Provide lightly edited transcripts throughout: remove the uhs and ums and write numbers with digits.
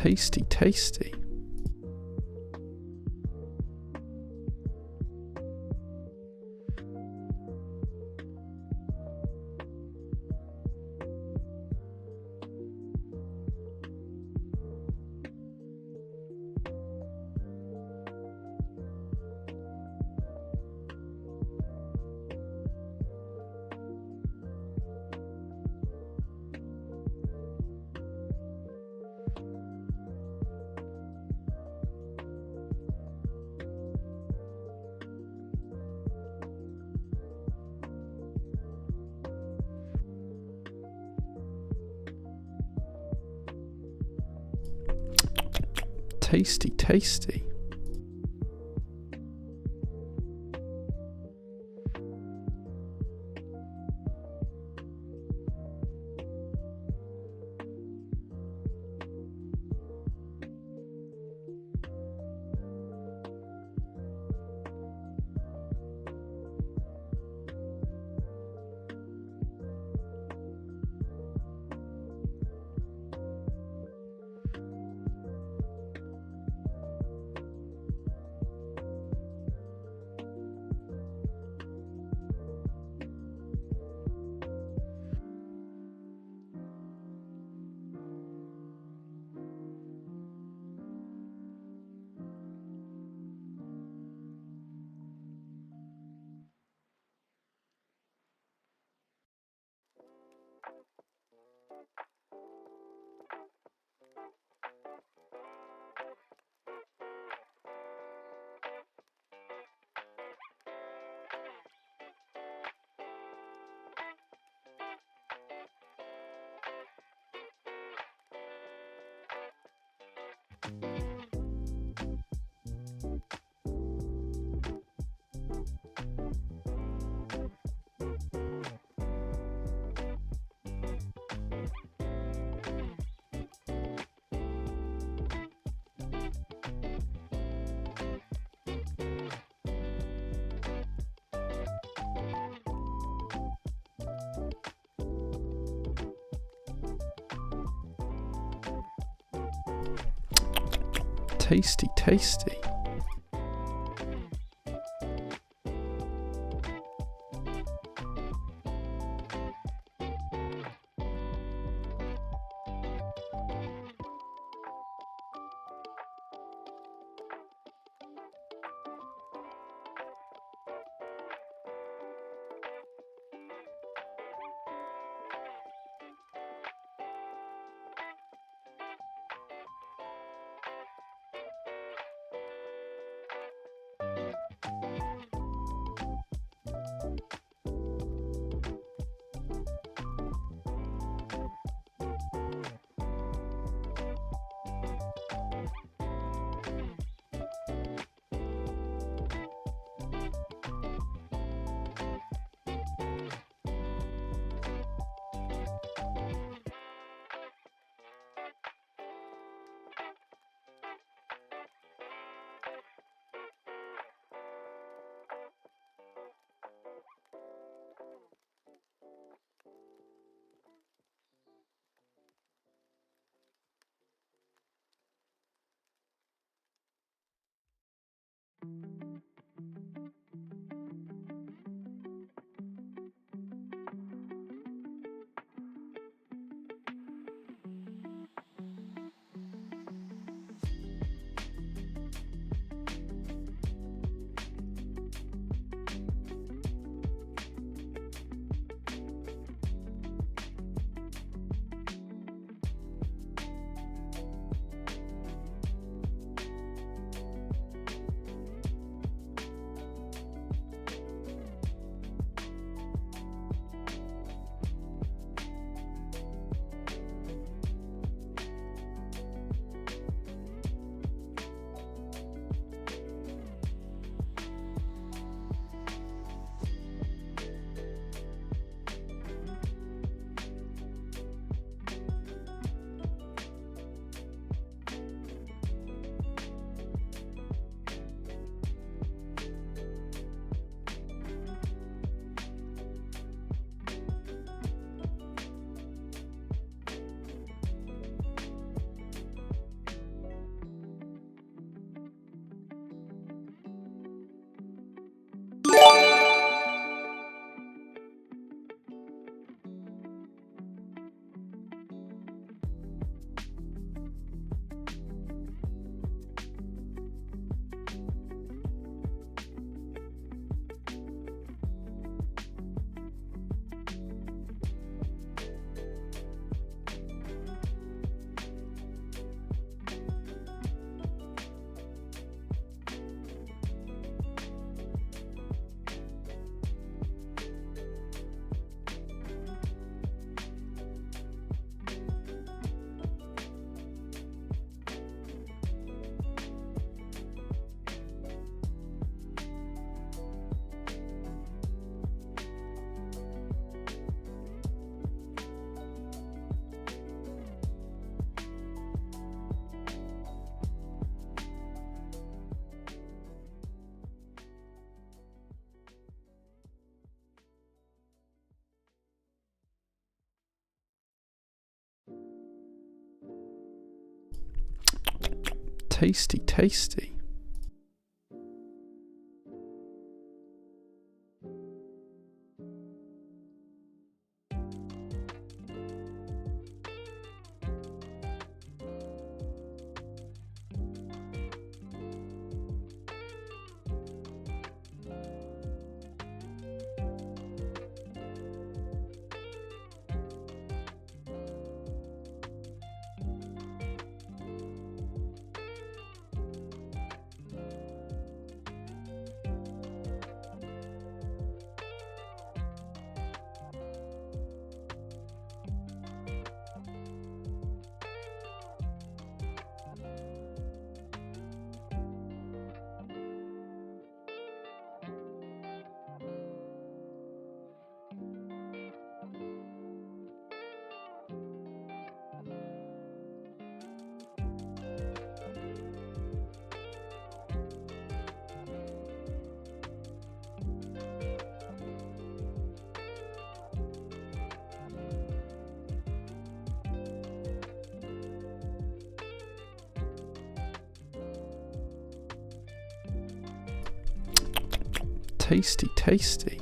Tasty, tasty. Tasty, tasty. Tasty, tasty. tasty, tasty. Tasty, tasty.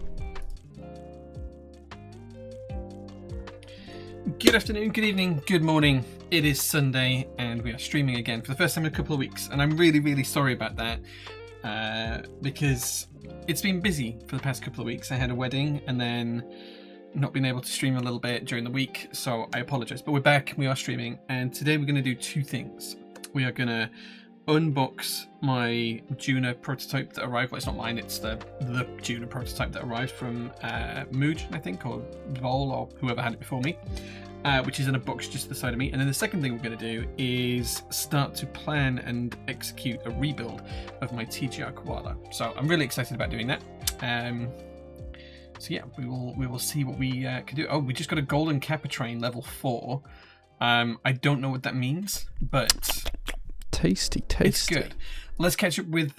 Good afternoon, good evening, good morning. It is Sunday and we are streaming again for the first time in a couple of weeks, and I'm really sorry about that because it's been busy for the past couple of weeks. I had a wedding and then not been able to stream a little bit during the week, so I apologize, but we're back, we are streaming, and today we're going to do two things. We are going to unbox my Juna prototype that arrived. Well, it's not mine, it's the Juna prototype that arrived from Mood, I think, or Vol, or whoever had it before me, which is in a box just to the side of me. And then the second thing we're going to do is start to plan and execute a rebuild of my TGR Koala. So I'm really excited about doing that. So yeah, we will see what we can do. Oh, we just got a golden kappa train level 4. I don't know what that means, but tasty, tasty. It's good. Let's catch up with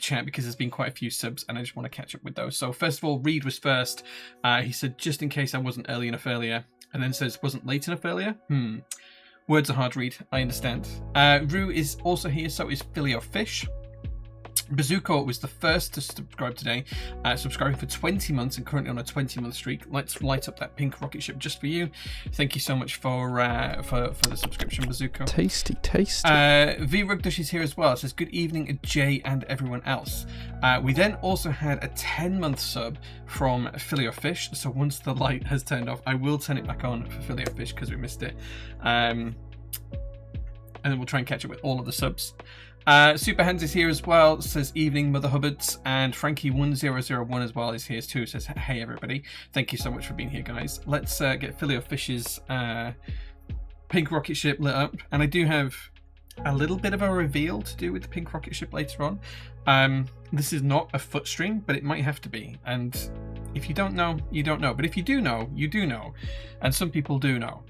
chat because there's been quite a few subs and I just want to catch up with those. So first of all, Reed was first. He said, just in case I wasn't early enough earlier, and then says, wasn't late enough earlier? Words are hard to read, I understand. Rue is also here, so is Filio Fish. Bazooka was the first to subscribe today, subscribing for 20 months and currently on a 20-month streak. Let's light up that pink rocket ship just for you. Thank you so much for the subscription, Bazooka. Tasty, tasty. V Rugdush is here as well. It says, good evening, Jay and everyone else. We then also had a 10-month sub from Filio Fish. So once the light has turned off, I will turn it back on for Filio Fish because we missed it. And then we'll try and catch up with all of the subs. Super Hands is here as well, says evening Mother Hubbards, and Frankie1001 as well is here too, says hey everybody, thank you so much for being here guys. Let's get Filio Fish's pink rocket ship lit up, and I do have a little bit of a reveal to do with the pink rocket ship later on. This is not a foot string, but it might have to be, and if you don't know, you don't know, but if you do know, you do know, and some people do know.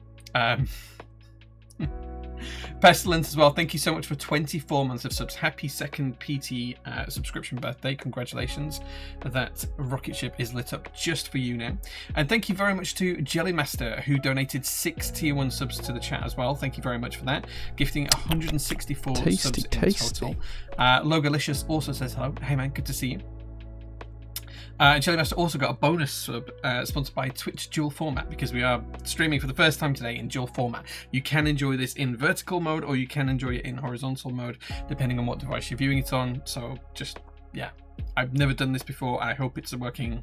Pestilence as well, thank you so much for 24 months of subs. Happy second PT subscription birthday, congratulations. That rocket ship is lit up just for you now. And thank you very much to Jellymaster, who donated 6 tier 1 subs to the chat as well. Thank you very much for that, gifting 164 tasty, subs in tasty. total. Logalicious also says hello. Hey man, good to see you. Jellymaster also got a bonus sub sponsored by Twitch dual format, because we are streaming for the first time today in dual format. You can enjoy this in vertical mode or you can enjoy it in horizontal mode depending on what device you're viewing it on. So just, yeah, I've never done this before. I hope it's working.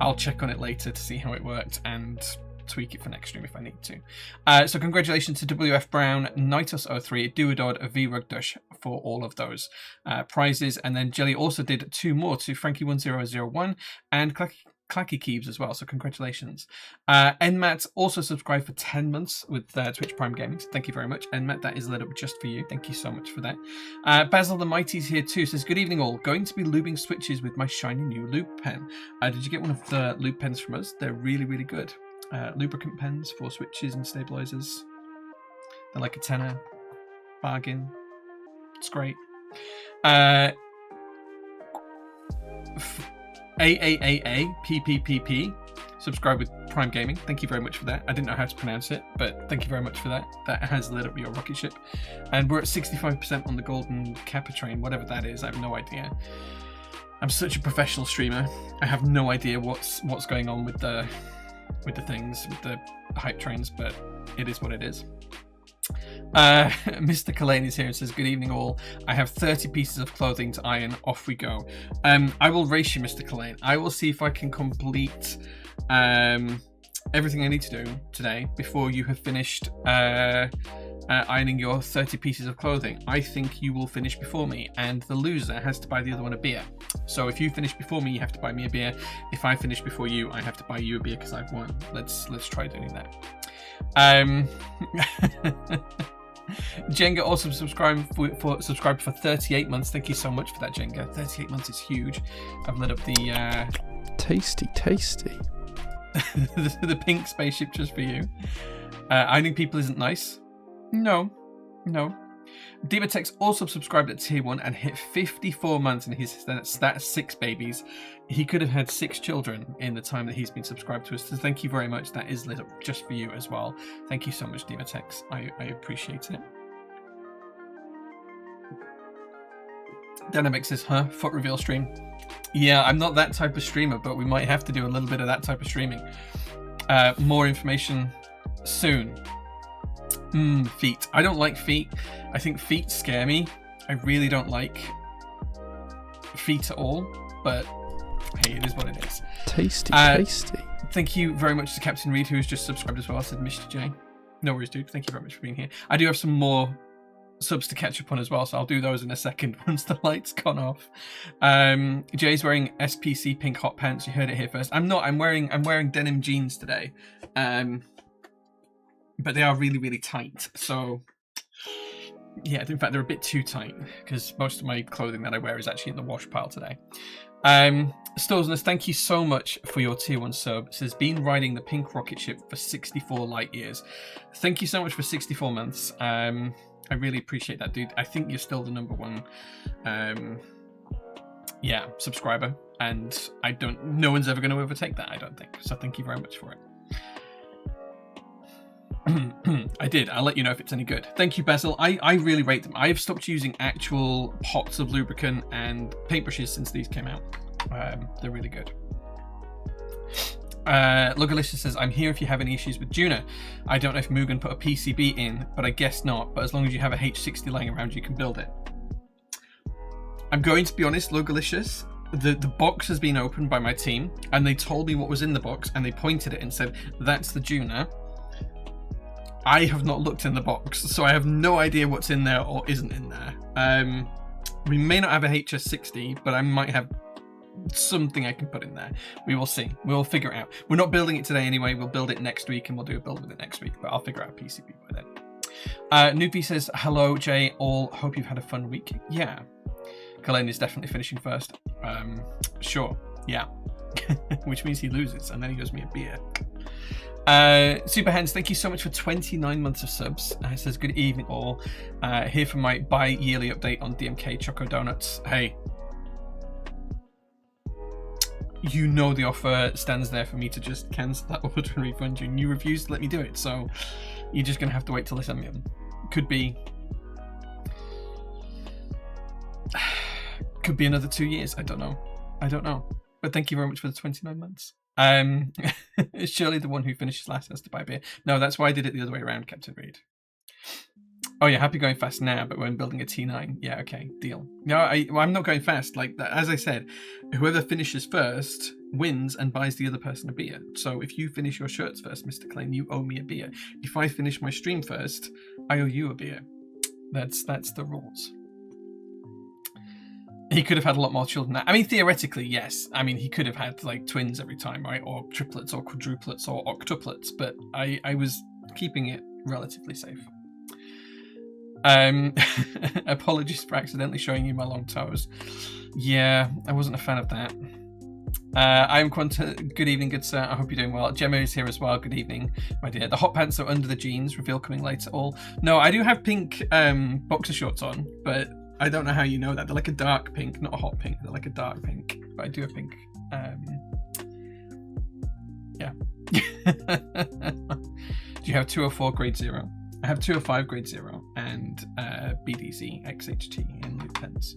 I'll check on it later to see how it worked and tweak it for next stream if I need to. So congratulations to WF Brown, Nitos03, Duodod, V Rugdush for all of those prizes. And then Jelly also did 2 more to Frankie1001 and Clacky Keebs as well, so congratulations. Nmat also subscribed for 10 months with Twitch Prime Gaming, so thank you very much. Nmat, that is lit up just for you, thank you so much for that. Basil the Mighty's here too, says, good evening all, going to be lubing switches with my shiny new loop pen. Did you get one of the loop pens from us? They're really good. Lubricant pens for switches and stabilizers. They're like a tenner. Bargain. It's great. AAAA PPPP subscribe with Prime Gaming. Thank you very much for that. I didn't know how to pronounce it, but thank you very much for that. That has lit up your rocket ship. And we're at 65% on the Golden Kappa train, whatever that is. I have no idea. I'm such a professional streamer. I have no idea what's going on with the things, with the hype trains, but it is what it is. Mr. Kalane is here and says, good evening all. I have 30 pieces of clothing to iron. Off we go. I will race you, Mr. Kalane. I will see if I can complete everything I need to do today before you have finished ironing your 30 pieces of clothing. I think you will finish before me, and the loser has to buy the other one a beer. So if you finish before me, you have to buy me a beer. If I finish before you, I have to buy you a beer because I've won. Let's try doing that. Jenga also subscribed for 38 months. Thank you so much for that, Jenga. 38 months is huge. I've lit up the Tasty. the pink spaceship just for you. Ironing people isn't nice. No. Demotex also subscribed at tier 1 and hit 54 months in his stats 6 babies. He could have had 6 children in the time that he's been subscribed to us. So thank you very much. That is lit up just for you as well. Thank you so much, Demotex. I appreciate it. Dynamic says, foot reveal stream. Yeah, I'm not that type of streamer, but we might have to do a little bit of that type of streaming. More information soon. Feet. I don't like feet. I think feet scare me. I really don't like feet at all, but hey, it is what it is. Tasty. Thank you very much to Captain Reed, who's just subscribed as well, said Mr. J. No worries, dude. Thank you very much for being here. I do have some more subs to catch up on as well, so I'll do those in a second once the light's gone off. Jay's wearing SPC pink hot pants. You heard it here first. I'm not. I'm wearing denim jeans today. But they are really, really tight. So, yeah, in fact, they're a bit too tight because most of my clothing that I wear is actually in the wash pile today. Stolzness, thank you so much for your tier 1 sub. It says, been riding the pink rocket ship for 64 light years. Thank you so much for 64 months. I really appreciate that, dude. I think you're still the number 1 subscriber. And no one's ever going to overtake that, I don't think. So thank you very much for it. I did. I'll let you know if it's any good. Thank you, Basil. I really rate them. I've stopped using actual pots of lubricant and paintbrushes since these came out. They're really good. Lugalicious says, I'm here if you have any issues with Juna. I don't know if Mugen put a PCB in, but I guess not. But as long as you have a H60 lying around, you can build it. I'm going to be honest, Lugalicious. The box has been opened by my team, and they told me what was in the box, and they pointed it and said, that's the Juna. I have not looked in the box, so I have no idea what's in there or isn't in there. We may not have a HS60, but I might have something I can put in there. We will see. We'll figure it out. We're not building it today anyway. We'll build it next week, and we'll do a build with it next week, but I'll figure out a PCB by then. Noopy says, hello, Jay. All hope you've had a fun week. Yeah. Kalane is definitely finishing first. Sure. Yeah. Which means he loses, and then he gives me a beer. Super Hens, thank you so much for 29 months of subs. It says, good evening all. Here for my bi-yearly update on DMK Choco Donuts. Hey, you know the offer stands there for me to just cancel that order and refund you. And you refused to let me do it, so you're just going to have to wait till I send me them. Could be another 2 years. I don't know. But thank you very much for the 29 months. Surely the one who finishes last has to buy beer. No, that's why I did it the other way around, Captain Reed. Oh yeah, happy going fast now, but when building a T9. Yeah, okay, deal. No, I'm not going fast. Like, as I said, whoever finishes first wins and buys the other person a beer. So if you finish your shirts first, Mr. Klein, you owe me a beer. If I finish my stream first, I owe you a beer. That's the rules. He could have had a lot more children. I mean, theoretically, yes. I mean, he could have had like twins every time, right? Or triplets or quadruplets or octuplets, but I was keeping it relatively safe. Apologies for accidentally showing you my long toes. Yeah, I wasn't a fan of that. I'm Quanta. Good evening, good sir. I hope you're doing well. Gemma is here as well. Good evening, my dear. The hot pants are under the jeans. Reveal coming later. All. No, I do have pink boxer shorts on, but I don't know how you know that. They're like a dark pink, not a hot pink. They're like a dark pink, but I do have pink. Yeah, Do you have 204 grade 0? I have 205 grade 0 and BDZ XHT in loop pens.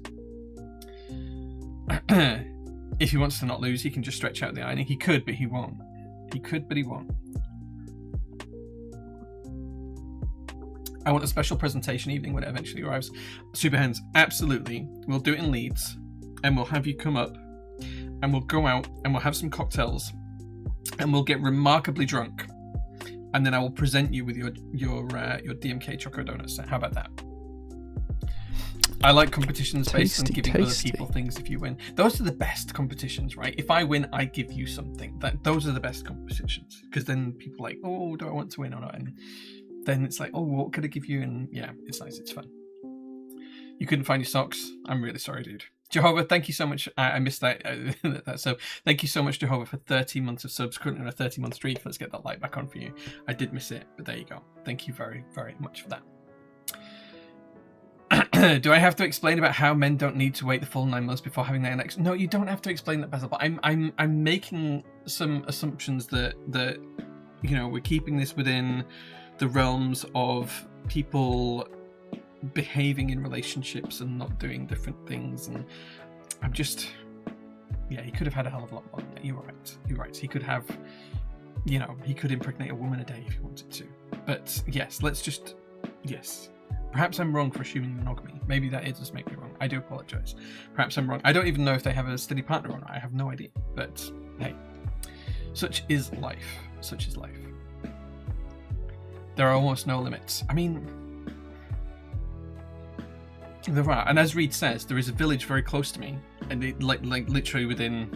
If he wants to not lose, he can just stretch out the ironing. He could, but he won't. He could, but he won't. I want a special presentation evening when it eventually arrives. Super Hens, absolutely. We'll do it in Leeds, and we'll have you come up, and we'll go out, and we'll have some cocktails, and we'll get remarkably drunk, and then I will present you with your DMK Choco Donuts. How about that? I like competitions based on giving other people things if you win. Those are the best competitions, right? If I win, I give you something. Those are the best competitions, because then people are like, oh, do I want to win or not? And then it's like, oh, what could I give you? And yeah, it's nice, it's fun. You couldn't find your socks? I'm really sorry, dude. Jehovah, thank you so much. I missed that. So thank you so much, Jehovah, for 13 months of subs. Currently on a 30-month streak. Let's get that light back on for you. I did miss it, but there you go. Thank you very, very much for that. Do I have to explain about how men don't need to wait the full 9 months before having their next? No, you don't have to explain that, Basil. But I'm making some assumptions that you know, we're keeping this within the realms of people behaving in relationships and not doing different things. And I'm just, yeah, he could have had a hell of a lot more than that. You're right. You're right. He could have, you know, he could impregnate a woman a day if he wanted to. But yes, yes. Perhaps I'm wrong for assuming monogamy. Maybe that does make me wrong. I do apologise. Perhaps I'm wrong. I don't even know if they have a steady partner or not. I have no idea. But hey, such is life. Such is life. There are almost no limits. I mean, there are. And as Reed says, there is a village very close to me, and it, like literally within,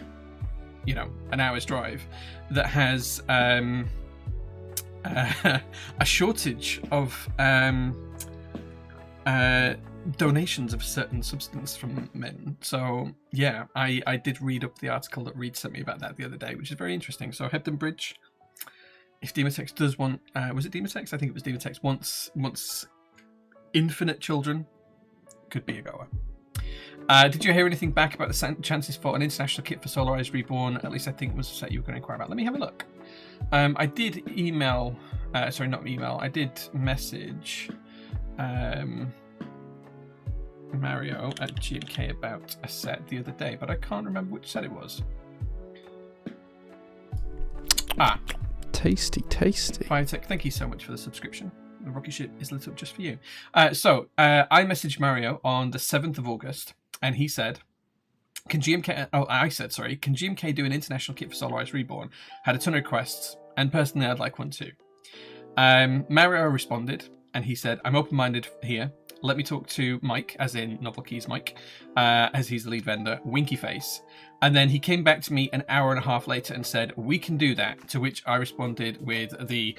you know, an hour's drive, that has a shortage of donations of a certain substance from men. So yeah, I did read up the article that Reed sent me about that the other day, which is very interesting. So Hebden Bridge, if Demotex does want, was it Demotex? I think it was Demotex. Wants infinite children, could be a goer. Did you hear anything back about the chances for an international kit for Solar Eyes Reborn? At least I think it was a set you were going to inquire about. Let me have a look. I did email, sorry, not email. I did message Mario at GMK about a set the other day, but I can't remember which set it was. Tasty. Firetech, thank you so much for the subscription. The rocket ship is lit up just for you. So I messaged Mario on the 7th of August, and he said, can GMK do an international kit for Solar Eyes Reborn? Had a ton of requests, and personally I'd like one too. Mario responded, and he said, I'm open-minded here. Let me talk to Mike, as in Novel Keys Mike, as he's the lead vendor, winky face. And then he came back to me an hour and a half later and said, we can do that, to which I responded with the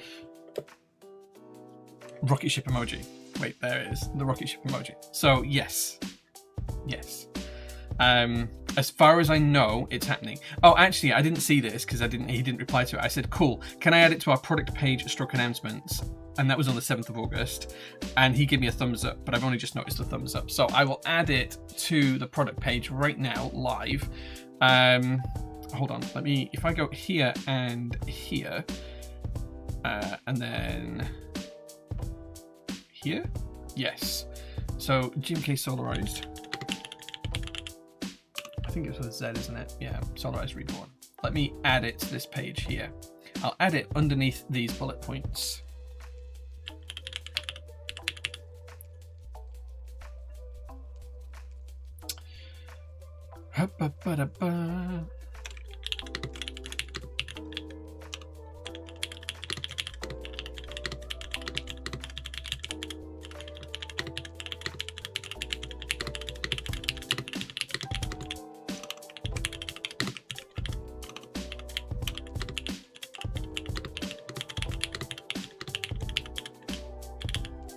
rocket ship emoji. Wait, there it is, the rocket ship emoji. So yes. As far as I know, it's happening. Oh, actually, I didn't see this because he didn't reply to it. I said, cool, can I add it to our product page / announcements? And that was on the 7th of August. And he gave me a thumbs up, but I've only just noticed the thumbs up. So I will add it to the product page right now, live. Hold on, if I go here and here, and then here, yes. So GMK Solarized. I think it's with a Z, isn't it? Yeah, Solarized Reborn. Let me add it to this page here. I'll add it underneath these bullet points.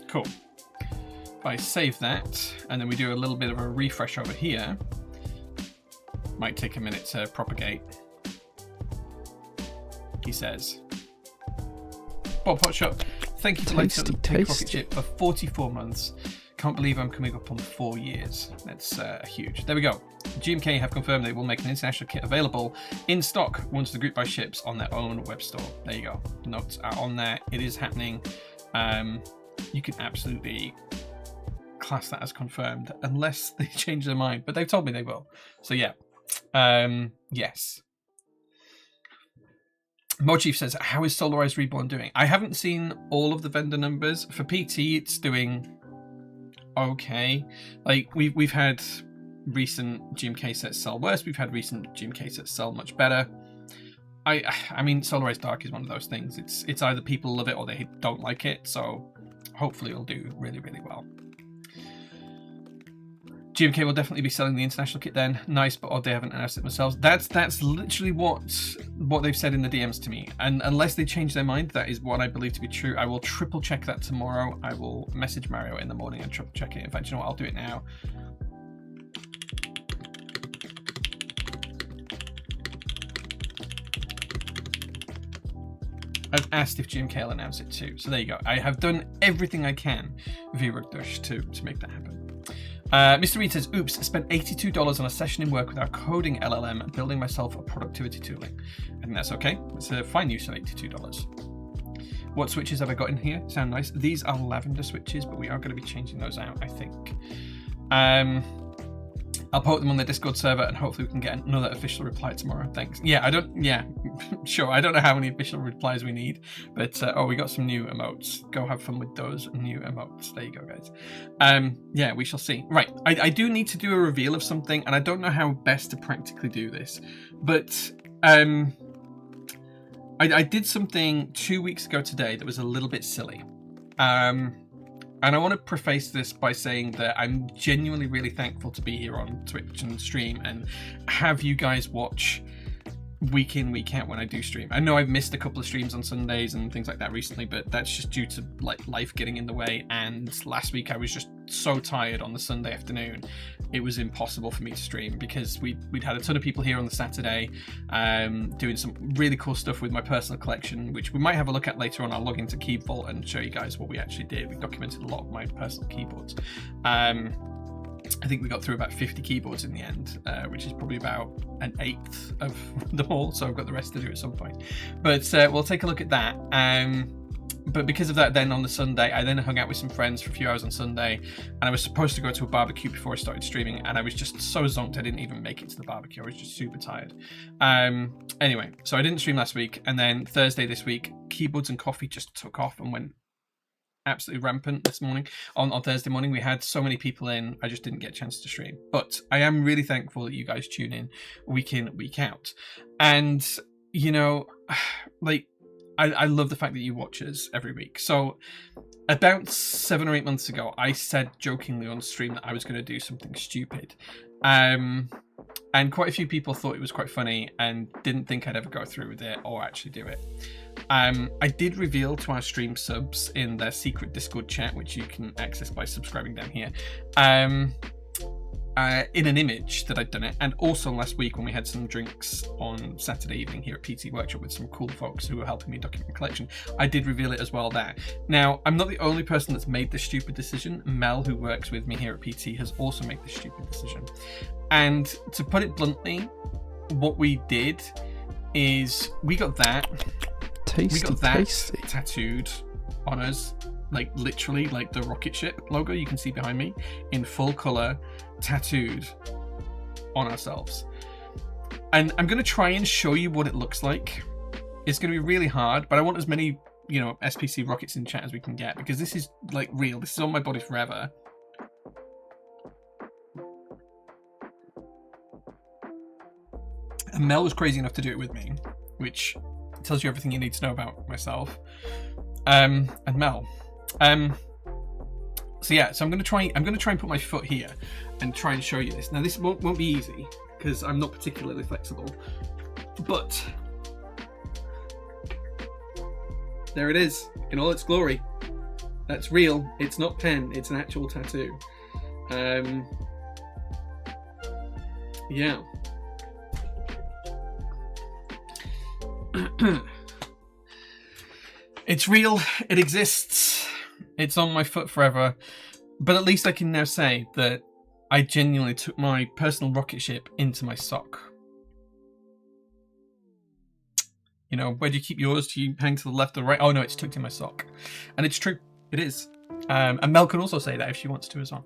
Cool. If I save that, and then we do a little bit of a refresh over here, might take a minute to propagate. He says, Bob Hotshot, thank you for lighting up the Pink Rocket Ship for 44 months. Can't believe I'm coming up on 4 years. That's huge. There we go. GMK have confirmed they will make an international kit available in stock once the group buy ships on their own web store. There you go. Notes are on there. It is happening. You can absolutely class that as confirmed unless they change their mind, but they've told me they will. So yeah. Yes. Mochief says, how is Solar Rise Reborn doing? I haven't seen all of the vendor numbers. For PT, it's doing okay. Like, we've had recent GMK sets sell worse. We've had recent GMK sets sell much better. I mean, Solar Rise Dark is one of those things. It's either people love it or they don't like it. So hopefully it'll do really, really well. GMK will definitely be selling the international kit then. Nice, but odd they haven't announced it themselves. That's literally what they've said in the DMs to me. And unless they change their mind, that is what I believe to be true. I will triple check that tomorrow. I will message Mario in the morning and triple check it. In fact, you know what? I'll do it now. I've asked if GMK will announce it too. So there you go. I have done everything I can via Rugdush to make that happen. Mr. Reed says, oops, I spent $82 on a session in work with our coding LLM building myself a productivity tooling. I think that's okay. It's a fine use of $82. What switches have I got in here? Sound nice. These are lavender switches, but we are going to be changing those out, I think. I'll post them on the Discord server and hopefully we can get another official reply tomorrow. Thanks. Yeah, sure. I don't know how many official replies we need, but oh, we got some new emotes. Go have fun with those new emotes. There you go, guys. Yeah, we shall see. Right, I do need to do a reveal of something, and I don't know how best to practically do this, but I did something 2 weeks ago today that was a little bit silly. And I want to preface this by saying that I'm genuinely really thankful to be here on Twitch and stream and have you guys watch week in, week out when I do stream. I know I've missed a couple of streams on Sundays and things like that recently, but that's just due to like life getting in the way. And last week I was just so tired on the Sunday afternoon. It was impossible for me to stream because we'd had a ton of people here on the Saturday doing some really cool stuff with my personal collection, which we might have a look at later on. I'll log into Key Vault and show you guys what we actually did. We documented a lot of my personal keyboards. I think we got through about 50 keyboards in the end, which is probably about an 1/8 of them all, so I've got the rest to do at some point. But we'll take a look at that. But because of that, then on the Sunday, I then hung out with some friends for a few hours on Sunday, and I was supposed to go to a barbecue before I started streaming, and I was just so zonked I didn't even make it to the barbecue. I was just super tired. Anyway, so I didn't stream last week, and then Thursday this week, keyboards and coffee just took off and went absolutely rampant this morning. On Thursday morning, we had so many people in, I just didn't get a chance to stream. But I am really thankful that you guys tune in, week out. And, you know, like, I love the fact that you watch us every week. So about 7 or 8 months ago, I said jokingly on stream that I was going to do something stupid. And quite a few people thought it was quite funny and didn't think I'd ever go through with it or actually do it. I did reveal to our stream subs in their secret Discord chat, which you can access by subscribing down here, in an image that I'd done it. And also last week when we had some drinks on Saturday evening here at PT Workshop with some cool folks who were helping me document the collection, I did reveal it as well there. Now, I'm not the only person that's made this stupid decision. Mel, who works with me here at PT, has also made this stupid decision. And to put it bluntly, what we did is we got that Tasty. tattooed on us, like literally like the rocket ship logo you can see behind me in full color, tattooed on ourselves. And I'm going to try and show you what it looks like. It's going to be really hard, but I want as many, you know, SPC rockets in chat as we can get, because this is like real. This is on my body forever. And Mel was crazy enough to do it with me, which tells you everything you need to know about myself. And Mel. So yeah, so I'm gonna try and put my foot here and try and show you this. Now this won't be easy because I'm not particularly flexible, but there it is in all its glory. That's real. It's not pen. It's an actual tattoo. Yeah. It's real. It exists. It's on my foot forever. But at least I can now say that I genuinely took my personal rocket ship into my sock. You know, where do you keep yours? Do you hang to the left or the right? Oh no, it's tucked in my sock. And it's true. It is. And Mel can also say that if she wants to as well.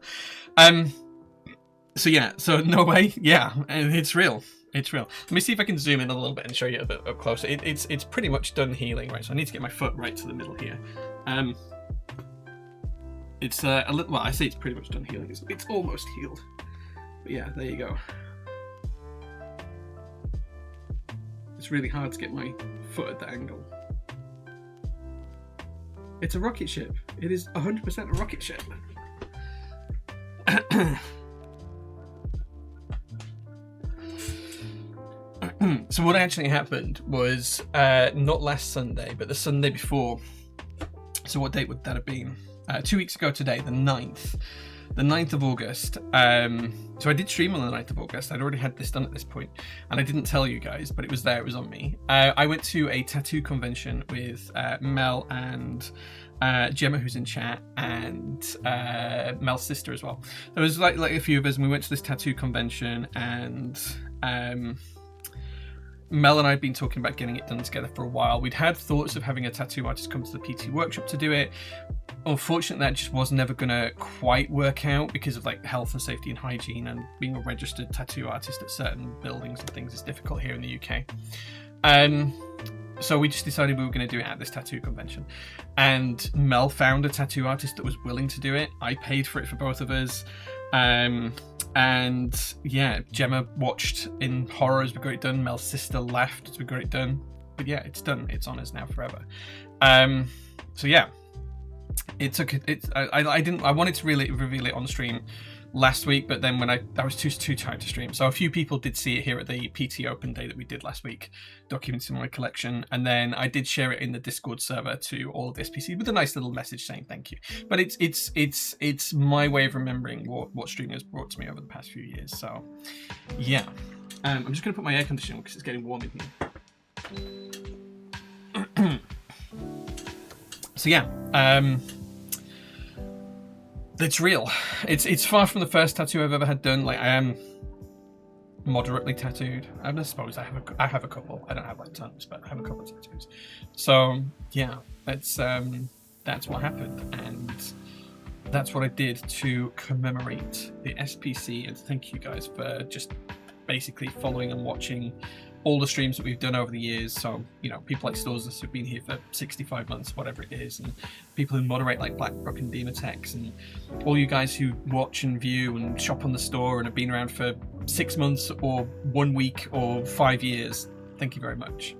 So yeah, so no way. Yeah, it's real. It's real. Let me see if I can zoom in a little bit and show you a bit up closer. It's pretty much done healing, right? So I need to get my foot right to the middle here. It's a little. Well, I say it's pretty much done healing. It's almost healed. But yeah, there you go. It's really hard to get my foot at that angle. It's a rocket ship. It is 100% a rocket ship. So what actually happened was not last Sunday, but the Sunday before. So what date would that have been? 2 weeks ago today, the 9th. The 9th of August. So I did stream on the 9th of August. I'd already had this done at this point, and I didn't tell you guys, but it was there. It was on me. I went to a tattoo convention with Mel and Gemma, who's in chat, and Mel's sister as well. There was like a few of us, and we went to this tattoo convention, and Mel and I had been talking about getting it done together for a while. We'd had thoughts of having a tattoo artist come to the PT workshop to do it. Unfortunately, that just was never going to quite work out because of like health and safety and hygiene, and being a registered tattoo artist at certain buildings and things is difficult here in the UK. So we just decided we were going to do it at this tattoo convention. And Mel found a tattoo artist that was willing to do it. I paid for it for both of us. And yeah, Gemma watched in horror as we got it done. Mel's sister laughed as we got it done. But yeah, it's done. It's on us now forever. So yeah, it took it. I wanted to really reveal it on stream last week, but then when I was too tired to stream. So a few people did see it here at the PT Open Day that we did last week, documenting my collection, and then I did share it in the Discord server to all of the SPC with a nice little message saying thank you. But it's my way of remembering what streaming has brought to me over the past few years. So yeah, I'm just gonna put my air conditioner on because it's getting warm in here. So yeah, it's real. It's far from the first tattoo I've ever had done. Like, I am moderately tattooed. I suppose I have a couple. I don't have like tons, but I have a couple of tattoos. So yeah, that's what happened, and that's what I did to commemorate the SPC. And thank you guys for just basically following and watching all the streams that we've done over the years. So, you know, people like Storzus who've been here for 65 months, whatever it is, and people who moderate like Blackbrook and Demotex, and all you guys who watch and view and shop on the store and have been around for 6 months or 1 week or 5 years. Thank you very much.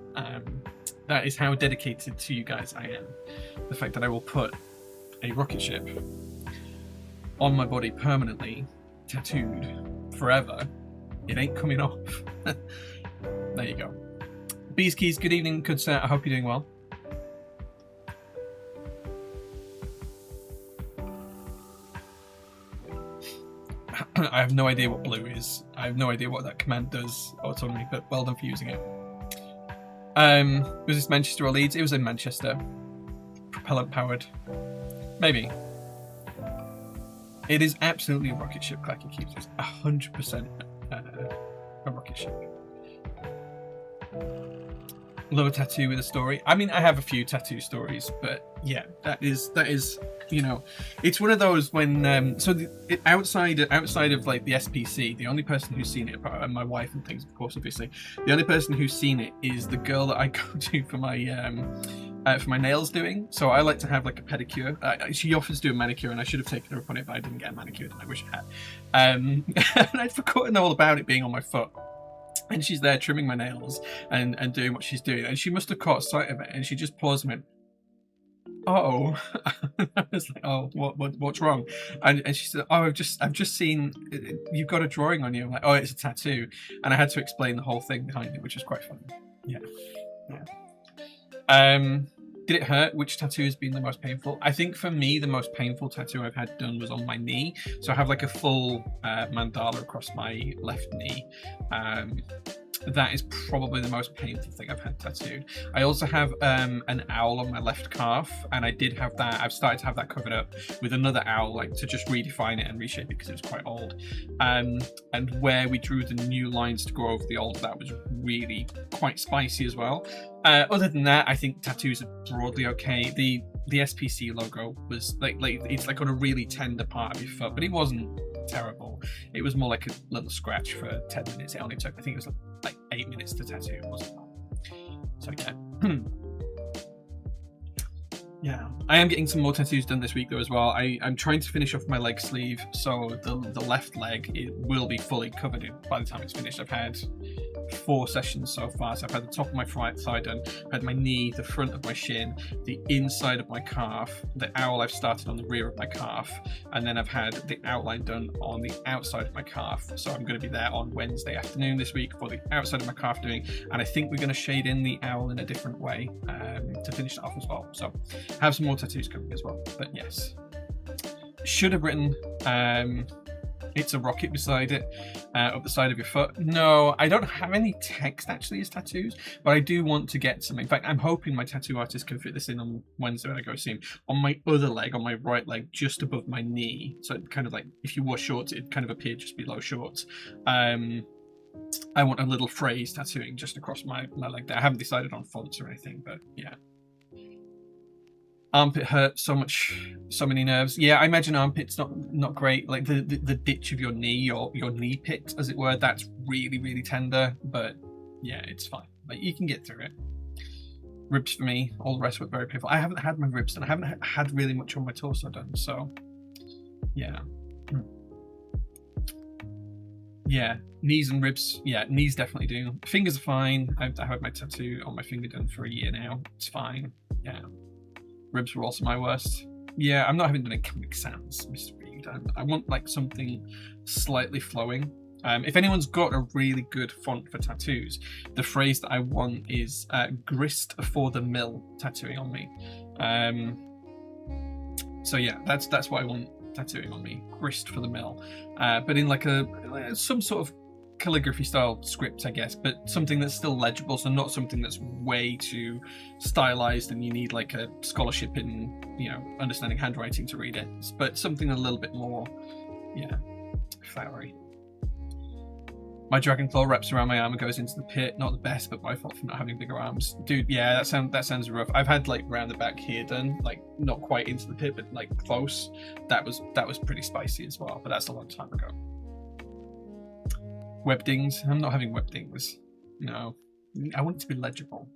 That is how dedicated to you guys I am. The fact that I will put a rocket ship on my body permanently, tattooed forever, it ain't coming off. There you go. Bees Keys, good evening, good sir. I hope you're doing well. I have no idea what blue is. I have no idea what that command does autonomy, but well done for using it. Was this Manchester or Leeds? It was in Manchester. Propellant powered. Maybe. It is absolutely a rocket ship, Clacky Cubes. It's 100% a rocket ship. Love a tattoo with a story. I mean, I have a few tattoo stories, but yeah, that is, you know, it's one of those when outside of like the SPC, the only person who's seen it, apart from my wife and things, of course, obviously, the only person who's seen it is the girl that I go to for my nails doing. So I like to have like a pedicure. She offers to do a manicure, and I should have taken her up on it, but I didn't get a manicure, and I wish I had. And I'd forgotten all about it being on my foot. And she's there trimming my nails and doing what she's doing, and she must have caught sight of it, and she just paused and went, "Oh," I was like, "Oh, what's wrong?" And she said, "Oh, I've just seen you've got a drawing on you." I'm like, "Oh, it's a tattoo," and I had to explain the whole thing behind it, which was quite funny. Yeah. Did it hurt? Which tattoo has been the most painful? I think for me, the most painful tattoo I've had done was on my knee. So I have like a full mandala across my left knee. that is probably the most painful thing I've had tattooed. I also have an owl on my left calf, and I did have that. I've started to have that covered up with another owl, like to just redefine it and reshape it because it was quite old. And where we drew the new lines to go over the old, that was really quite spicy as well. Other than that, I think tattoos are broadly okay. The SPC logo was like it's like on a really tender part of your foot, but it wasn't terrible. It was more like a little scratch for 10 minutes. It only took, I think it was like 8 minutes to tattoo. It wasn't long. So yeah. Yeah, I am getting some more tattoos done this week though as well. I'm trying to finish off my leg sleeve, so the left leg, it will be fully covered in by the time it's finished. I've had 4 sessions so far. So I've had the top of my right thigh done, I've had my knee, the front of my shin, the inside of my calf, the owl I've started on the rear of my calf, and then I've had the outline done on the outside of my calf. So I'm going to be there on Wednesday afternoon this week for the outside of my calf doing, and I think we're going to shade in the owl in a different way to finish it off as well. So have some more tattoos coming as well. But yes, should have written it's a rocket beside it up the side of your foot. No, I don't have any text actually as tattoos, but I do want to get some. In fact, I'm hoping my tattoo artist can fit this in on Wednesday when I go see him. On my other leg, on my right leg, just above my knee, so it kind of like if you wore shorts, it'd kind of appear just below shorts. I want a little phrase tattooing just across my leg there. I haven't decided on fonts or anything, but yeah. Armpit hurt so many nerves. Yeah, I imagine armpit's not great. Like the ditch of your knee, or your knee pit, as it were, that's really tender. But yeah, it's fine. Like you can get through it. Ribs for me, all the rest were very painful. I haven't had my ribs done. I haven't had really much on my torso done. So yeah. Yeah, knees and ribs. Yeah, knees definitely do. Fingers are fine. I've had my tattoo on my finger done for a year now. It's fine. Yeah. Ribs were also my worst. Yeah, I'm not having done Comic Sans, Mr. Reed. I want like something slightly flowing. If anyone's got a really good font for tattoos, the phrase that I want is grist for the mill tattooing on me. So yeah, that's what I want tattooing on me, grist for the mill. But in like some sort of calligraphy style script, I guess, but something that's still legible, so not something that's way too stylized and you need like a scholarship in, you know, understanding handwriting to read it, but something a little bit more, yeah, flowery. My dragon claw wraps around my arm and goes into the pit. Not the best, but my fault for not having bigger arms. Dude, yeah, that sounds rough. I've had like round the back here done, like not quite into the pit, but like close. That was pretty spicy as well, but that's a long time ago. Webdings. I'm not having webdings. No. I want it to be legible.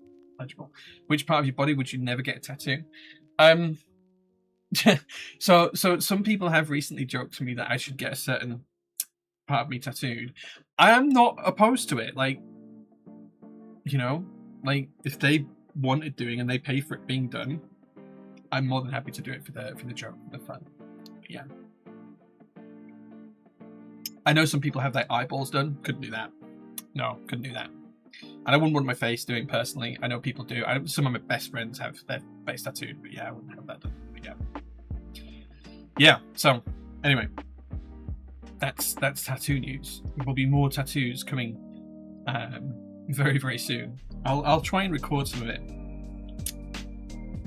Which part of your body would you never get a tattoo? So some people have recently joked to me that I should get a certain part of me tattooed. I am not opposed to it. Like, you know, like if they want it doing and they pay for it being done, I'm more than happy to do it for the joke, for the fun. Yeah. I know some people have their eyeballs done. Couldn't do that. No, couldn't do that. And I wouldn't want my face doing personally. I know people do. Some of my best friends have their face tattooed, but yeah, I wouldn't have that done. But yeah. Yeah, so anyway. That's tattoo news. There will be more tattoos coming very soon. I'll try and record some of it.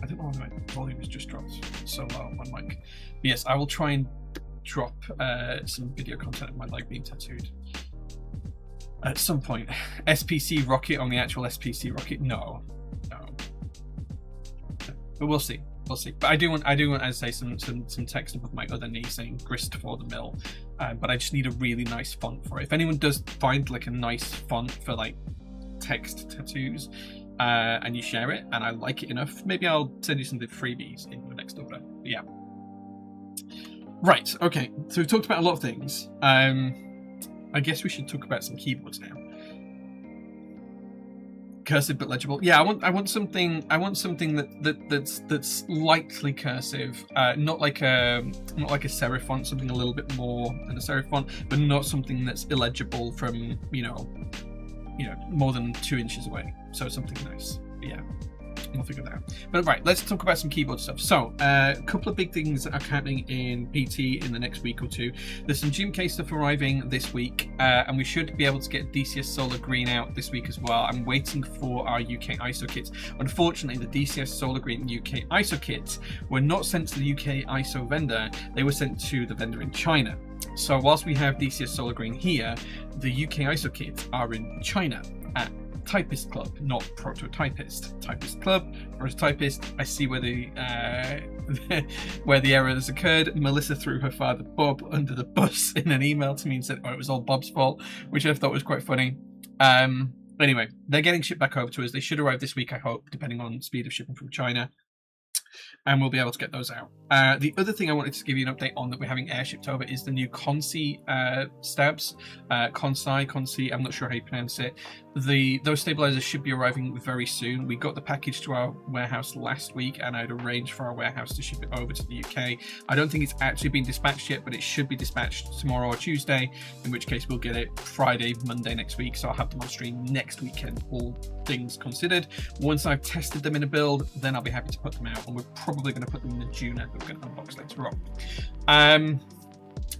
I don't know why my volume has just dropped so low on my mic. But yes, I will try and drop some video content of my leg being tattooed at some point. SPC rocket on the actual SPC rocket? No. But we'll see. But I do want, as I say, some text above my other knee saying grist for the mill. But I just need a really nice font for it. If anyone does find like a nice font for like text tattoos, and you share it and I like it enough, maybe I'll send you some of the freebies in the next order. But yeah. Right, okay. So we've talked about a lot of things. I guess we should talk about some keyboards now. Cursive but legible. Yeah, I want something that's lightly cursive, not like a serif font, something a little bit more than a serif font, but not something that's illegible from you know more than 2 inches away. So something nice. Yeah. We'll figure that out. But right, let's talk about some keyboard stuff. So, a couple of big things are happening in PT in the next week or two. There's some GMK stuff arriving this week, and we should be able to get DCS Solar Green out this week as well. I'm waiting for our UK ISO kits. Unfortunately, the DCS Solar Green UK ISO kits were not sent to the UK ISO vendor. They were sent to the vendor in China. So whilst we have DCS Solar Green here, the UK ISO kits are in China at Typist Club, not Prototypist. Typist Club, Prototypist. I see where the where the error has occurred. Melissa threw her father Bob under the bus in an email to me and said, "Oh, it was all Bob's fault," which I thought was quite funny. Anyway, they're getting shipped back over to us. They should arrive this week, I hope, depending on speed of shipping from China. And we'll be able to get those out. The other thing I wanted to give you an update on that we're having airshipped over is the new Consi stabs. Consi, I'm not sure how you pronounce it. Those stabilizers should be arriving very soon. We got the package to our warehouse last week, and I'd arranged for our warehouse to ship it over to the UK. I don't think it's actually been dispatched yet, but it should be dispatched tomorrow or Tuesday, in which case we'll get it Friday, Monday next week. So I'll have them on stream next weekend, all things considered. Once I've tested them in a build, then I'll be happy to put them out, and we're probably going to put them in the Juna that we're going to unbox later on.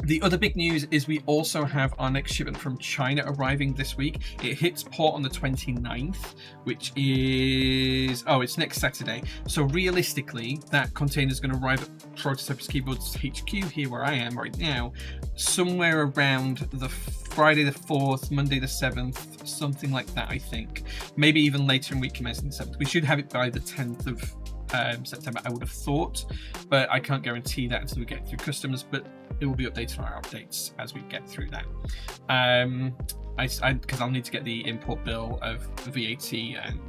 The other big news is we also have our next shipment from China arriving this week. It hits port on the 29th, which is... oh, it's next Saturday. So realistically, that container is going to arrive at Prototypist Keyboards HQ, here where I am right now, somewhere around the Friday the 4th, Monday the 7th, something like that, I think. Maybe even later in week commencing the 7th. We should have it by the 10th of September, I would have thought, but I can't guarantee that until we get through customs, but it will be updated on our updates as we get through that. Because I'll need to get the import bill of VAT and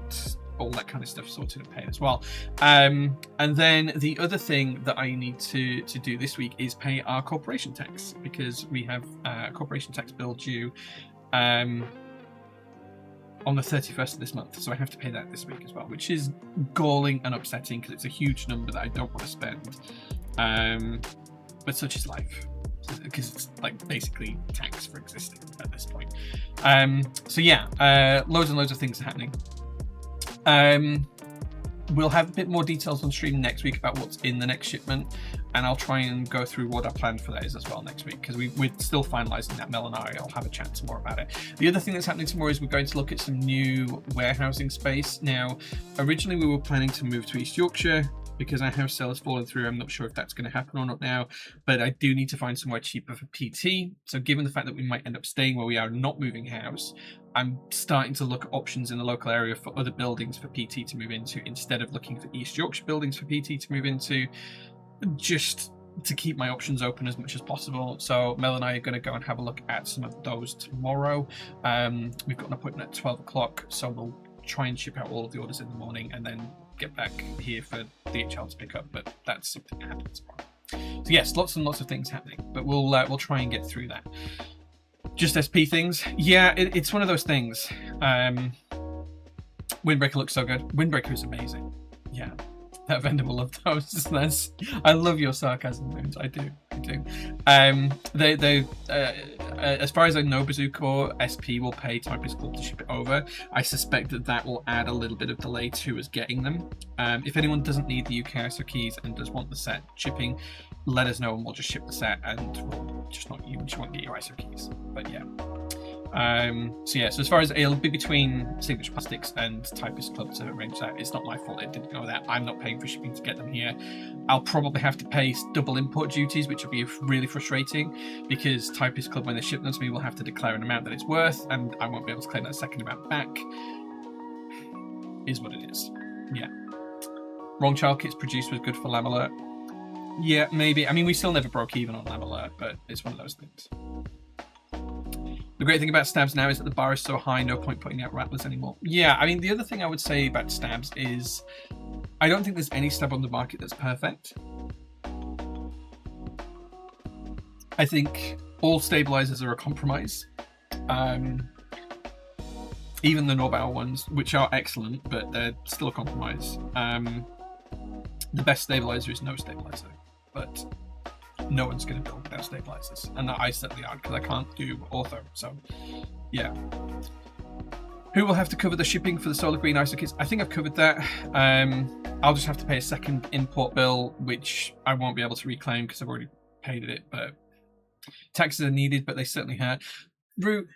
all that kind of stuff sorted and paid as well. And then the other thing that I need to do this week is pay our corporation tax, because we have a corporation tax bill due on the 31st of this month, so I have to pay that this week as well, which is galling and upsetting because it's a huge number that I don't want to spend. But such is life, because it's like basically tax for existing at this point. So yeah, loads and loads of things are happening. We'll have a bit more details on stream next week about what's in the next shipment, and I'll try and go through what our plan for that is as well next week, because we're still finalising that. Mel and I'll have a chat tomorrow about it. The other thing that's happening tomorrow is we're going to look at some new warehousing space. Now, originally we were planning to move to East Yorkshire, because our house sale has fallen through. I'm not sure if that's going to happen or not now, but I do need to find somewhere cheaper for PT. So given the fact that we might end up staying where we are, not moving house, I'm starting to look at options in the local area for other buildings for PT to move into, instead of looking for East Yorkshire buildings for PT to move into, just to keep my options open as much as possible. So Mel and I are going to go and have a look at some of those tomorrow. We've got an appointment at 12 o'clock, so we'll try and ship out all of the orders in the morning and then get back here for DHL to pick up, but that's something that happens tomorrow. So yes, lots and lots of things happening, but we'll try and get through that. Just SP things, yeah, it's one of those things. Windbreaker looks so good. Windbreaker is amazing. Yeah, that vendor will love those. I love your sarcasm, Moons. I do. As far as I know, Bazooka SP will pay Typist Club to ship it over. I suspect that will add a little bit of delay to us getting them. If anyone doesn't need the UK ISO keys and does want the set shipping, let us know and we'll just ship the set, and we'll just not even won't get your ISO keys. But yeah. So as far as it'll be between Signature Plastics and Typist Club to arrange that. It's not my fault it didn't go there. I'm not paying for shipping to get them here. I'll probably have to pay double import duties, which will be really frustrating, because Typist Club, when they ship them to me, will have to declare an amount that it's worth, and I won't be able to claim that second amount back. Is what it is. Yeah. Wrong Child Kits produced was good for Lamalert. Yeah, maybe. I mean, we still never broke even on Lamalert, but it's one of those things. The great thing about stabs now is that the bar is so high, no point putting out rattlers anymore. Yeah, I mean, the other thing I would say about stabs is I don't think there's any stab on the market that's perfect. I think all stabilizers are a compromise. Even the Norbauer ones, which are excellent, but they're still a compromise. The best stabilizer is no stabilizer, but no one's going to build without stabilizers, and I certainly aren't, because I can't do ortho. So yeah, Who will have to cover the shipping for the solar green ISO kits? I think I've covered that. I'll just have to pay a second import bill, which I won't be able to reclaim because I've already paid it. But taxes are needed, but they certainly hurt. Rue,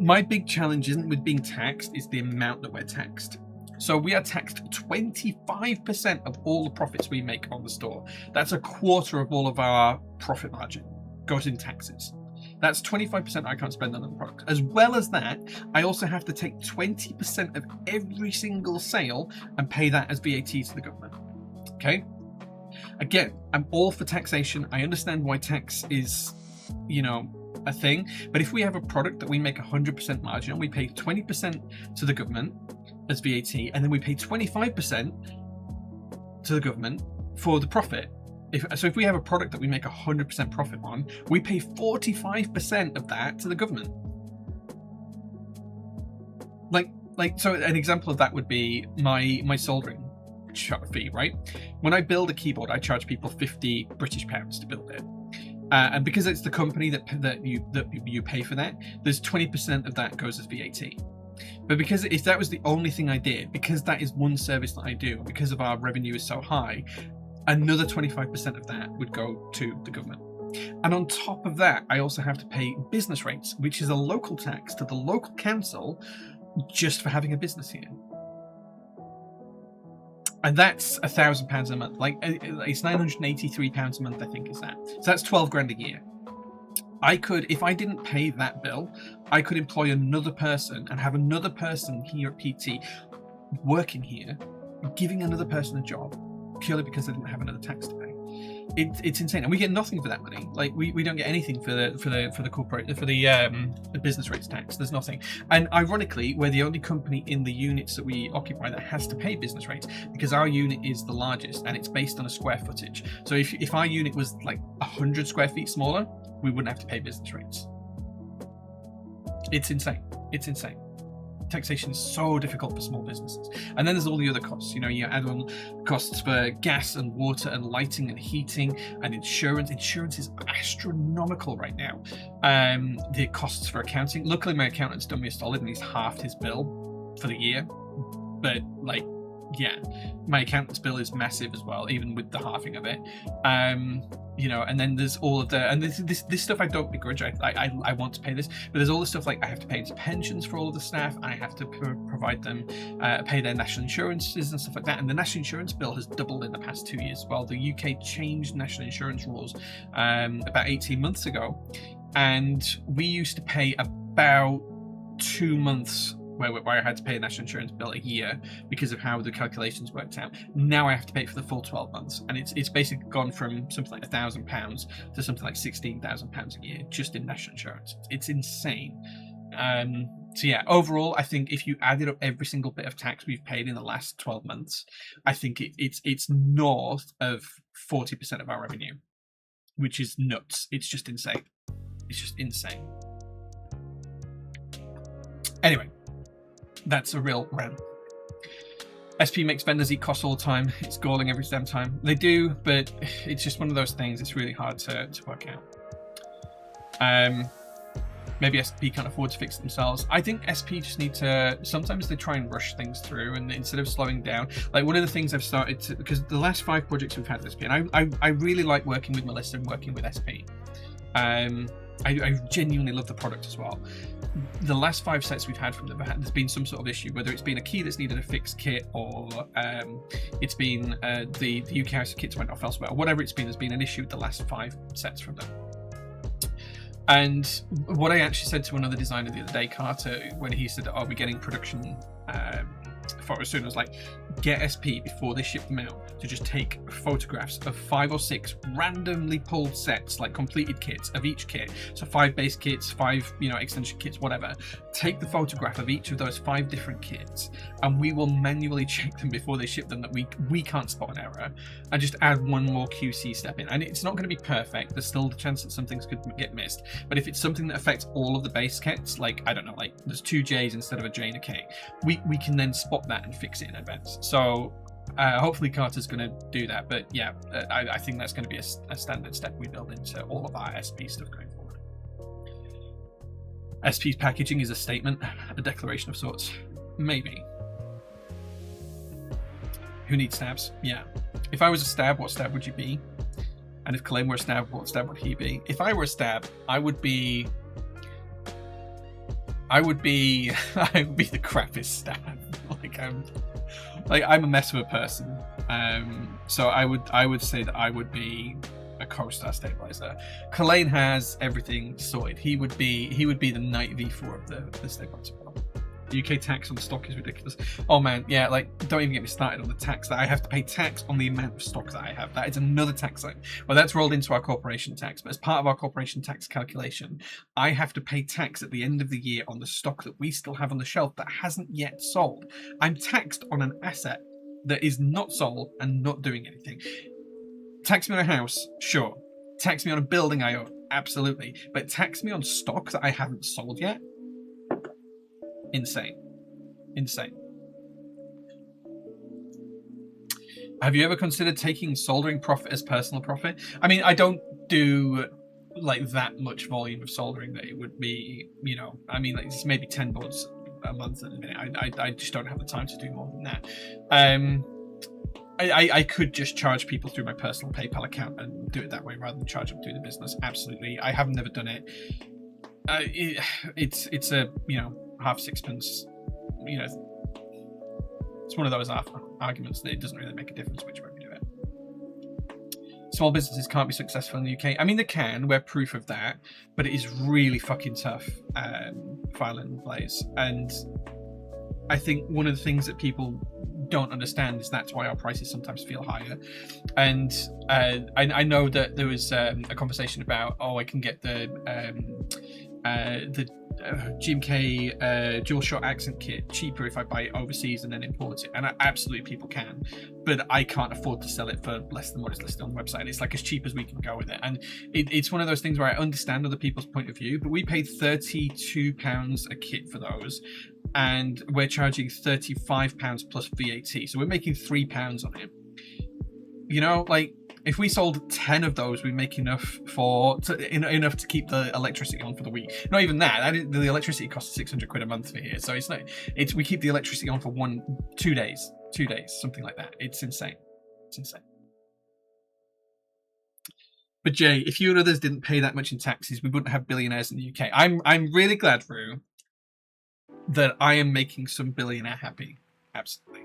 my big challenge isn't with being taxed, it's the amount that we're taxed. So we are taxed 25% of all the profits we make on the store. That's a quarter of all of our profit margin goes in taxes. That's 25% I can't spend on the product. As well as that, I also have to take 20% of every single sale and pay that as VAT to the government. Okay? Again, I'm all for taxation. I understand why tax is, a thing. But if we have a product that we make 100% margin on, we pay 20% to the government as VAT, and then we pay 25% to the government for the profit. If we have a product that we make 100% profit on, we pay 45% of that to the government. So an example of that would be my soldering fee, right? When I build a keyboard, I charge people £50 to build it. And because it's the company that you pay for that, there's 20% of that goes as VAT. But because if that was the only thing I did, because that is one service that I do, because of our revenue is so high, another 25% of that would go to the government. And on top of that, I also have to pay business rates, which is a local tax to the local council just for having a business here. And that's £1,000 a month. It's £983 a month, I think, is that. So that's 12 grand a year. I could, if I didn't pay that bill, I could employ another person and have another person here at PT working here, giving another person a job purely because they didn't have another tax to pay. It's insane, and we get nothing for that money. We don't get anything for the business rates tax. There's nothing. And ironically, we're the only company in the units that we occupy that has to pay business rates, because our unit is the largest and it's based on a square footage. So if our unit was like 100 square feet smaller, we wouldn't have to pay business rates. It's insane. It's insane. Taxation is so difficult for small businesses. And then there's all the other costs. You add on costs for gas and water and lighting and heating and insurance. Insurance is astronomical right now. The costs for accounting. Luckily, my accountant's done me a solid and he's halved his bill for the year. But my accountant's bill is massive as well, even with the halving of it. And then there's all of the, and this stuff I don't begrudge. I want to pay this, but there's all the stuff like I have to pay into pensions for all of the staff. I have to provide them, pay their national insurances and stuff like that. And the national insurance bill has doubled in the past 2 years. Well, the UK changed national insurance rules about 18 months ago, and we used to pay about 2 months where I had to pay a national insurance bill a year because of how the calculations worked out. Now I have to pay it for the full 12 months, and it's basically gone from something like £1,000 to something like £16,000 a year just in national insurance. It's insane. So yeah, overall, I think if you added up every single bit of tax we've paid in the last 12 months, I think it's north of 40% of our revenue, which is nuts. It's just insane. It's just insane. Anyway, that's a real rant. SP makes vendors eat costs all the time. It's galling every damn time. They do, but it's just one of those things. It's really hard to work out. Maybe SP can't afford to fix it themselves. I think SP just need to, sometimes they try and rush things through, and instead of slowing down, like one of the things I've started to, because the last 5 projects we've had with SP, and I really like working with Melissa and working with SP. I genuinely love the product as well. The last 5 sets we've had from them, there's been some sort of issue, whether it's been a key that's needed a fixed kit, or it's been the UK house kits went off elsewhere, or whatever it's been, there's been an issue with the last 5 sets from them. And what I actually said to another designer the other day, Carter, when he said, "Are we getting production for as soon?" I was like, get SP before they ship them out to just take photographs of 5 or 6 randomly pulled sets, like completed kits of each kit. So 5 base kits, 5 extension kits, whatever. Take the photograph of each of those 5 different kits, and we will manually check them before they ship them, that we can't spot an error, and just add one more QC step in. And it's not going to be perfect. There's still the chance that some things could get missed. But if it's something that affects all of the base kits, like I don't know, like there's 2 J's instead of a J and a K, we can then spot that and fix it in advance. So hopefully Carter's going to do that. But yeah, I think that's going to be a standard step we build into all of our SP stuff going forward. SP's packaging is a statement, a declaration of sorts. Maybe. Who needs stabs? Yeah. If I was a stab, what stab would you be? And if Kalane were a stab, what stab would he be? If I were a stab, I would be the crappiest stab. I'm a mess of a person. So I would say that I would be a co-star stabilizer. Kalane has everything sorted. He would be the Knight V4 of the stabilizer. The UK tax on stock is ridiculous. Oh man, yeah, like don't even get me started on the tax that I have to pay tax on the amount of stock that I have. That is another tax item. Well, that's rolled into our corporation tax, but as part of our corporation tax calculation, I have to pay tax at the end of the year on the stock that we still have on the shelf that hasn't yet sold. I'm taxed on an asset that is not sold and not doing anything. Tax me on a house, sure. Tax me on a building I own, absolutely. But tax me on stock that I haven't sold yet? Insane. Have you ever considered taking soldering profit as personal profit? I mean, I don't do like that much volume of soldering that it would be, I mean, like it's maybe 10 boards a month at the minute. I just don't have the time to do more than that. I could just charge people through my personal PayPal account and do it that way rather than charge them through the business. Absolutely. I have never done it. It's a, half sixpence, it's one of those arguments that it doesn't really make a difference which way we do it. Small businesses can't be successful in the UK. I mean, they can, we're proof of that, but it is really fucking tough filing Blaze. And I think one of the things that people don't understand is that's why our prices sometimes feel higher. And I know that there was a conversation about, I can get the GMK dual shot accent kit cheaper if I buy it overseas and then import it, and absolutely people can, but I can't afford to sell it for less than what is listed on the website. It's like as cheap as we can go with it, and it's one of those things where I understand other people's point of view, but we paid £32 a kit for those, and we're charging £35 plus VAT, so we're making £3 on it. If we sold 10 of those, we'd make enough enough to keep the electricity on for the week. Not even that. The electricity costs £600 a month for here, so it's not. We keep the electricity on for 2 days, something like that. It's insane. But Jay, if you and others didn't pay that much in taxes, we wouldn't have billionaires in the UK. I'm really glad, Rue, that I am making some billionaire happy. Absolutely.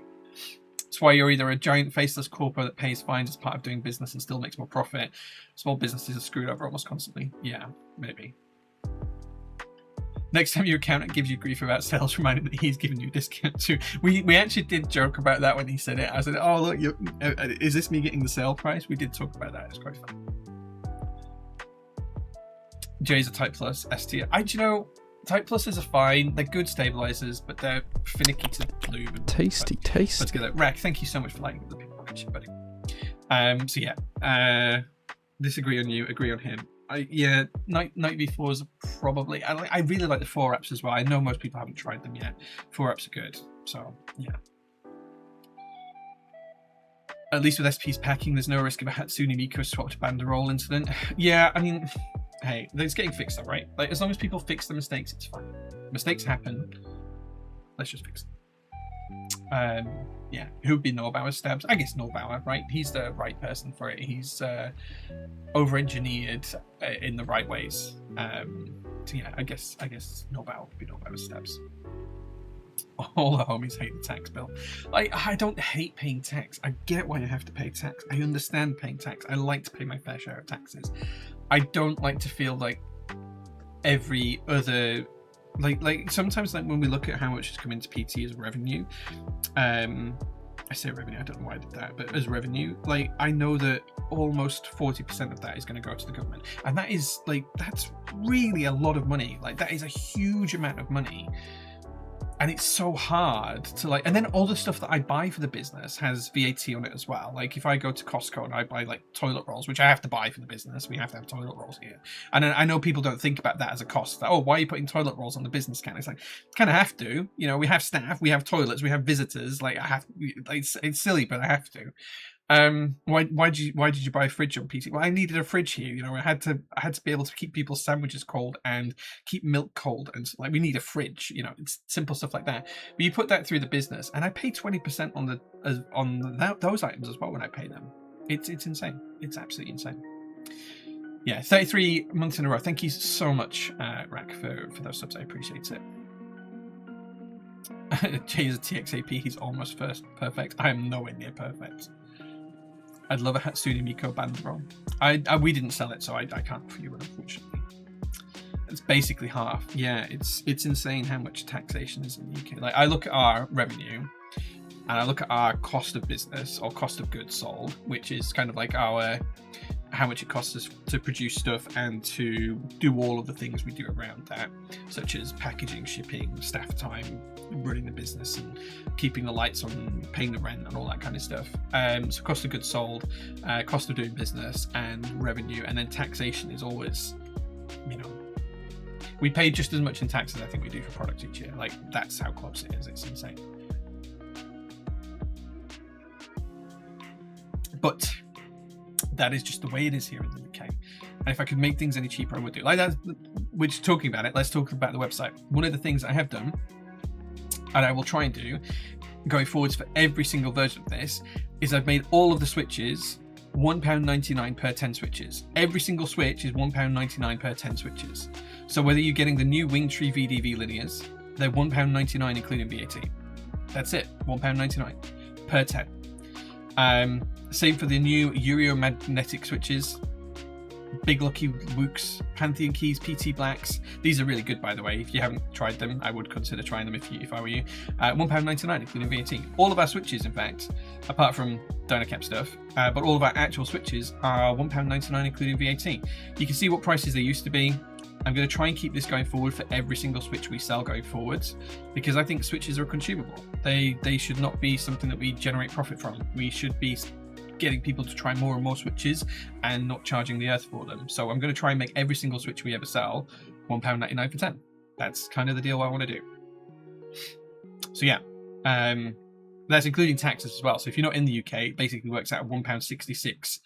That's why you're either a giant faceless corporate that pays fines as part of doing business and still makes more profit. Small businesses are screwed over almost constantly. Yeah, maybe. Next time your accountant gives you grief about sales, remind him that he's giving you a discount too. We actually did joke about that when he said it. I said, oh, look, is this me getting the sale price? We did talk about that. It's quite fun. J's a Type Plus, ST. Type Pluses are fine. They're good stabilizers, but they're finicky to lube. And tasty. Let's get that. Rack, thank you so much for liking the people. Appreciate it, buddy. So yeah, disagree on you, agree on him. Night V4s are probably. I really like the 4-apps as well. I know most people haven't tried them yet. 4-apps are good. So yeah. At least with SP's packing, there's no risk of a Hatsune Miku swapped banderole incident. Yeah, I mean. Hey, it's getting fixed though, right? As long as people fix the mistakes, it's fine. Mistakes happen. Let's just fix them. Yeah, who would be Norbauer's stabs? I guess Norbauer, right? He's the right person for it. He's over-engineered in the right ways. So yeah, I guess Norbauer would be Norbauer's stabs. All the homies hate the tax bill. I don't hate paying tax. I get why I have to pay tax. I understand paying tax. I like to pay my fair share of taxes. I don't like to feel like every other sometimes when we look at how much has come into PT as revenue, I say revenue, I don't know why I did that, but as revenue, I know that almost 40% of that is going to go to the government, and that is that's really a lot of money. That is a huge amount of money. And it's so hard to and then all the stuff that I buy for the business has VAT on it as well. If I go to Costco and I buy toilet rolls, which I have to buy for the business, we have to have toilet rolls here. And I know people don't think about that as a cost. Why are you putting toilet rolls on the business account? It's kind of have to. We have staff, we have toilets, we have visitors. I have. It's silly, but I have to. Why did you buy a fridge on PC? Well, I needed a fridge here. You know, I had to be able to keep people's sandwiches cold and keep milk cold, and so, like, we need a fridge. You know, it's simple stuff like that. But you put that through the business, and I pay 20% on those items as well when I pay them. It's insane. It's absolutely insane. Yeah, 33 months in a row. Thank you so much, Rack, for those subs. I appreciate it. Jay is a TXAP. He's almost perfect. I am nowhere near perfect. I'd love a Hatsune Miku banderole. We didn't sell it, so I can't offer you one, unfortunately. It's basically half. Yeah, it's insane how much taxation is in the UK. Like, I look at our revenue, and I look at our cost of business or cost of goods sold, which is kind of like our how much it costs us to produce stuff and to do all of the things we do around that, such as packaging, shipping, staff time, running the business and keeping the lights on, paying the rent and all that kind of stuff. So cost of goods sold, cost of doing business, and revenue, and then taxation is always, you know, we pay just as much in taxes I think we do for products each year. Like, that's how close it is. It's insane. But that is just the way it is here in the UK. And if I could make things any cheaper, I would do. Like that, we're just talking about it. Let's talk about the website. One of the things I have done, and I will try and do going forwards for every single version of this, is I've made all of the switches £1.99 per 10 switches. Every single switch is £1.99 per 10 switches. So whether you're getting the new Wingtree VDV linears, they're £1.99 including VAT. That's it, £1.99 per 10. Same for the new Euromagnetic switches. Big Lucky Wooks, Pantheon Keys, PT Blacks. These are really good, by the way. If you haven't tried them, I would consider trying them if I were you. £1.99 including VAT. All of our switches, in fact, apart from Dynacap stuff, but all of our actual switches are £1.99 including VAT. You can see what prices they used to be. I'm going to try and keep this going forward for every single switch we sell going forwards, because I think switches are consumable. They should not be something that we generate profit from. We should be getting people to try more and more switches and not charging the earth for them. So I'm going to try and make every single switch we ever sell £1.99 for 10. That's kind of the deal I want to do. So yeah, that's including taxes as well. So if you're not in the UK, it basically works out at £1.66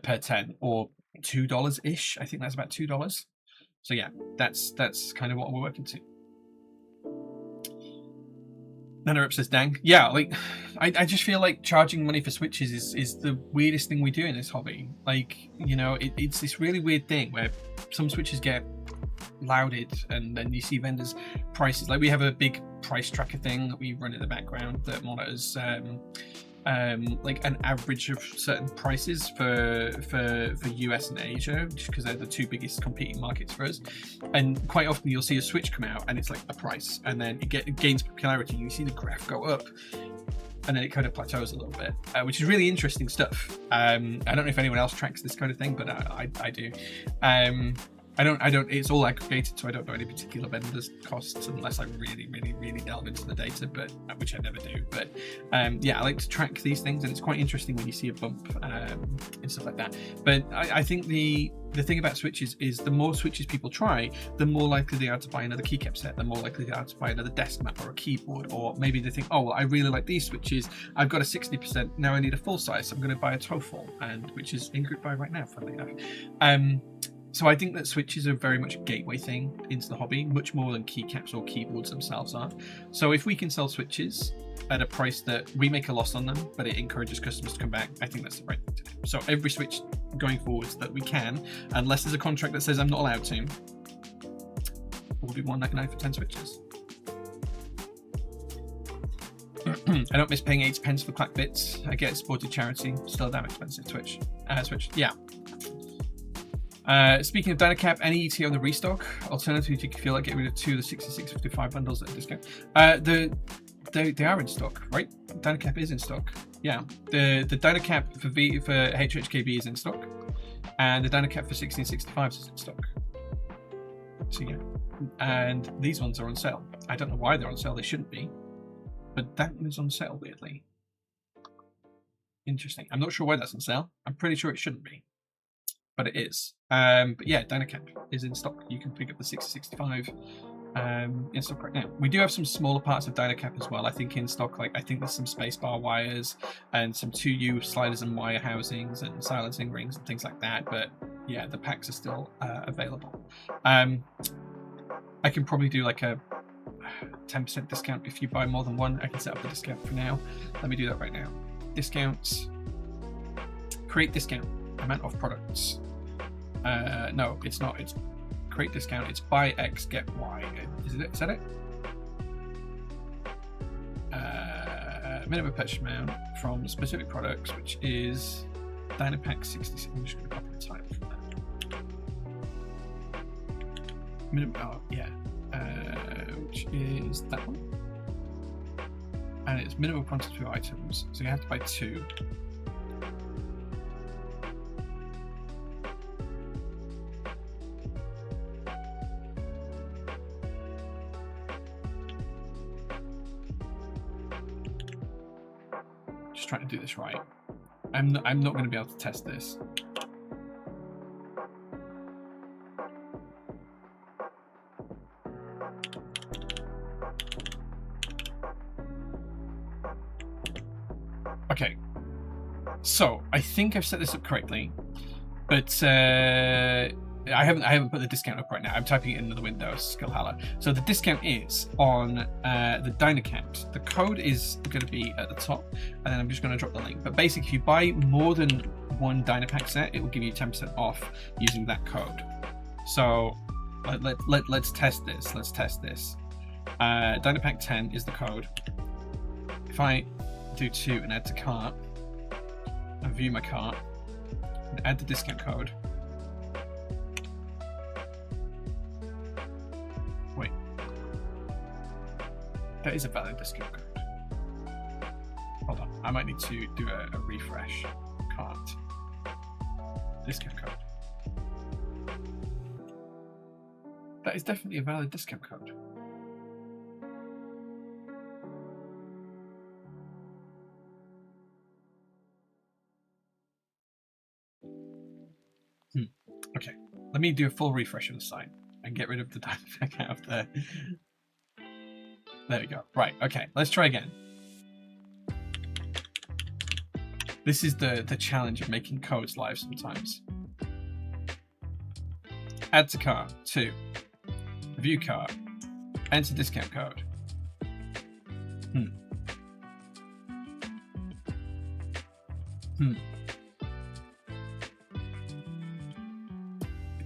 per 10, or $2-ish. I think that's about $2. So yeah, that's kind of what we're working to. Nanarip says, dang. Yeah, like, I just feel like charging money for switches is the weirdest thing we do in this hobby. Like, you know, it's this really weird thing where some switches get lauded and then you see vendors' prices. Like, we have a big price tracker thing that we run in the background that monitors like an average of certain prices for US and Asia, just because they're the two biggest competing markets for us. And quite often you'll see a switch come out and it's like a price, and then it gains popularity. You see the graph go up, and then it kind of plateaus a little bit, which is really interesting stuff. I don't know if anyone else tracks this kind of thing, but I do. I don't. It's all aggregated, so I don't know any particular vendors' costs unless I really delve into the data, but which I never do. But yeah, I like to track these things, and it's quite interesting when you see a bump and stuff like that. But I think the thing about switches is the more switches people try, the more likely they are to buy another keycap set. The more likely they are to buy another desk map or a keyboard, or maybe they think, oh, well, I really like these switches. I've got a 60%. Now I need a full size. So I'm going to buy a TOEFL, and which is in group buy right now, funnily enough. So I think that switches are very much a gateway thing into the hobby, much more than keycaps or keyboards themselves are. So if we can sell switches at a price that we make a loss on them, but it encourages customers to come back, I think that's the right thing to do. So every switch going forwards that we can, unless there's a contract that says I'm not allowed to, will be £1.99 for 10 switches. I don't miss paying 8p for clack bits. I get supported charity. Still a damn expensive switch. Yeah. Speaking of Dynacap, any ETA on the restock? Alternatively, do you feel like getting rid of 2 of the 6655 bundles at a discount? They are in stock, right? Dynacap is in stock. Yeah, the Dynacap for HHKB is in stock, and the Dynacap for 1665 is in stock. So yeah, and these ones are on sale. I don't know why they're on sale. They shouldn't be, but that is on sale weirdly. Interesting. I'm not sure why that's on sale. I'm pretty sure it shouldn't be, but it is. But yeah, Dynacap is in stock. You can pick up the 665 in stock right now. We do have some smaller parts of Dynacap as well, I think, in stock. Like, I think there's some spacebar wires and some 2U sliders and wire housings and silencing rings and things like that. But yeah, the packs are still available. I can probably do like a 10% discount if you buy more than one. I can set up the discount for now. Let me do that right now. Discounts. Create discount. Amount of products. No, it's not. It's create discount. It's buy X, get Y. Is that it? Minimum purchase amount from specific products, which is Dynapack 66. I'm just going to copy the type from that. Minimum. Oh, yeah. Which is that one. And it's minimum quantity of items. So you have to buy 2. Just trying to do this right. I'm not going to be able to test this. Okay, so I think I've set this up correctly, but I haven't put the discount up right now. I'm typing it into the window, Skillhalla. So the discount is on the Dynacaps. The code is going to be at the top, and then I'm just going to drop the link. But basically, if you buy more than one Dynapack set, it will give you 10% off using that code. So let's test this. Let's test this. Dynapack 10 is the code. If I do 2 and add to cart, and view my cart, and add the discount code. Wait. That is a valid discount code. Hold on. I might need to do a refresh. Cart. Discount code. That is definitely a valid discount code. Okay, let me do a full refresh of the site and get rid of the Dynapack out of there. There we go. Right, okay, let's try again. This is the challenge of making codes live sometimes. Add to cart, 2. View cart. Enter discount code.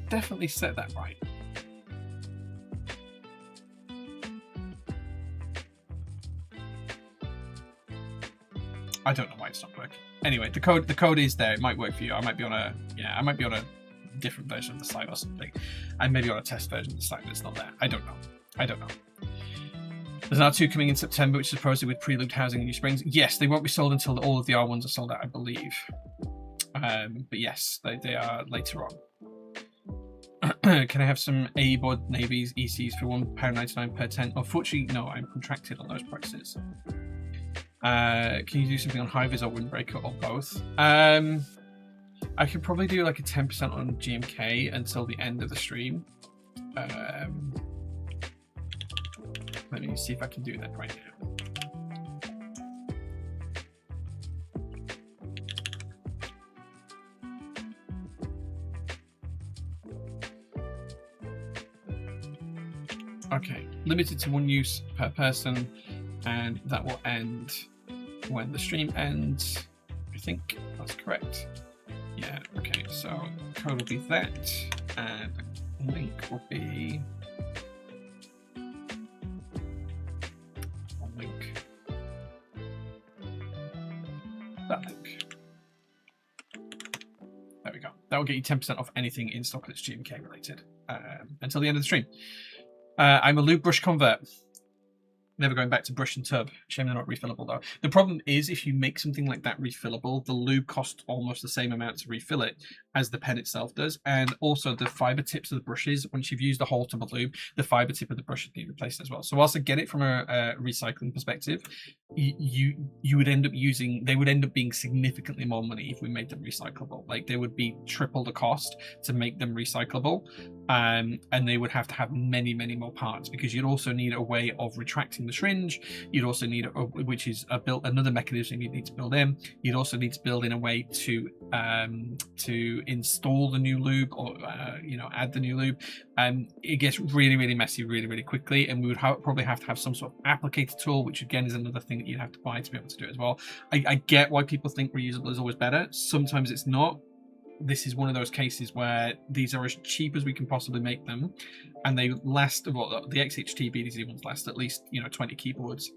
Definitely set that right. I don't know why it's not working. Anyway, the code is there. It might work for you. I might be on a different version of the site or something. I may be on a test version of the site that's not there. I don't know. There's now 2 coming in September, which is supposedly with pre-lubed housing in New Springs. Yes, they won't be sold until all of the R1s are sold out, I believe. But yes, they are later on. Can I have some A-board navies ECs for £1.99 per 10? Unfortunately, no, I'm contracted on those prices. Can you do something on Hivers or Windbreaker or both? I could probably do like a 10% on GMK until the end of the stream. Let me see if I can do that right now. Okay, limited to 1 use per person, and that will end when the stream ends. I think that's correct. Yeah, okay, so code will be that, and link will be that link. There we go. That will get you 10% off anything in stock that's GMK related until the end of the stream. I'm a lube brush convert. Never going back to brush and tub. Shame they're not refillable though. The problem is if you make something like that refillable, the lube costs almost the same amount to refill it as the pen itself does, and also the fiber tips of the brushes. Once you've used the whole tub of lube, the fiber tip of the brush would need replaced as well. So whilst I get it from a recycling perspective, you would end up using, they would end up being significantly more money if we made them recyclable. Like they would be triple the cost to make them recyclable, and they would have to have many more parts, because you'd also need a way of retracting the syringe. You'd also need which is another mechanism you need to build in. You'd also need to build in a way to install the new lube, or add the new lube. It gets really messy really quickly, and we would probably have to have some sort of applicator tool, which again is another thing that you'd have to buy to be able to do it as well. I get why people think reusable is always better. Sometimes it's not. This is one of those cases where these are as cheap as we can possibly make them, and they last. Well, the XHT BDZ ones last at least 20 keyboards.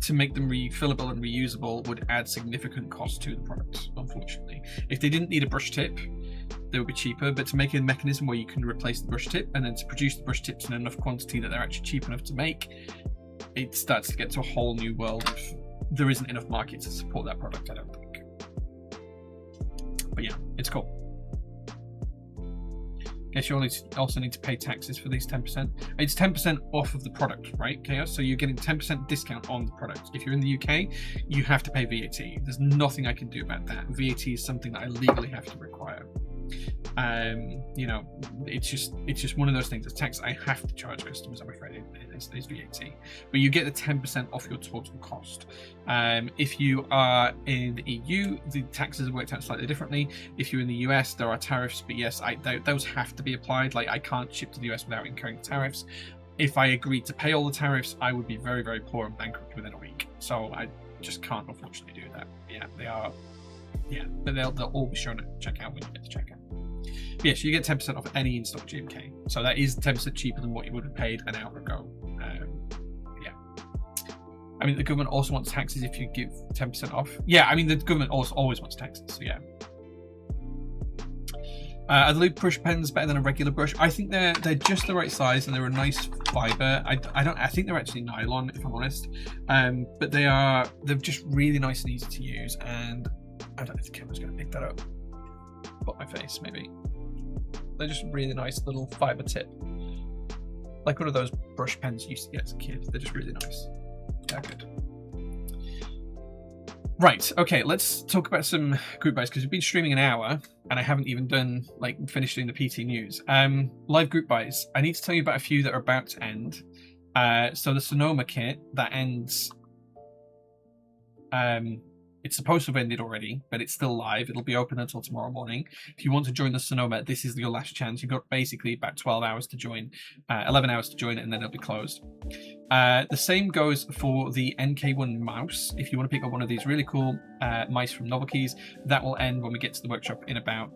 To make them refillable and reusable would add significant cost to the product, unfortunately. If they didn't need a brush tip, they would be cheaper, but to make a mechanism where you can replace the brush tip and then to produce the brush tips in enough quantity that they're actually cheap enough to make, it starts to get to a whole new world. There isn't enough market to support that product, I don't think. But yeah, it's cool. Guess you also need to pay taxes for these 10%. It's 10% off of the product, right, Chaos? So you're getting 10% discount on the product. If you're in the UK, you have to pay VAT. There's nothing I can do about that. VAT is something that I legally have to require. It's just one of those things. It's tax I have to charge customers, I'm afraid. It's VAT, but you get the 10% off your total cost. If you are in the EU, the taxes are worked out slightly differently. If you're in the US, there are tariffs, but yes, those have to be applied. Like, I can't ship to the US without incurring tariffs. If I agreed to pay all the tariffs, I would be very poor and bankrupt within a week. So I just can't, unfortunately, do that. Yeah, they are. Yeah, but they'll all be shown at checkout when you get to checkout. But yes, you get 10% off any in-stock GMK. So that is 10% cheaper than what you would have paid an hour ago. Yeah. I mean, the government also wants taxes if you give 10% off. Yeah, I mean, the government also always wants taxes, so yeah. Are the lube brush pens better than a regular brush? I think they're just the right size, and they're a nice fiber. I think they're actually nylon, if I'm honest. But they're just really nice and easy to use, and I don't know if the camera's going to pick that up. Put my face, maybe. They're just really nice little fiber tip, like one of those brush pens you used to get as a kid. They're just really nice. Yeah, good. Right, okay, let's talk about some group buys, because we've been streaming an hour and I haven't even finished doing the PT news. Live group buys. I need to tell you about a few that are about to end. So the Sonoma kit that ends. It's supposed to have ended already, but it's still live. It'll be open until tomorrow morning. If you want to join the Sonoma, this is your last chance. You've got basically about 12 hours to join, 11 hours to join it, and then it'll be closed. The same goes for the NK1 mouse. If you want to pick up one of these really cool mice from Novelkeys, that will end when we get to the workshop in about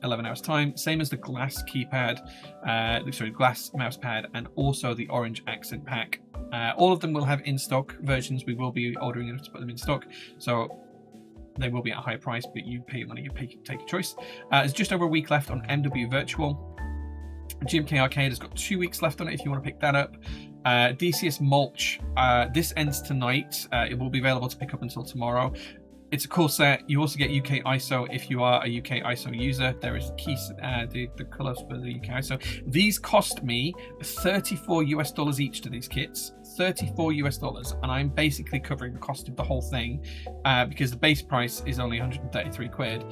11 hours time. Same as the glass keypad, glass mouse pad, and also the orange accent pack. All of them will have in-stock versions. We will be ordering enough to put them in stock, so they will be at a higher price, but you pay your money, take your choice. There's just over a week left on MW Virtual. GMK Arcade has got 2 weeks left on it if you want to pick that up. DCS Mulch, this ends tonight. It will be available to pick up until tomorrow. It's a cool set. You also get UK ISO if you are a UK ISO user. There is the keys, the colours for the UK ISO. These cost me $34 US each to these kits. $34 US, and I'm basically covering the cost of the whole thing because the base price is only 133 quid.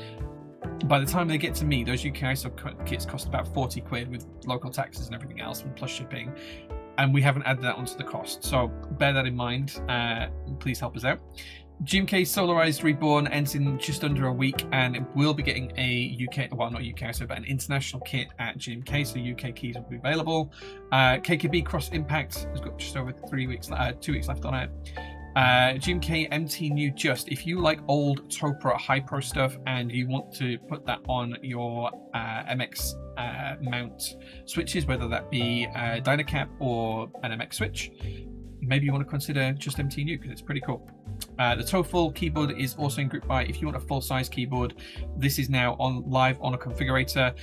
By the time they get to me, those UK ISO kits cost about 40 quid with local taxes and everything else, and plus shipping. And we haven't added that onto the cost. So bear that in mind. Please help us out. GMK Solarized Reborn ends in just under a week, and it will be getting a UK, well, not UK, so but an international kit at GMK, so UK keys will be available. KKB Cross Impact has got just over 2 weeks left on it. GMK MT New Just, if you like old Topra High Pro stuff and you want to put that on your MX mount switches, whether that be a Dynacap or an MX switch, maybe you want to consider just MT New because it's pretty cool. The TOEFL keyboard is also in group buy. If you want a full-size keyboard, this is now live on a configurator.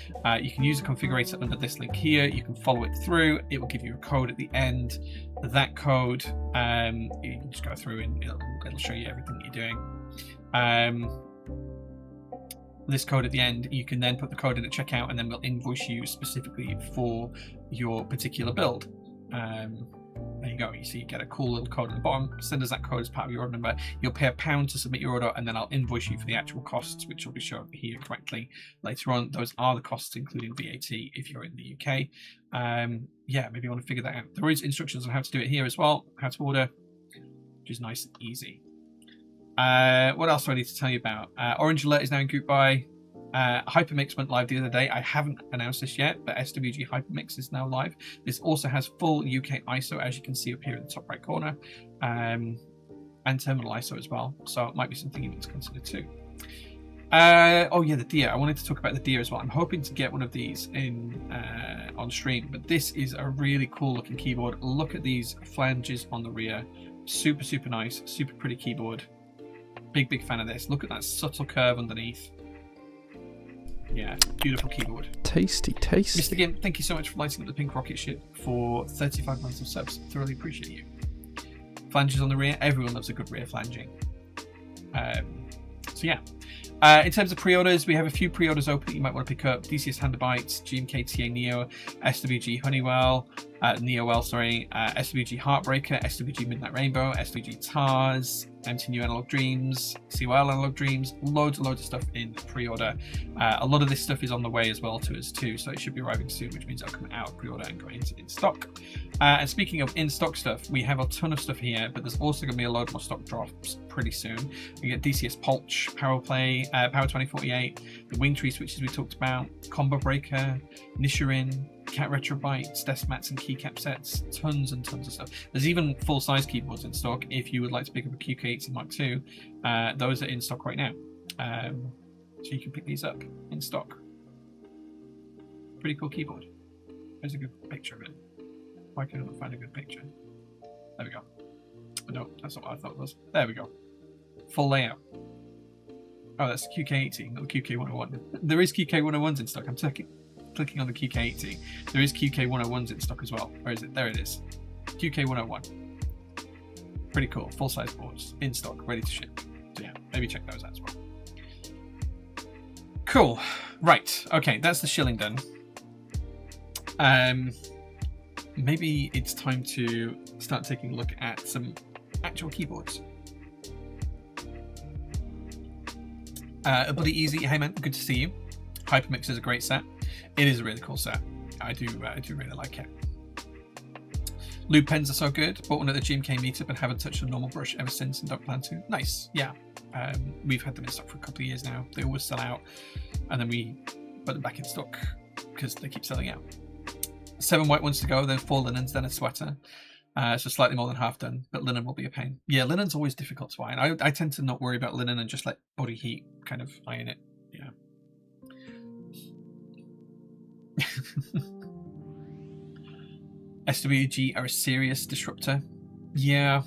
You can use a configurator under this link here. You can follow it through. It will give you a code at the end. That code, you can just go through and it'll show you everything that you're doing. this code at the end, you can then put the code in at checkout, and then we'll invoice you specifically for your particular build. There you go. You see, you get a cool little code at the bottom. Send us that code as part of your order number. You'll pay £1 to submit your order, and then I'll invoice you for the actual costs, which will be shown here correctly later on. Those are the costs, including VAT, if you're in the UK. Yeah, maybe you want to figure that out. There is instructions on how to do it here as well, how to order, which is nice and easy. What else do I need to tell you about? Orange Alert is now in group buy. Hypermix went live the other day. I haven't announced this yet, but SWG Hypermix is now live. This also has full UK ISO, as you can see up here in the top right corner, and terminal ISO as well. So it might be something you need to consider too. Oh yeah, the deer. I wanted to talk about the deer as well. I'm hoping to get one of these in on stream, but this is a really cool looking keyboard. Look at these flanges on the rear. Super, super nice, super pretty keyboard. Big fan of this. Look at that subtle curve underneath. Yeah, beautiful keyboard. Tasty. Mr. Gimp, thank you so much for lighting up the pink rocket ship for 35 months of subs. Thoroughly appreciate you. Flanges on the rear. Everyone loves a good rear flanging. So yeah. In terms of pre-orders, we have a few pre-orders open that you might want to pick up. DCS Handabytes, GMK TA Neo, SWG Honeywell, SWG Heartbreaker, SWG Midnight Rainbow, SWG TARS, MTNU Analog Dreams, CYL Analog Dreams, loads of stuff in pre-order. A lot of this stuff is on the way as well to us too, so it should be arriving soon, which means it'll come out of pre-order and go into in stock. And speaking of in stock stuff, we have a ton of stuff here, but there's also going to be a load more stock drops pretty soon. We get DCS Pulch, Power Play, Power 2048, the Wing Tree switches we talked about, Combo Breaker, Nishirin, Cat Retrobytes, desk mats and keycap sets, tons and tons of stuff. There's even full-size keyboards in stock if you would like to pick up a QK80 Mark II. Those are in stock right now, so you can pick these up in stock. Pretty cool keyboard. There's a good picture of it. Why can't I find a good picture? There we go. Oh, no, that's not what I thought it was. There we go. Full layout. Oh, that's the QK80, not the QK101. There is QK101s in stock. I'm clicking on the QK80. There is QK101s in stock as well. Where is it? There it is. QK101. Pretty cool. Full-size boards in stock, ready to ship. So yeah, maybe check those out as well. Cool. Right. Okay, that's the shilling done. Maybe it's time to start taking a look at some actual keyboards. Buddy Easy, hey man, good to see you. Hypermix is a great set. It is a really cool set. I do really like it. Lube pens are so good. Bought one at the GMK meetup and haven't touched a normal brush ever since and don't plan to. Nice, yeah. We've had them in stock for a couple of years now. They always sell out, and then we put them back in stock because they keep selling out. 7 white ones to go, then 4 linens, then a sweater. So slightly more than half done, but linen will be a pain. Yeah, linen's always difficult to iron. I tend to not worry about linen and just let body heat kind of iron it. Yeah. SWG are a serious disruptor. Yeah,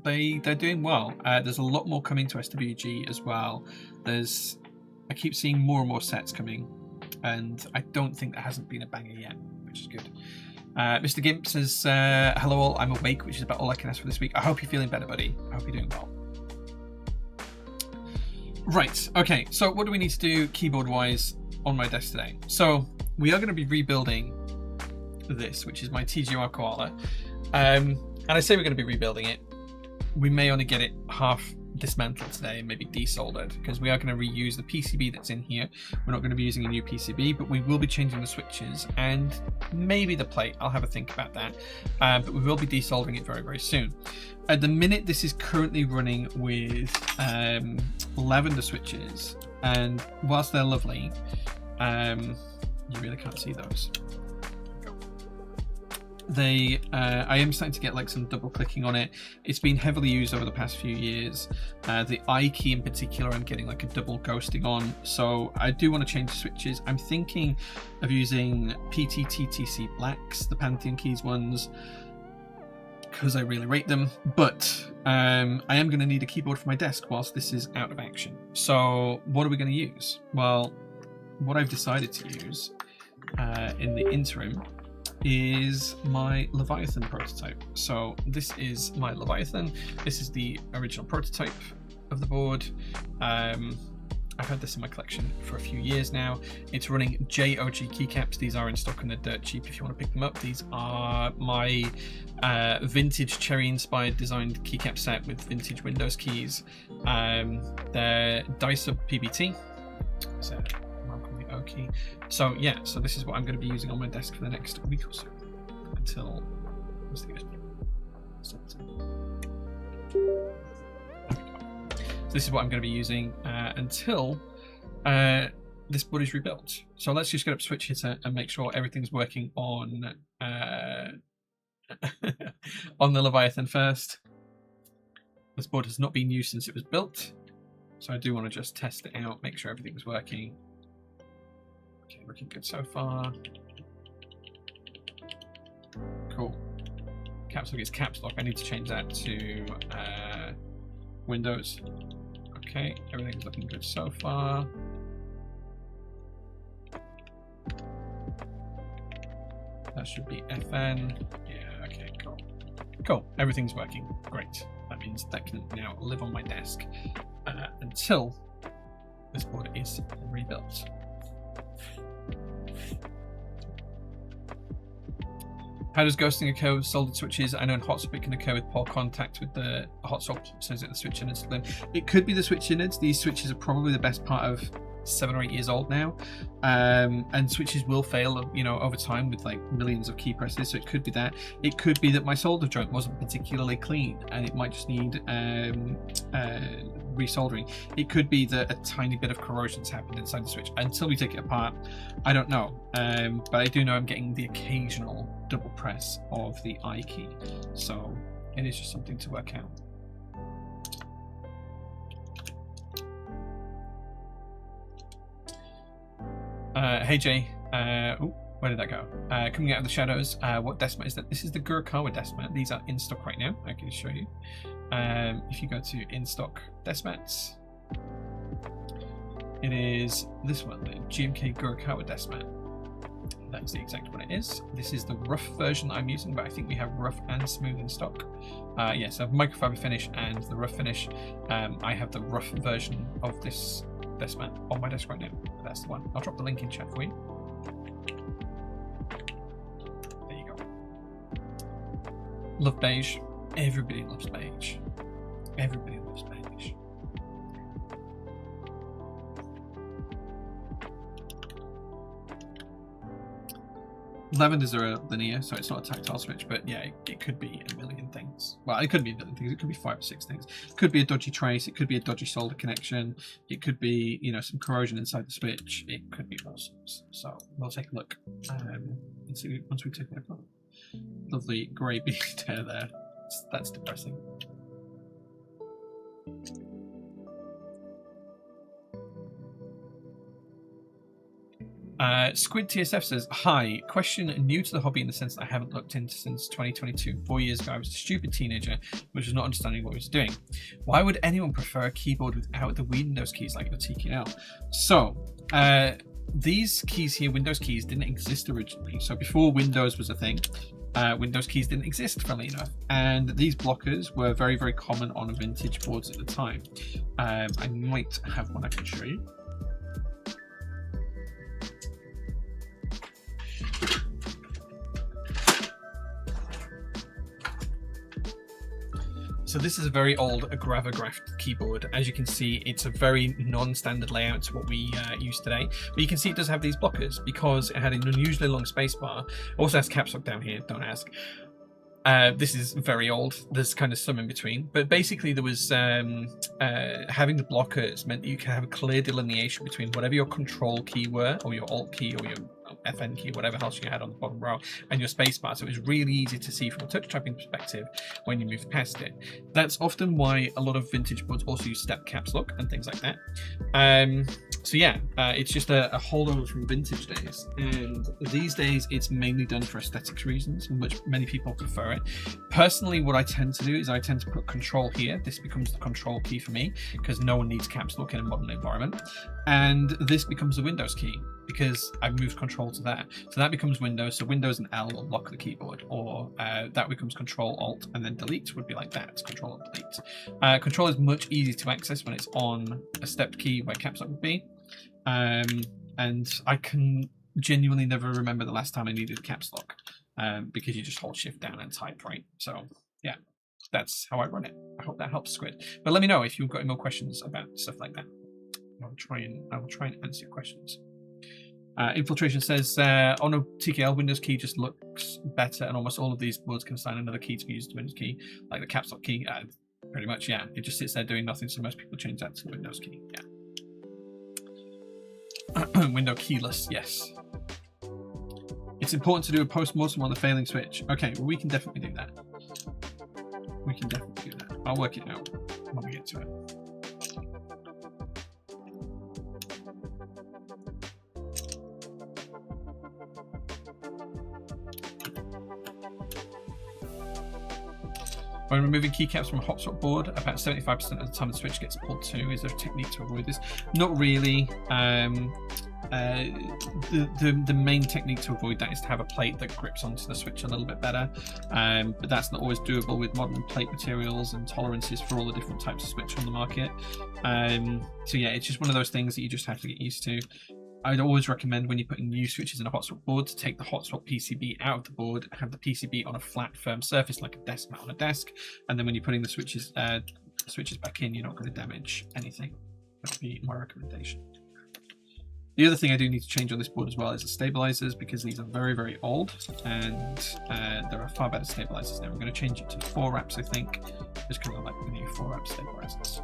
they're doing well. There's a lot more coming to SWG as well. I keep seeing more and more sets coming, and I don't think there hasn't been a banger yet, which is good. Mr. Gimp says, hello all, I'm awake, which is about all I can ask for this week. I hope you're feeling better, buddy. I hope you're doing well. Right, okay, so what do we need to do keyboard-wise on my desk today? So we are going to be rebuilding this, which is my TGR Koala. And I say we're going to be rebuilding it. We may only get it half dismantled today and maybe desoldered, because we are going to reuse the PCB that's in here. We're not going to be using a new PCB, but we will be changing the switches and maybe the plate. I'll have a think about that, but we will be desoldering it very, very soon. At the minute, this is currently running with lavender switches, and whilst they're lovely, you really can't see those. I am starting to get like some double clicking on it. It's been heavily used over the past few years. The I key in particular, I'm getting like a double ghosting on, so I do want to change the switches. I'm thinking of using PTTTC Blacks, the Pantheon Keys ones, because I really rate them, but I am going to need a keyboard for my desk whilst this is out of action. So what are we going to use? Well, what I've decided to use in the interim is my Leviathan prototype. So this is my Leviathan. This is the original prototype of the board. I've had this in my collection for a few years now. It's running JOG keycaps. These are in stock and they're dirt cheap if you want to pick them up. These are my vintage cherry-inspired designed keycap set with vintage Windows keys. They're Dysub PBT. So welcome the O key. So yeah, so this is what I'm going to be using on my desk for the next week or so until So this is what I'm going to be using until this board is rebuilt. So let's just get up Switch Hitter and make sure everything's working on on the Leviathan first. This board has not been used since it was built, so I do want to just test it out, make sure everything's working. Okay, looking good so far. Cool. Caps lock is caps lock. I need to change that to Windows. Okay, everything's looking good so far. That should be FN. Yeah, okay, cool. Cool, everything's working. Great. That means that can now live on my desk until this board is rebuilt. How does ghosting occur with soldered switches? I know in hot swap it can occur with poor contact with the hot swap, so is it the switch innards? It could be the switch innards. These switches are probably the best part of 7 or 8 years old now, and switches will fail, you know, over time with like millions of key presses. So it could be that. It could be that my solder joint wasn't particularly clean, and it might just need resoldering. It could be that a tiny bit of corrosion's happened inside the switch. Until we take it apart, I don't know. But I do know I'm getting the occasional double press of the I key, so it is just something to work out. Hey Jay, where did that go? Coming out of the shadows, what desk mat is that? This is the Gurkawa desk mat. These are in stock right now. I can show you. If you go to in stock desk mats, it is this one, the GMK Gurkawa desk mat. That is the exact one it is. This is the rough version that I'm using, but I think we have rough and smooth in stock. Yes, I have microfiber finish and the rough finish. I have the rough version of this desk mat on my desk right now. That's the one. I'll drop the link in chat for you. There you go. Love beige. Everybody loves beige. Everybody loves beige. Lavenders are linear, so it's not a tactile switch, but yeah, it could be a million things. Well, it could be a million things. It could be 5 or 6 things. It could be a dodgy trace. It could be a dodgy solder connection. It could be, you know, some corrosion inside the switch. It could be all sorts. So we'll take a look and see once we take it apart. Lovely grey beaked hair there. That's depressing. Squid TSF says, hi, question new to the hobby in the sense that I haven't looked into since 2022. 4 years ago I was a stupid teenager which was not understanding what I was doing. Why would anyone prefer a keyboard without the Windows keys like your TKL? So these keys here, Windows keys, didn't exist originally. So before Windows was a thing, Windows keys didn't exist, funnily enough, and these blockers were very, very common on vintage boards at the time. I might have one I can show you. So this is a very old Gravograph keyboard. As you can see, it's a very non-standard layout to what we use today. But you can see it does have these blockers because it had an unusually long spacebar. It also has caps lock down here, don't ask. This is very old. There's kind of some in between. But basically there was, having the blockers meant that you can have a clear delineation between whatever your control key were, or your alt key, or your FN key, whatever else you had on the bottom row, and your spacebar. So it was really easy to see from a touch typing perspective when you moved past it. That's often why a lot of vintage boards also use step caps lock and things like that. So yeah, it's just a holdover from vintage days, and these days it's mainly done for aesthetics reasons, which many people prefer it. Personally, what I tend to do is I tend to put control here. This becomes the control key for me because no one needs caps lock in a modern environment. and this becomes a Windows key because I've moved control to that. So that becomes Windows. So Windows and L will lock the keyboard, or that becomes Control Alt and then Delete would be like that. It's Control Alt Delete. Control is much easier to access when it's on a stepped key where caps lock would be. And I can genuinely never remember the last time I needed caps lock, because you just hold Shift down and type, right? So yeah, that's how I run it. I hope that helps, Squid. But let me know if you've got any more questions about stuff like that. I will try and answer your questions. Infiltration says, on a TKL, Windows key just looks better, and almost all of these boards can assign another key to be used as Windows key, like the caps lock key. Pretty much, yeah. It just sits there doing nothing, so most people change that to Windows key. Yeah. Window keyless, yes. It's important to do a post-mortem on the failing switch. Okay, well, we can definitely do that. We can definitely do that. I'll work it out when we get to it. When removing keycaps from a hotspot board, about 75% of the time the switch gets pulled too. Is there a technique to avoid this? Not really. The main technique to avoid that is to have a plate that grips onto the switch a little bit better, but that's not always doable with modern plate materials and tolerances for all the different types of switch on the market. So yeah, it's just one of those things that you just have to get used to. I'd always recommend when you're putting new switches in a hotspot board to take the hotspot PCB out of the board, have the PCB on a flat, firm surface like a desk mat on a desk, and then when you're putting the switches back in, you're not going to damage anything. That would be my recommendation. The other thing I do need to change on this board as well is the stabilizers, because these are very, very old, and there are far better stabilizers now. I'm going to change it to 4 wraps, I think, just because I like the new 4 wrap stabilizers.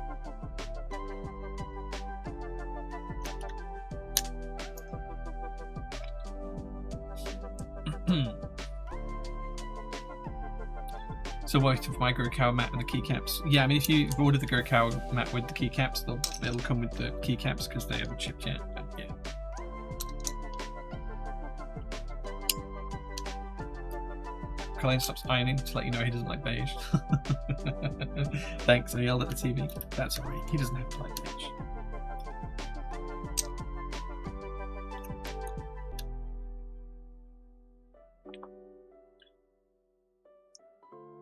So waiting for my Gurikawa mat and the keycaps. Yeah, I mean, if you order the Gurikawa mat with the keycaps, it'll come with the keycaps because they haven't shipped yet. But yeah. Colleen stops ironing to let you know he doesn't like beige. Thanks, I yelled at the TV. That's alright, he doesn't have to like beige.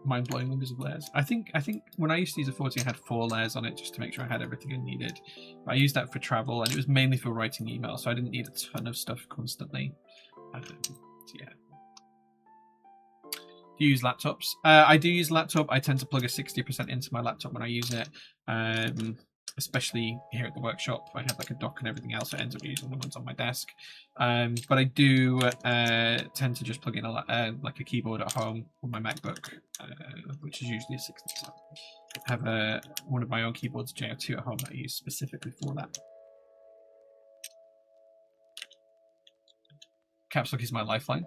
Mind-blowing numbers of layers. I think when I used to use a 40, I had 4 layers on it just to make sure I had everything I needed. But I used that for travel, and it was mainly for writing emails, so I didn't need a ton of stuff constantly. So yeah. Do you use laptops? I do use laptop. I tend to plug a 60% into my laptop when I use it. Especially here at the workshop, I have like a dock and everything else. I end up using the ones on my desk, but I do tend to just plug in like a keyboard at home on my MacBook, which is usually a 60%. I have one of my own keyboards, JO2, at home that I use specifically for that. Caps lock is my lifeline.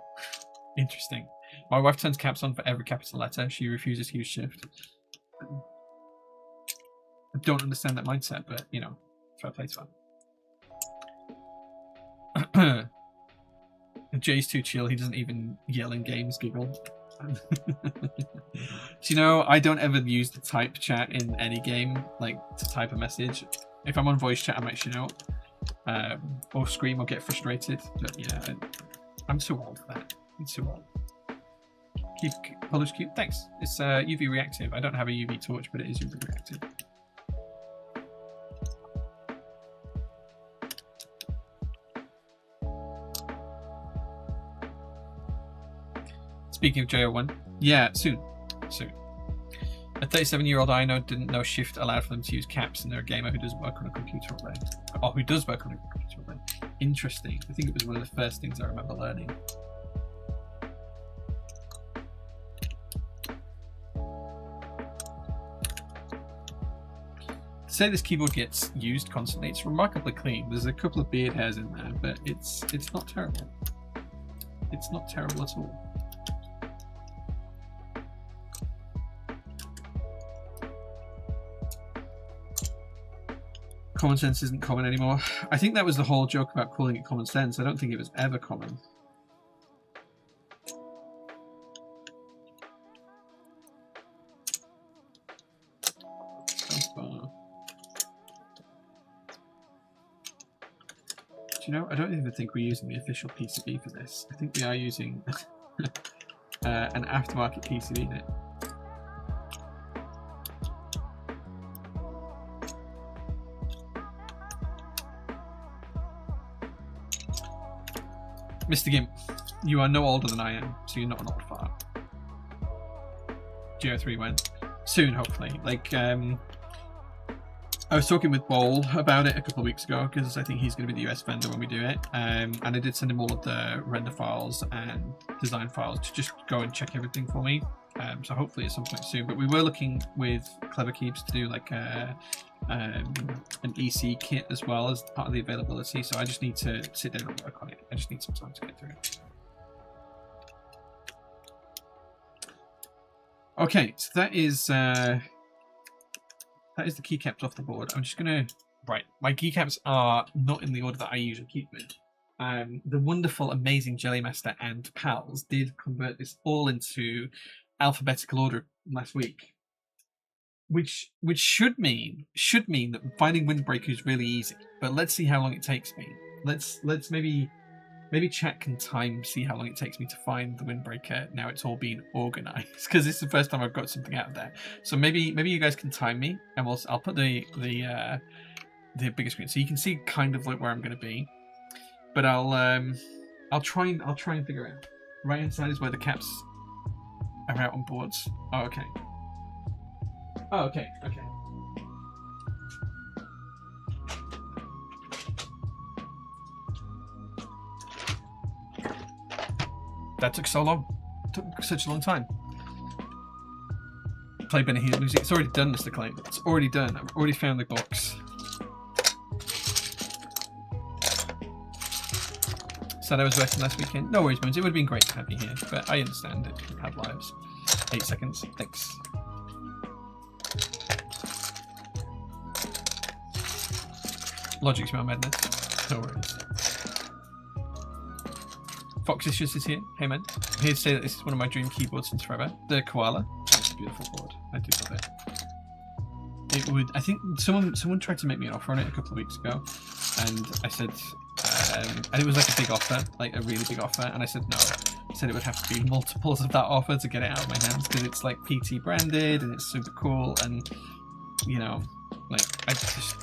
Interesting. My wife turns caps on for every capital letter. She refuses to use shift. I don't understand that mindset, but you know, fair play to her. Jay's too chill. He doesn't even yell in games. Giggle. So, you know, I don't ever use the type chat in any game, like to type a message. If I'm on voice chat, I might shout, or scream, or get frustrated. But yeah, I'm too old for that. I'm too old. Keep Polish cube. Thanks. It's UV reactive. I don't have a UV torch, but it is UV reactive. Speaking of JO1, yeah, soon. A 37-year-old I know didn't know Shift allowed for them to use caps, and they're a gamer who doesn't work on a computer already. Or who does work on a computer already. Interesting. I think it was one of the first things I remember learning. To say this keyboard gets used constantly, it's remarkably clean. There's a couple of beard hairs in there, but it's not terrible. It's not terrible at all. Common sense isn't common anymore. I think that was the whole joke about calling it common sense. I don't think it was ever common. Do you know? I don't even think we're using the official PCB for this. I think we are using an aftermarket PCB in it. Mr. Gimp, you are no older than I am, so you're not an old fart. GO3 went soon, hopefully. Like, I was talking with Bowl about it a couple of weeks ago because I think he's going to be the US vendor when we do it. And I did send him all of the render files and design files to just go and check everything for me. So hopefully at some point soon. But we were looking with Clever Keeps to do like an EC kit as well as part of the availability. So I just need to sit down and work on it. I just need some time to get through it. Okay, so that is the keycaps off the board. I'm just gonna my keycaps are not in the order that I usually keep them in. The wonderful, amazing Jellymaster and pals did convert this all into alphabetical order last week, which should mean that finding Windbreaker is really easy. But let's see how long it takes me. Let's maybe chat can see how long it takes me to find the Windbreaker now it's all been organized, because this is the first time I've got something out there. So maybe you guys can time me, and I'll put the bigger screen so you can see kind of like where I'm going to be. But I'll try and figure out. Right hand side is where the caps are out on boards. Oh, okay. Oh, okay. Okay. That took so long. It took such a long time. Play Benny Hill music. It's already done, Mr. Clay. It's already done. I've already found the box. Said I was working last weekend. No worries, Moons. It would have been great to have you here, but I understand that you have lives. 8 seconds. Thanks. Logic Smell Madness. No worries. Foxicious is here. Hey man. I'm here to say that this is one of my dream keyboards since forever. The Koala. It's a beautiful board. I do love it. It would. I think someone tried to make me an offer on it a couple of weeks ago, and I said, and it was like a big offer, like a really big offer, and I said no. I said it would have to be multiples of that offer to get it out of my hands because it's like PT branded and it's super cool, and you know, like I just,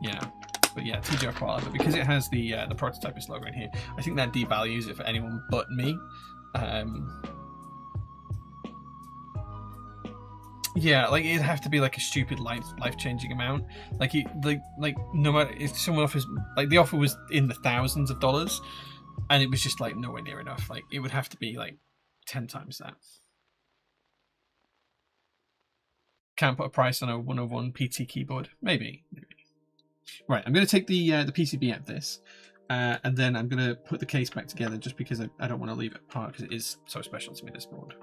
yeah. But yeah, TGR Koala, but because it has the prototypist logo in here, I think that devalues it for anyone but me. Yeah, like it'd have to be like a stupid life-changing amount. Like no matter if someone offers, like the offer was in the thousands of dollars, and it was just like nowhere near enough. Like it would have to be like 10 times that. Can't put a price on a 101 PT keyboard. Maybe. Right, I'm going to take the PCB out of this, and then I'm going to put the case back together just because I don't want to leave it apart because it is so special to me, this board.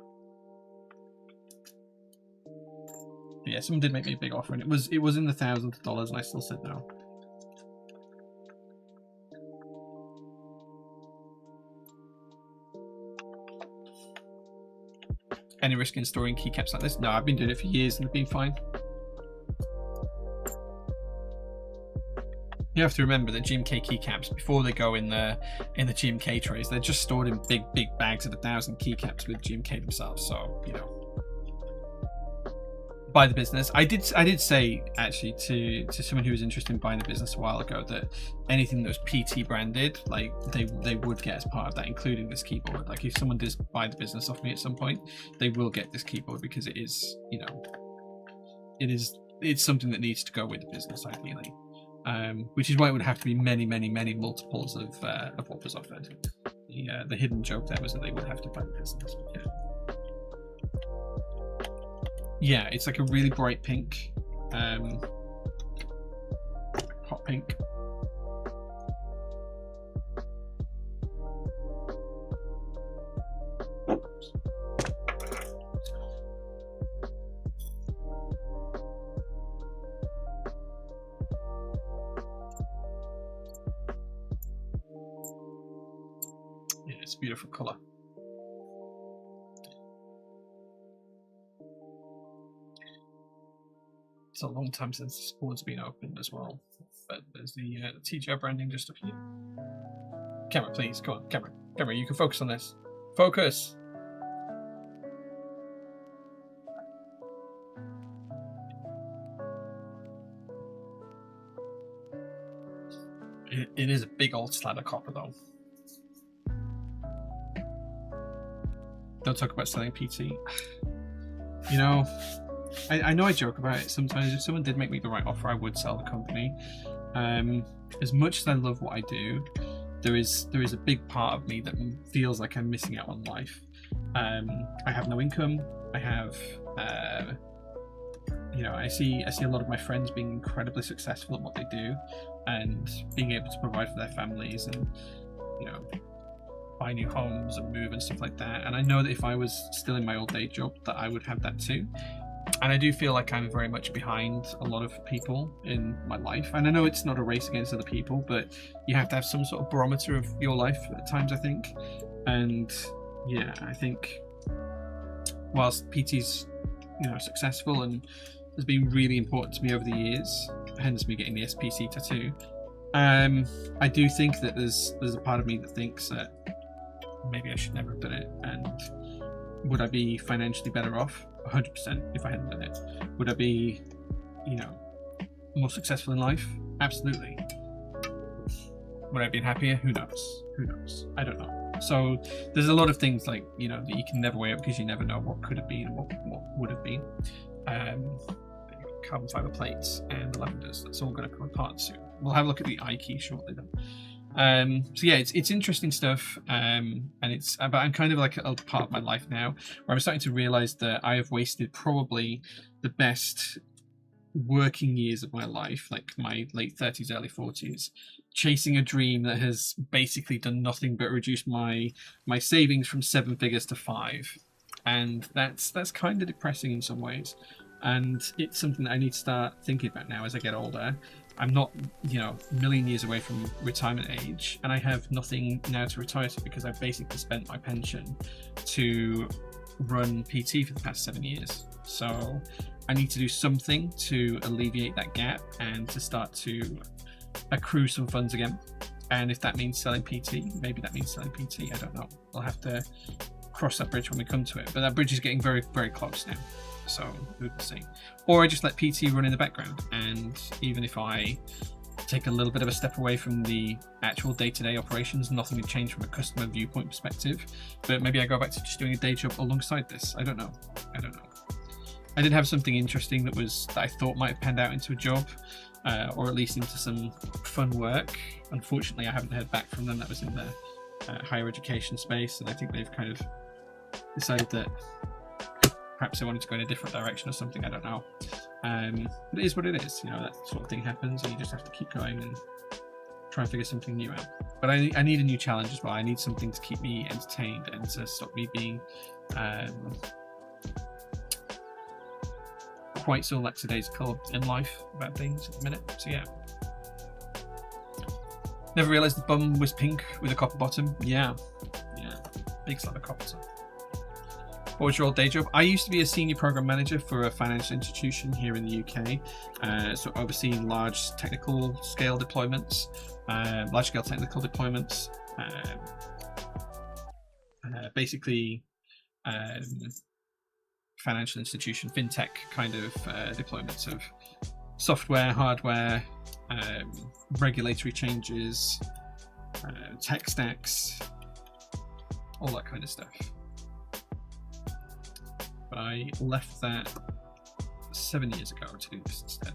But yeah, someone did make me a big offer, and it was in the thousands of dollars, and I still said no. Any risk in storing keycaps like this? No, I've been doing it for years and they've been fine. You have to remember that GMK keycaps, before they go in the GMK trays, they're just stored in big bags of 1,000 keycaps with GMK themselves. So you know, buy the business. I did say actually to someone who was interested in buying the business a while ago that anything that was PT branded, like they would get as part of that, including this keyboard. Like if someone does buy the business off me at some point, they will get this keyboard because it is, you know, it's something that needs to go with the business ideally. Which is why it would have to be many multiples of what was offered. The hidden joke there was that they would have to buy the business. Yeah, it's like a really bright pink, hot pink. It's a beautiful colour. It's a long time since this board's been opened as well. But there's the TGR branding just up here. Camera, please, come on, camera. Camera, you can focus on this. Focus! It is a big old slab of copper, though. Don't talk about selling PT. You know, I know I joke about it sometimes. If someone did make me the right offer, I would sell the company. As much as I love what I do, there is a big part of me that feels like I'm missing out on life. I have no income. I have, you know, I see a lot of my friends being incredibly successful at what they do, and being able to provide for their families, and you know, buy new homes and move and stuff like that. And I know that if I was still in my old day job, that I would have that too. And I do feel like I'm very much behind a lot of people in my life. And I know it's not a race against other people, but you have to have some sort of barometer of your life at times, I think. And yeah, I think whilst PT's, you know, successful and has been really important to me over the years, hence me getting the SPC tattoo, I do think that there's a part of me that thinks that maybe I should never have done it. And would I be financially better off? 100% if I hadn't done it. Would I be, you know, more successful in life? Absolutely. Would I have been happier? Who knows? Who knows? I don't know. So there's a lot of things, like, you know, that you can never weigh up because you never know what could have been and what would have been. Carbon fiber plates and the lavenders, that's all going to come apart soon. We'll have a look at the eye key shortly then. So yeah, it's interesting stuff, and but I'm kind of like a part of my life now where I'm starting to realize that I have wasted probably the best working years of my life, like my late 30s, early 40s, chasing a dream that has basically done nothing but reduce my savings from 7 figures to 5, and that's kind of depressing in some ways. And it's something that I need to start thinking about now as I get older. I'm not, you know, a million years away from retirement age, and I have nothing now to retire to because I basically spent my pension to run PT for the past 7 years. So I need to do something to alleviate that gap and to start to accrue some funds again. And if that means selling PT, maybe that means selling PT. I don't know. I'll have to cross that bridge when we come to it. But that bridge is getting very, very close now. So we'll see. Or I just let PT run in the background, and even if I take a little bit of a step away from the actual day-to-day operations, nothing would change from a customer viewpoint perspective. But maybe I go back to just doing a day job alongside this. I don't know. I did have something interesting that I thought might have panned out into a job, or at least into some fun work. Unfortunately, I haven't heard back from them. That was in the higher education space, and I think they've kind of decided that perhaps they wanted to go in a different direction or something. I don't know. But it is what it is. You know, that sort of thing happens, and you just have to keep going and try and figure something new out. But I need a new challenge as well. I need something to keep me entertained and to stop me being quite so lackadaisical in life about things at the minute. So yeah. Never realised the bum was pink with a copper bottom. Yeah. Big slab of copper. What was your old day job? I used to be a senior program manager for a financial institution here in the UK, so overseeing large technical scale deployments, basically financial institution, fintech kind of deployments of software, hardware, regulatory changes, tech stacks, all that kind of stuff. But I left that 7 years ago to do this instead.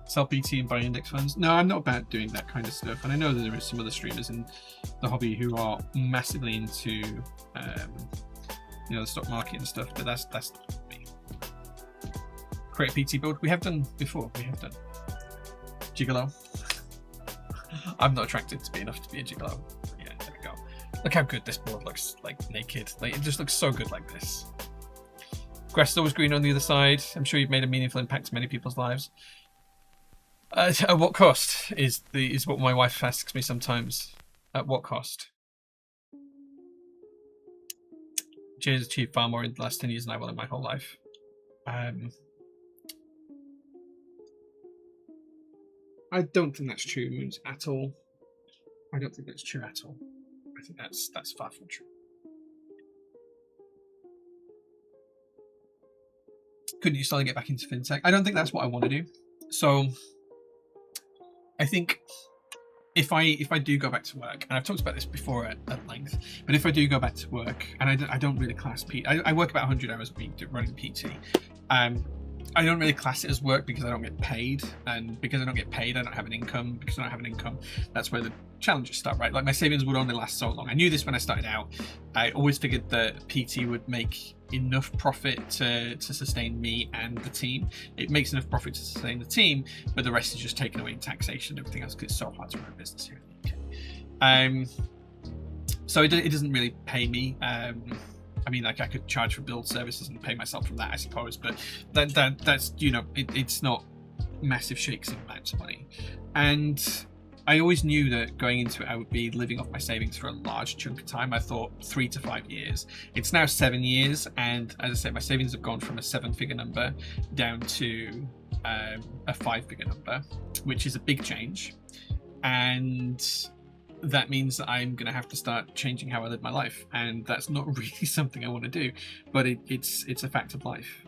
Sell PT and buy index funds? No, I'm not about doing that kind of stuff. And I know that there is some other streamers in the hobby who are massively into, you know, the stock market and stuff. But that's not me. Create a PT build. We have done before. We have done. Gigolo. I'm not attracted to be enough to be a gigolo. Yeah, there we go. Look how good this board looks, like naked. Like, it just looks so good like this. Grass is always green on the other side. I'm sure you've made a meaningful impact to many people's lives. At what cost is what my wife asks me sometimes. At what cost? Jay has achieved far more in the last 10 years than I will in my whole life. I don't think that's true, Moons, at all. I don't think that's true at all. I think that's far from true. Couldn't you slowly get back into fintech? I don't think that's what I want to do. So I think if I do go back to work, and I've talked about this before at length, but if I do go back to work, and I don't really class PT, I work about 100 hours a week running PT. I don't really class it as work because I don't get paid, and because I don't get paid, I don't have an income. Because I don't have an income, that's where the challenges start, right? Like, my savings would only last so long. I knew this when I started out. I always figured that PT would make enough profit to sustain me and the team. It makes enough profit to sustain the team, but the rest is just taken away in taxation and everything else, because it's so hard to run a business here in the UK. So it doesn't really pay me. I mean, like, I could charge for build services and pay myself from that, I suppose, but that's, you know, it's not massive shakes in amounts of money. And I always knew that going into it, I would be living off my savings for a large chunk of time. I thought 3 to 5 years. It's now 7 years, and as I said, my savings have gone from a 7-figure number down to a 5-figure number, which is a big change. And that means that I'm going to have to start changing how I live my life, and that's not really something I want to do, but it's a fact of life.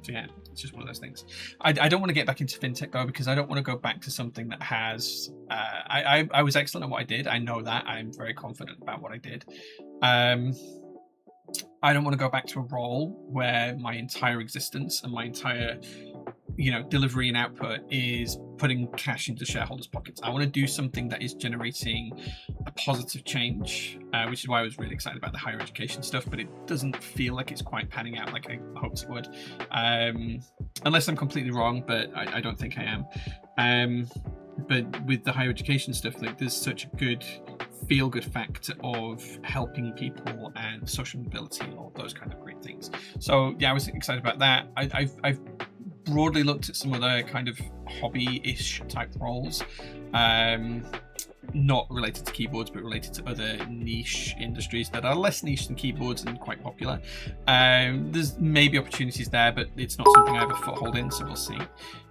So yeah, it's just one of those things. I don't want to get back into fintech though, because I don't want to go back to something that has I was excellent at what I did. I know that. I'm very confident about what I did. I don't want to go back to a role where my entire existence and my entire, you know, delivery and output is putting cash into shareholders' pockets. I want to do something that is generating a positive change, which is why I was really excited about the higher education stuff, but it doesn't feel like it's quite panning out like I hoped it would. Unless I'm completely wrong, but I don't think I am. But with the higher education stuff, like, there's such a good feel-good factor of helping people and social mobility and all those kind of great things. So yeah, I was excited about that. I've broadly looked at some other kind of hobby-ish type roles, not related to keyboards, but related to other niche industries that are less niche than keyboards and quite popular. There's maybe opportunities there, but it's not something I have a foothold in, so we'll see.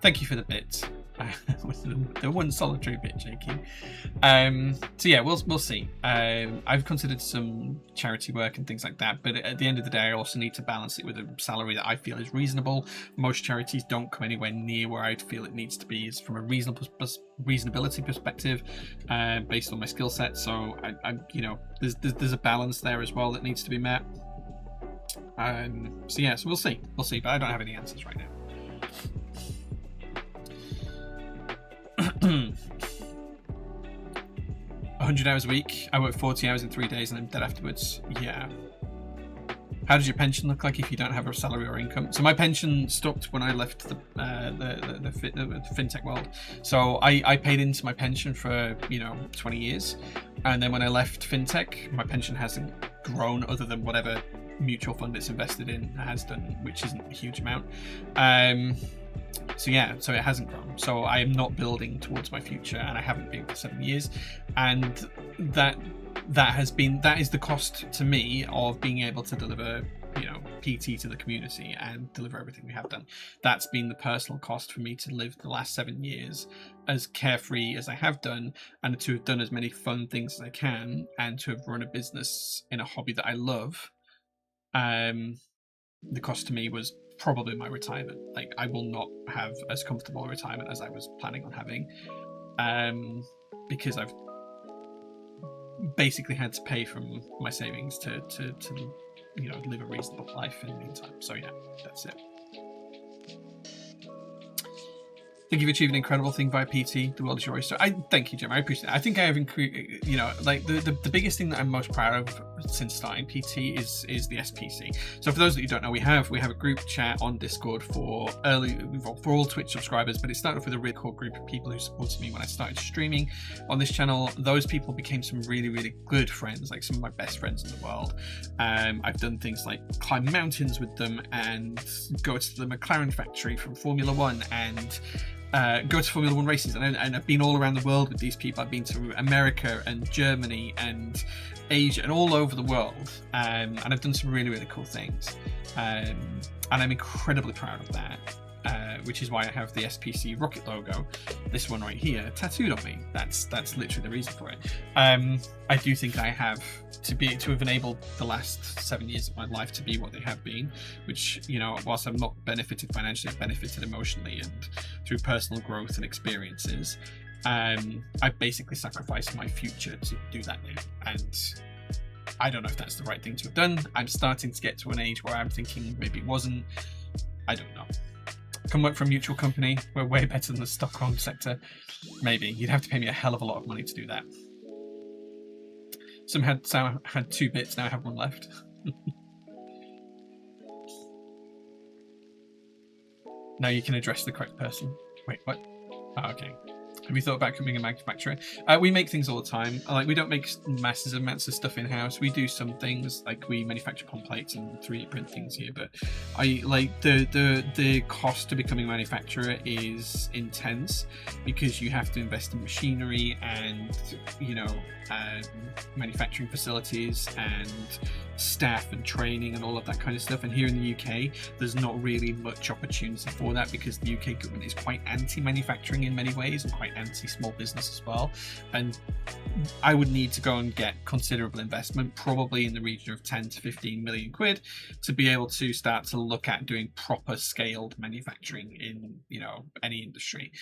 Thank you for the bit. With the one solitary bit, Jakey. So yeah, we'll see. I've considered some charity work and things like that, but at the end of the day, I also need to balance it with a salary that I feel is reasonable. Most charities don't come anywhere near where I feel it needs to be, is from a reasonability perspective, based on my skill set. So I you know, there's a balance there as well that needs to be met. So yeah, so we'll see, but I don't have any answers right now. 100 hours a week. I work 40 hours in 3 days and I'm dead afterwards. Yeah. How does your pension look like if you don't have a salary or income? So my pension stopped when I left the fintech world. So I paid into my pension for 20 years, and then when I left fintech, my pension hasn't grown other than whatever mutual fund it's invested in has done, which isn't a huge amount. So yeah, so it hasn't grown. So I am not building towards my future, and I haven't been for 7 years. And that is the cost to me of being able to deliver, PT to the community and deliver everything we have done. That's been the personal cost for me to live the last 7 years as carefree as I have done, and to have done as many fun things as I can, and to have run a business in a hobby that I love. The cost to me was probably my retirement. Like, I will not have as comfortable a retirement as I was planning on having, because I've basically had to pay from my savings to live a reasonable life in the meantime. So yeah, that's it. Think you've achieved an incredible thing via PT. The world is your oyster. Thank you, Jim. I appreciate it. I think I have the biggest thing that I'm most proud of since starting PT is the SPC. So for those that you don't know, we have a group chat on Discord for all Twitch subscribers, but it started off with a really cool group of people who supported me when I started streaming on this channel. Those people became some really, really good friends, like some of my best friends in the world. I've done things like climb mountains with them and go to the McLaren factory from Formula One and go to Formula One races, and I've been all around the world with these people. I've been to America and Germany and Asia and all over the world, and I've done some really, really cool things, and I'm incredibly proud of that. which is why I have the SPC rocket logo, this one right here, tattooed on me. That's literally the reason for it. I do think I have to have enabled the last 7 years of my life to be what they have been, which, you know, whilst I've not benefited financially, I've benefited emotionally and through personal growth and experiences. I've basically sacrificed my future to do that now, and I don't know if that's the right thing to have done. I'm starting to get to an age where I'm thinking maybe it wasn't. I don't know. Can work for a mutual company. We're way better than the Stockholm sector. Maybe. You'd have to pay me a hell of a lot of money to do that. Some had 2 bits, now I have 1 left. Now you can address the correct person. Wait, what? Oh, okay. Have you thought about becoming a manufacturer? We make things all the time. Like, we don't make massive amounts of stuff in house. We do some things, like we manufacture pump plates and 3D print things here. But I like the cost to becoming a manufacturer is intense, because you have to invest in machinery and, you know, manufacturing facilities and staff and training and all of that kind of stuff. And here in the UK, there's not really much opportunity for that, because the UK government is quite anti-manufacturing in many ways and quite anti-small business as well. And I would need to go and get considerable investment, probably in the region of 10 to 15 million quid, to be able to start to look at doing proper scaled manufacturing in, you know, any industry.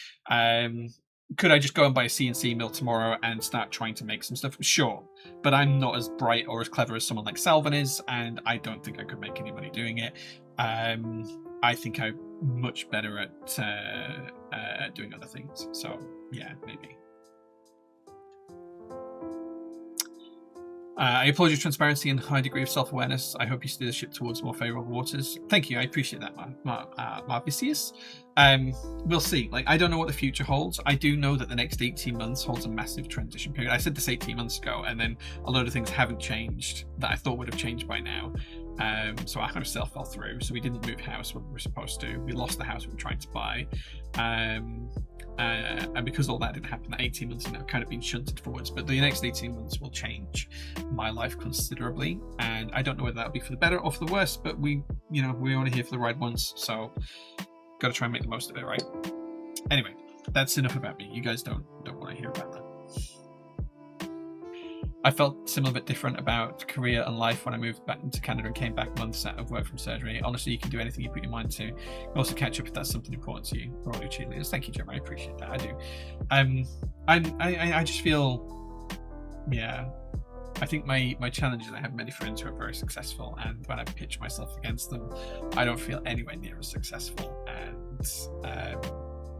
Could I just go and buy a CNC mill tomorrow and start trying to make some stuff? Sure, but I'm not as bright or as clever as someone like Salvan is, and I don't think I could make any money doing it. I think I'm much better at doing other things. So yeah, maybe. I applaud your transparency and high degree of self-awareness. I hope you steer the ship towards more favourable waters. Thank you, I appreciate that, Marvicius. We'll see. Like, I don't know what the future holds. I do know that the next 18 months holds a massive transition period. I said this 18 months ago, and then a load of things haven't changed that I thought would have changed by now. So our house fell through. So we didn't move house when we were supposed to. We lost the house we were trying to buy. And because all that didn't happen, that 18 months have kind of been shunted forwards. But the next 18 months will change my life considerably, and I don't know whether that'll be for the better or for the worse. But we only here for the ride once, so got to try and make the most of it, right? Anyway, that's enough about me. You guys don't want to hear about that. I felt similar but different about career and life when I moved back into Canada and came back months out of work from surgery. Honestly, you can do anything you put your mind to. You can also catch up if that's something important to you. For all your cheerleaders. Thank you, Jim. I appreciate that. I do. I just feel, yeah. I think my challenge is I have many friends who are very successful, and when I pitch myself against them, I don't feel anywhere near as successful. And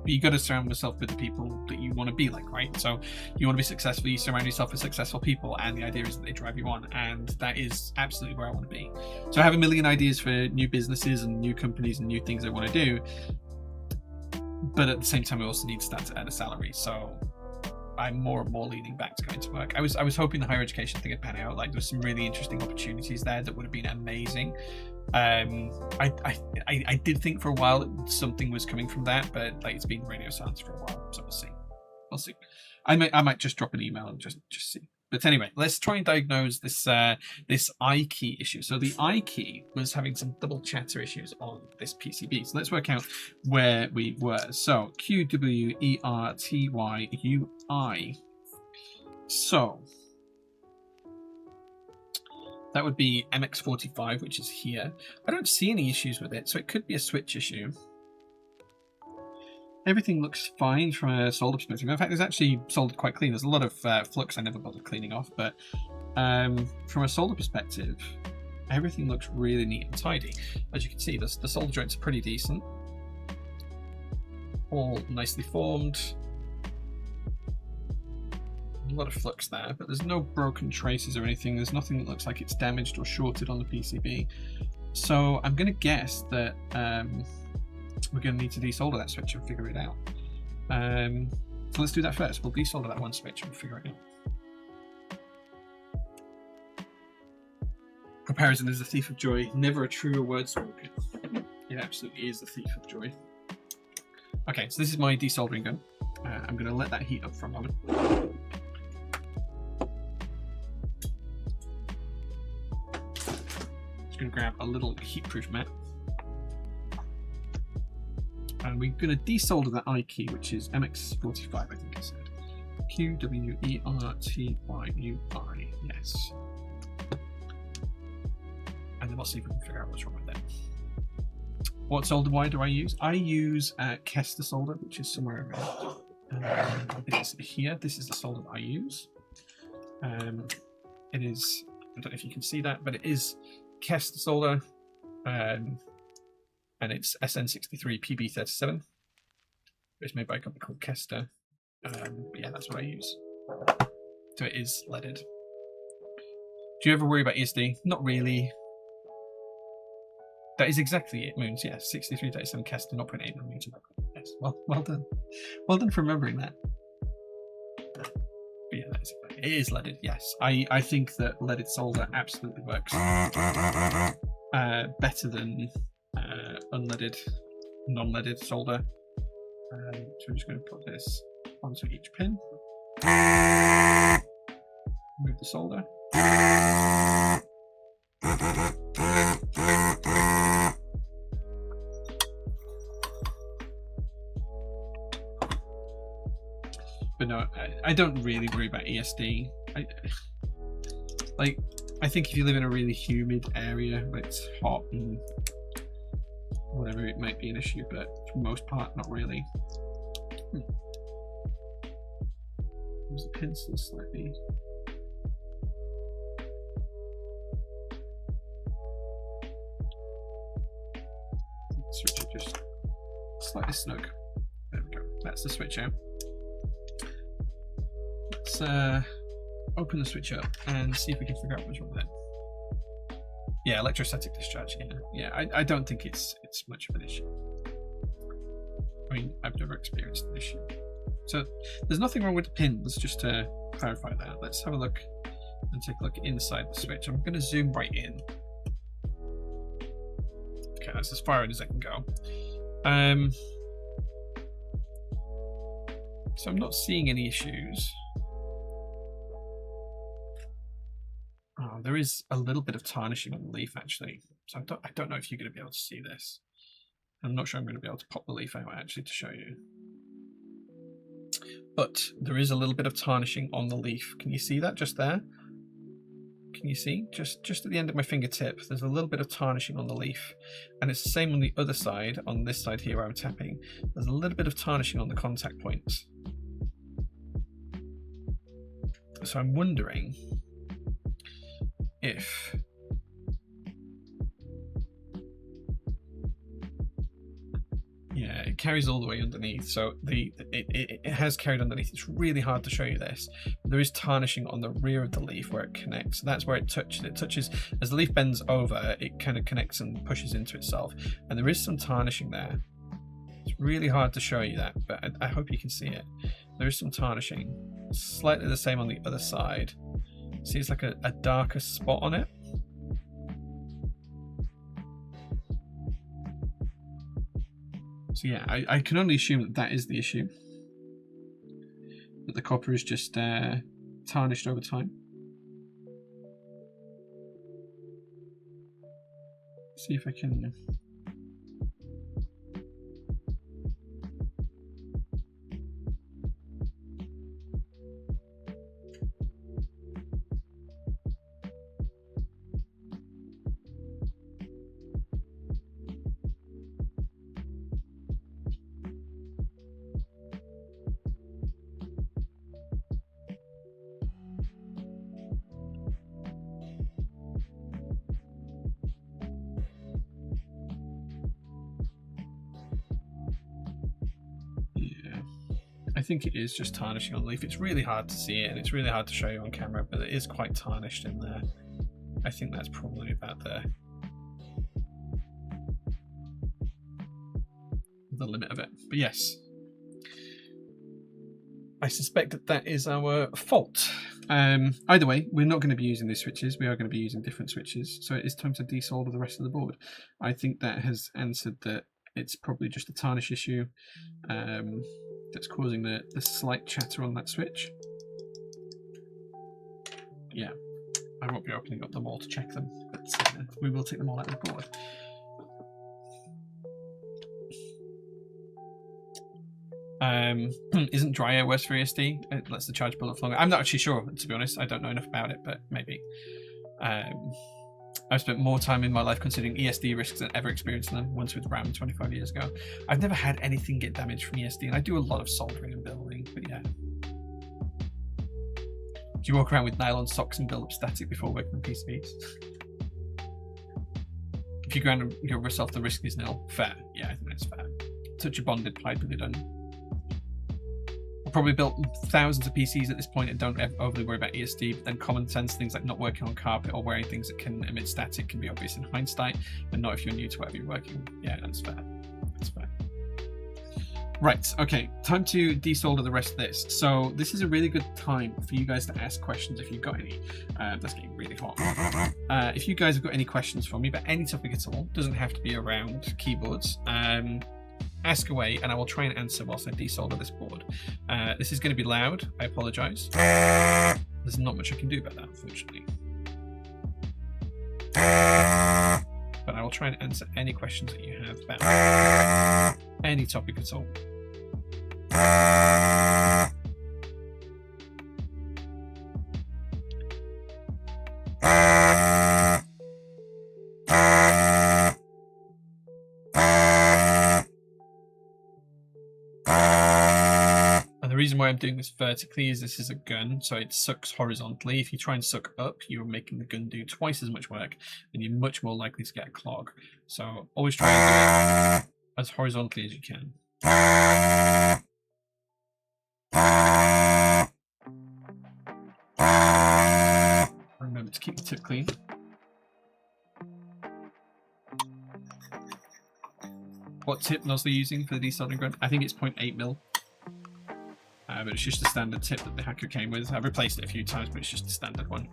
you got to surround yourself with the people that you want to be like, right? So you want to be successful, you surround yourself with successful people, and the idea is that they drive you on, and that is absolutely where I want to be. So I have a million ideas for new businesses and new companies and new things I want to do, but at the same time I also need to start to earn a salary. So I'm more and more leaning back to going to work. I was hoping the higher education thing would pan out. Like, there's some really interesting opportunities there that would have been amazing. I did think for a while that something was coming from that, but like, it's been radio silence for a while, so we'll see. I might just drop an email and just see. But anyway, let's try and diagnose this this I-key issue. So the I-key was having some double chatter issues on this PCB. So let's work out where we were. So QWERTYUI. So that would be MX45, which is here. I don't see any issues with it, so it could be a switch issue. Everything looks fine from a solder perspective. In fact, it's actually soldered quite clean. There's a lot of flux I never bothered cleaning off, but from a solder perspective, everything looks really neat and tidy. As you can see, the solder joints are pretty decent. All nicely formed. A lot of flux there, but there's no broken traces or anything. There's nothing that looks like it's damaged or shorted on the PCB. So I'm going to guess that we're going to need to desolder that switch and figure it out. So let's do that first. We'll desolder that one switch and figure it out. Comparison is the thief of joy. Never a truer word spoken. It absolutely is the thief of joy. Okay, so this is my desoldering gun. I'm going to let that heat up for a moment. Just going to grab a little heat-proof mat. And we're going to desolder that I key, which is MX45, I think I said. QWERTYUI, yes. And then we'll see if we can figure out what's wrong with that. What solder wire do I use? I use Kester solder, which is somewhere around. I think it's here. This is the solder that I use. It is, I don't know if you can see that, but it is Kester solder. And it's SN63 PB37. It's made by a company called Kester. But yeah, that's what I use. So it is leaded. Do you ever worry about ESD? Not really. That is exactly it, Moons. Yes, 6337 Kester 0.8mm. Yes, well done. Well done for remembering that. But yeah, that is it. It is leaded, yes. I think that leaded solder absolutely works better than unleaded, non-leaded solder. So I'm just going to put this onto each pin. Move the solder. But no, I don't really worry about ESD. I think if you live in a really humid area where it's hot and whatever, it might be an issue, but for the most part, not really. There's the pin still slightly. The switch is just slightly snug. There we go. That's the switch out. Let's open the switch up and see if we can figure out what's wrong with it. Yeah, electrostatic discharge. Yeah. I don't think it's much of an issue. I mean, I've never experienced an issue. So there's nothing wrong with the pins, just to clarify that. Let's have a look and take a look inside the switch. I'm going to zoom right in. Okay, that's as far in as I can go. So I'm not seeing any issues. Oh, there is a little bit of tarnishing on the leaf actually. So I don't know if you're going to be able to see this. I'm not sure I'm going to be able to pop the leaf out actually to show you. But there is a little bit of tarnishing on the leaf. Can you see that just there? Can you see? Just at the end of my fingertip, there's a little bit of tarnishing on the leaf. And it's the same on the other side, on this side here where I'm tapping. There's a little bit of tarnishing on the contact points. So I'm wondering if yeah, it carries all the way underneath. So it has carried underneath. It's really hard to show you this. There is tarnishing on the rear of the leaf where it connects. That's where it touches. It touches as the leaf bends over. It kind of connects and pushes into itself. And there is some tarnishing there. It's really hard to show you that, but I hope you can see it. There is some tarnishing. Slightly the same on the other side. See, it's like a darker spot on it. So yeah, I can only assume that that is the issue. That the copper is just tarnished over time. See if I can... I think it is just tarnishing on the leaf. It's really hard to see it and it's really hard to show you on camera, but it is quite tarnished in there. I think that's probably about the limit of it. But yes, I suspect that that is our fault. Either way, we're not going to be using these switches. We are going to be using different switches. So it is time to desolder the rest of the board. I think that has answered that it's probably just a tarnish issue. That's causing the slight chatter on that switch. Yeah, I won't be opening up them all to check them, but we will take them all out of the board. Isn't dry air worse for ESD? It lets the charge build up longer. I'm not actually sure, to be honest. I don't know enough about it, but maybe. I've spent more time in my life considering ESD risks than ever experiencing them, once with RAM 25 years ago. I've never had anything get damaged from ESD, and I do a lot of soldering and building, but yeah. Do you walk around with nylon socks and build up static before working on PCBs? If you ground yourself, the risk is nil. Fair. Yeah, I think that's fair. Touch a bonded pipe with it done. I've probably built thousands of PCs at this point and don't overly worry about ESD, but then common sense things like not working on carpet or wearing things that can emit static can be obvious in hindsight, but not if you're new to whatever you're working. Yeah, that's fair. That's fair. Right, okay, time to desolder the rest of this. So this is a really good time for you guys to ask questions if you've got any. That's getting really hot. If you guys have got any questions for me about any topic at all, doesn't have to be around keyboards, ask away and I will try and answer whilst I desolder this board. This is going to be loud, I apologise. There's not much I can do about that, unfortunately. But I will try and answer any questions that you have about any topic at all. And the reason why I'm doing this vertically is this is a gun, so it sucks horizontally. If you try and suck up, you're making the gun do twice as much work, and you're much more likely to get a clog. So always try and do it as horizontally as you can. Remember to keep the tip clean. What tip nozzle are you using for the desoldering gun? I think it's 0.8mm. But it's just a standard tip that the hacker came with. I've replaced it a few times, but it's just a standard one.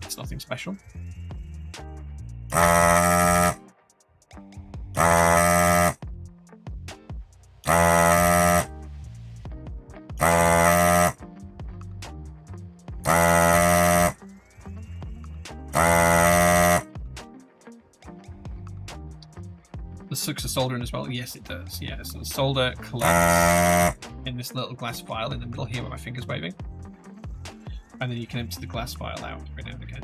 It's nothing special. Sucks the soldering as well. Yes, it does. Yeah, so the solder collects in this little glass vial in the middle here where my finger's waving, and then you can empty the glass vial out every now and again.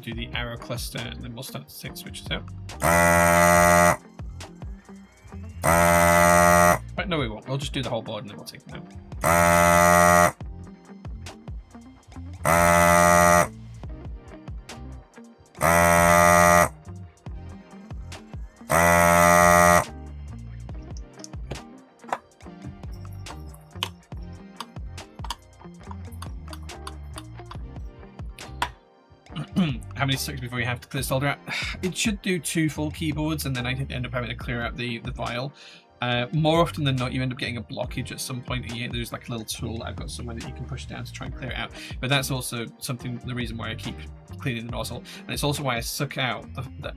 Do the arrow cluster and then we'll start to take switches out. Right, no we won't. We'll just do the whole board and then we'll take them out. How many sticks before you have to clear solder out? It should do 2 full keyboards and then I end up having to clear out the vial. More often than not, you end up getting a blockage at some point. There's like a little tool I've got somewhere that you can push down to try and clear it out. But that's also the reason why I keep cleaning the nozzle. And it's also why I suck out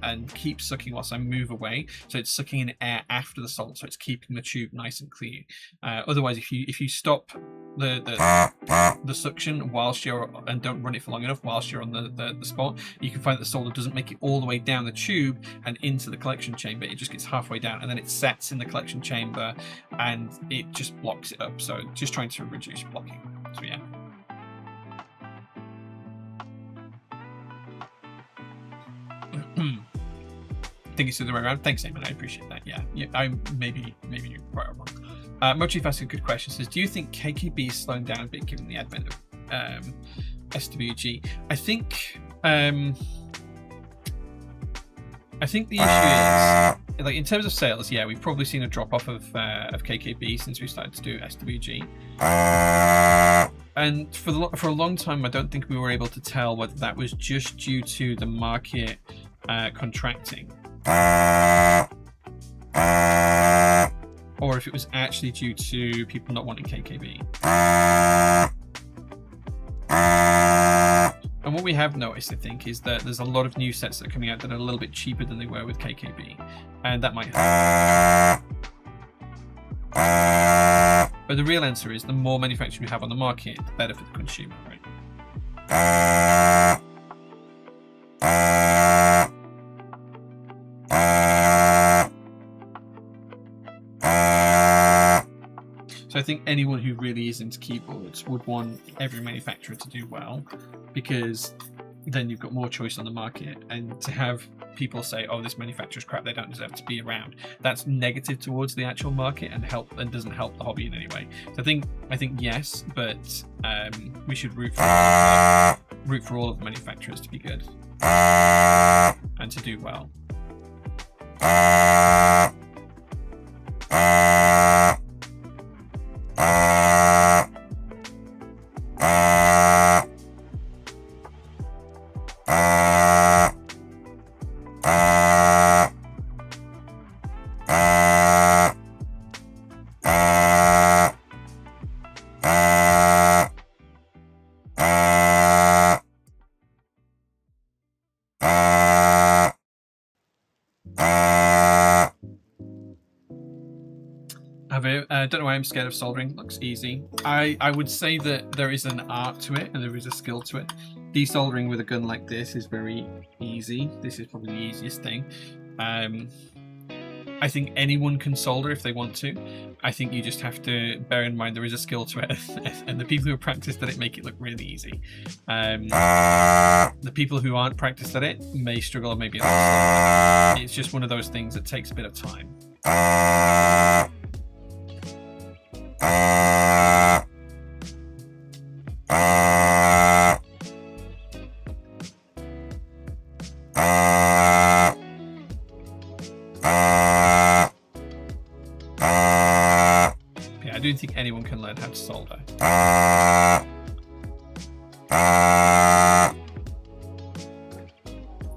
and keep sucking whilst I move away. So it's sucking in air after the salt, so it's keeping the tube nice and clean. Otherwise, if you stop the suction whilst and don't run it for long enough whilst you're on the spot, you can find that the solder doesn't make it all the way down the tube and into the collection chamber. It just gets halfway down and then it sets in the collection chamber and it just blocks it up. So just trying to reduce blocking. So yeah. I think it's the other way around. Thanks, Eamon. I appreciate that. Yeah, I maybe you're quite wrong. Mochi asks a good question. Says, do you think KKB is slowing down a bit given the advent of SWG? I think the issue is, like, in terms of sales, yeah, we've probably seen a drop off of KKB since we started to do SWG. And for a long time, I don't think we were able to tell whether that was just due to the market contracting. or if it was actually due to people not wanting KKB. And what we have noticed, I think, is that there's a lot of new sets that are coming out that are a little bit cheaper than they were with KKB, and that might help. But the real answer is the more manufacturers we have on the market, the better for the consumer, right? So I think anyone who really is into keyboards would want every manufacturer to do well, because then you've got more choice on the market, and to have people say, oh, this manufacturer's crap, they don't deserve to be around, that's negative towards the actual market and doesn't help the hobby in any way. So I think yes, but we should root for all of the manufacturers to be good and to do well. I don't know why I'm scared of soldering. Looks easy. I would say that there is an art to it and there is a skill to it. Desoldering with a gun like this is very easy. This is probably the easiest thing. I think anyone can solder if they want to. I think you just have to bear in mind there is a skill to it, and the people who are practiced at it make it look really easy. The people who aren't practiced at it may struggle maybe a little. It's just one of those things that takes a bit of time. I don't think anyone can learn how to solder.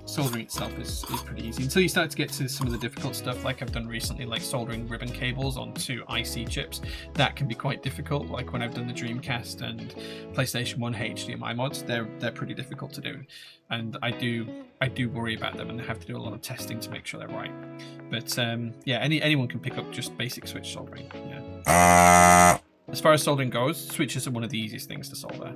Soldering itself is pretty easy until you start to get to some of the difficult stuff like I've done recently, like soldering ribbon cables onto IC chips. That can be quite difficult, like when I've done the Dreamcast and PlayStation 1 HDMI mods. They're pretty difficult to do, and I do worry about them and have to do a lot of testing to make sure they're right. But yeah, anyone can pick up just basic switch soldering. Yeah. As far as soldering goes, switches are one of the easiest things to solder.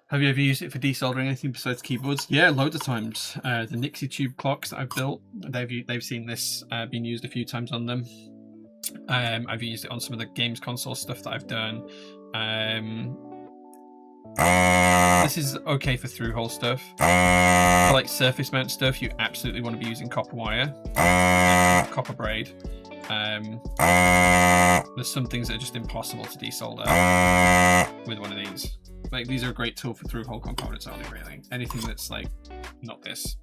Have you ever used it for desoldering anything besides keyboards? Yeah, loads of times. The Nixie tube clocks that I've built, they've seen this being used a few times on them. I've used it on some of the games console stuff that I've done. This is okay for through-hole stuff. For like surface mount stuff, you absolutely want to be using copper wire, copper braid. There's some things that are just impossible to desolder with one of these. Like, these are a great tool for through-hole components only, really. Anything that's like not this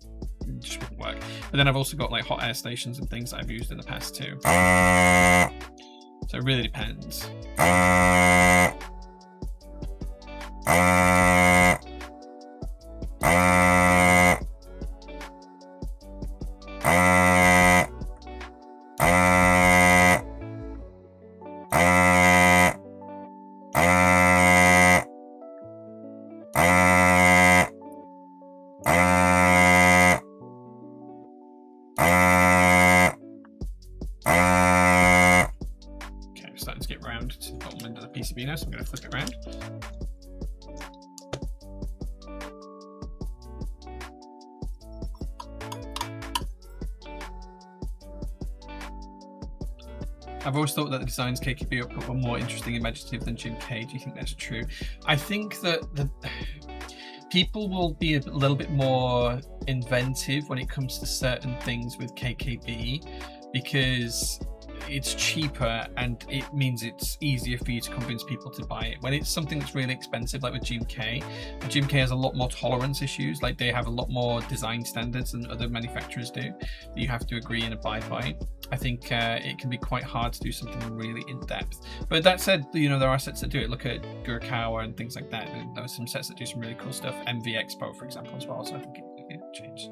just wouldn't work. But then I've also got like hot air stations and things that I've used in the past too. So it really depends. Starting to get round to the bottom end of the PCB now, so I'm going to flip it around. I've always thought that the designs KKB output were more interesting and imaginative than Jim K. Do you think that's true? I think that people will be a little bit more inventive when it comes to certain things with KKB because it's cheaper and it means it's easier for you to convince people to buy it. When it's something that's really expensive, like with Jim K has a lot more tolerance issues. Like they have a lot more design standards than other manufacturers do that you have to agree and abide by. I think it can be quite hard to do something really in depth. But that said, you know, there are sets that do it. Look at Gurikawa and things like that. There are some sets that do some really cool stuff. MV Expo, for example, as well. So I think it changed.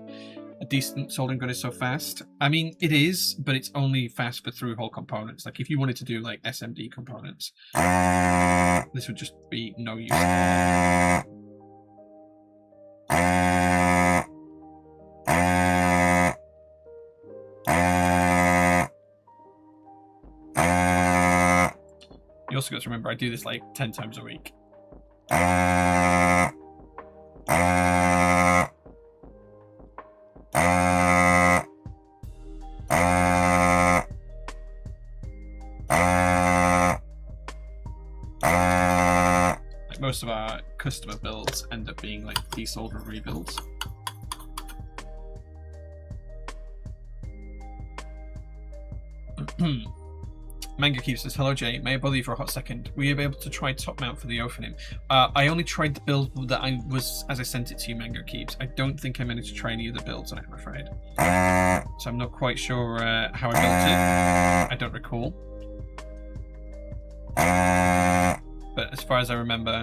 A decent soldering gun is so fast. I mean, it is, but it's only fast for through-hole components. Like if you wanted to do like SMD components, this would just be no use. You also got to remember, I do this like 10 times a week. Like most of our customer builds end up being like desolder rebuilds. Manga Keep says, hello Jay, may I bother you for a hot second? Were you able to try top mount for the Ophanim? I only tried the build that I was, as I sent it to you, Manga Keeps. I don't think I managed to try any other builds on it, I'm afraid. So I'm not quite sure how I built it. I don't recall. But as far as I remember,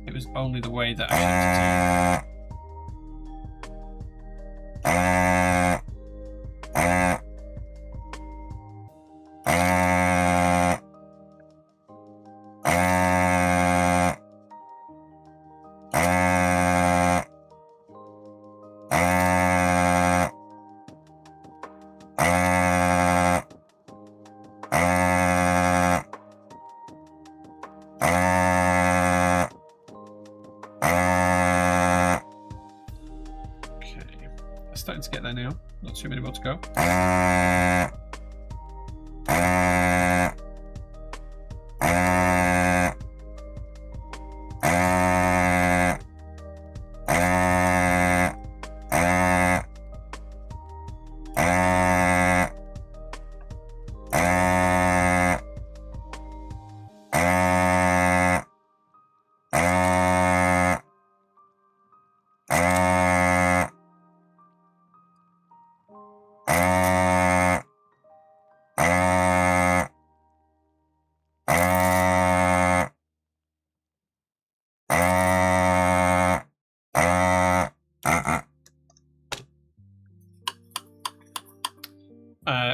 it was only the way that I sent it to you. Starting to get there now. Not too many more to go.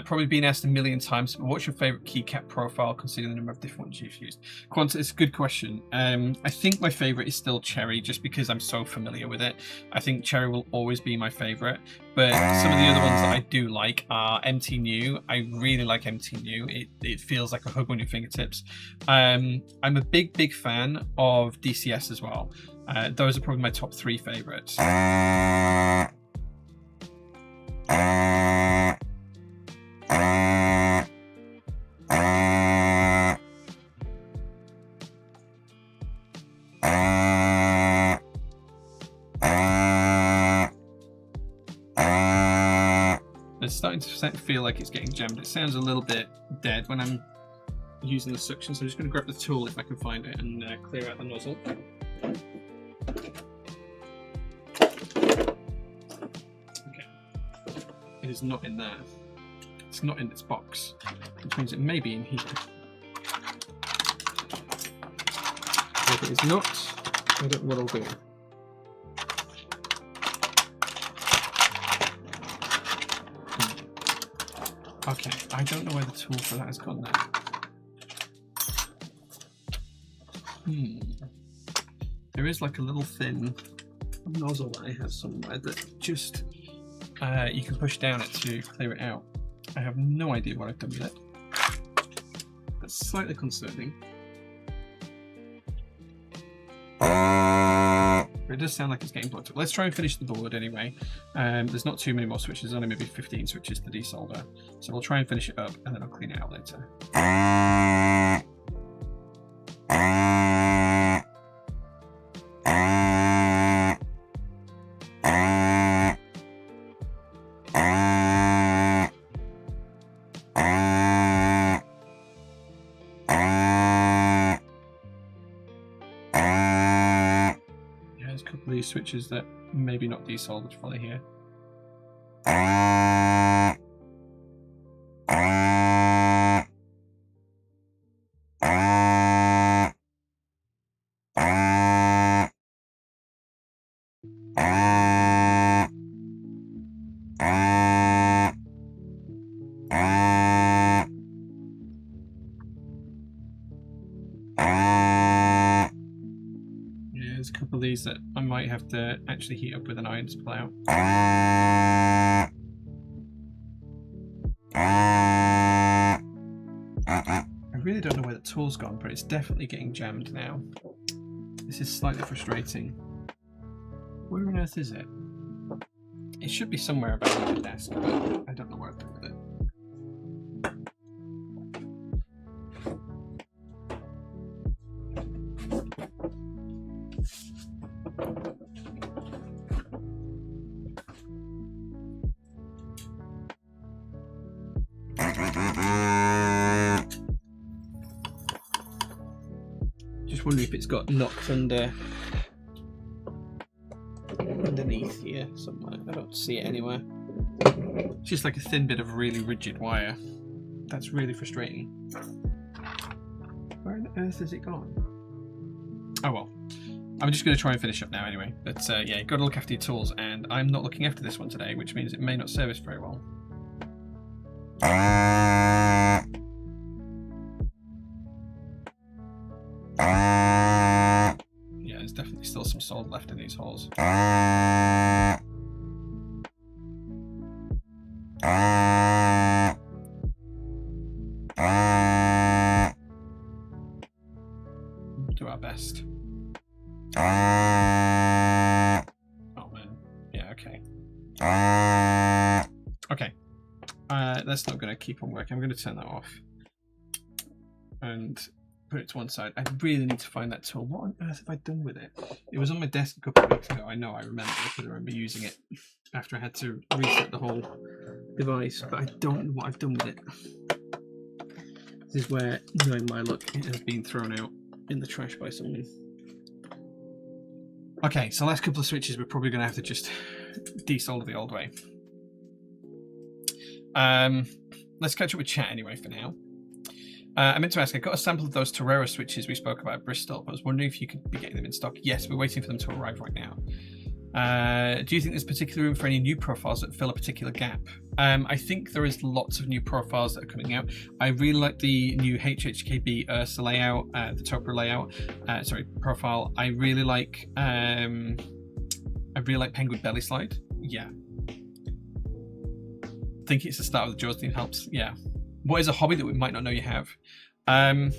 Probably been asked a million times, but what's your favorite keycap profile considering the number of different ones you've used? Quanta, it's a good question. I think my favorite is still Cherry, just because I'm so familiar with it. I think Cherry will always be my favorite, but some of the other ones that I do like are MT New. I really like MT New. It feels like a hug on your fingertips. I'm a big fan of DCS as well. Those are probably my top 3 favorites. It's starting to feel like it's getting jammed. It sounds a little bit dead when I'm using the suction, so I'm just going to grab the tool if I can find it and clear out the nozzle. Okay. It is not in there. It's not in this box, which means it may be in here. If it is not, I don't know what I'll do. Okay, I don't know where the tool for that has gone now. There is like a little thin nozzle that I have somewhere that just you can push down it to clear it out. I have no idea what I've done with it. That's slightly concerning. But it does sound like it's getting blocked up. Let's try and finish the board anyway. There's not too many more switches. There's only maybe 15 switches to desolder. So we'll try and finish it up, and then I'll clean it out later. Switches that maybe not desoldered fully here. There's a couple of these that I might have to actually heat up with an iron to pull out. I really don't know where the tool's gone, but it's definitely getting jammed now. This is slightly frustrating. Where on earth is it? It should be somewhere about on the desk, but I don't know where I've done with it. Just wondering if it's got knocked underneath here somewhere. I don't see it anywhere. It's just like a thin bit of really rigid wire. That's really frustrating. Where on earth has it gone? Oh well. I'm just going to try and finish up now anyway. But yeah, got to look after your tools, and I'm not looking after this one today, which means it may not service very well. Yeah, there's definitely still some solder left in these holes. Do our best. Oh man. Yeah, okay. Okay. That's not going to keep on working. I'm going to turn that off and put it to one side. I really need to find that tool. What on earth have I done with it? It was on my desk a couple of weeks ago. I know, I remember, because I remember using it after I had to reset the whole device, but I don't know what I've done with it. This is where, knowing my luck, it has been thrown out in the trash by someone. Okay, so last couple of switches we're probably going to have to just desolder the old way. Let's catch up with chat anyway for now. I meant to ask, I got a sample of those Torero switches we spoke about at Bristol, but I was wondering if you could be getting them in stock. Yes, we're waiting for them to arrive right now. Do you think there's particular room for any new profiles that fill a particular gap? I think there is lots of new profiles that are coming out. I really like the new HHKB Ursa layout, the Topra layout, profile. I really like Penguin Belly Slide. Yeah. I think it's the start of the Jaws theme helps. Yeah. What is a hobby that we might not know you have? I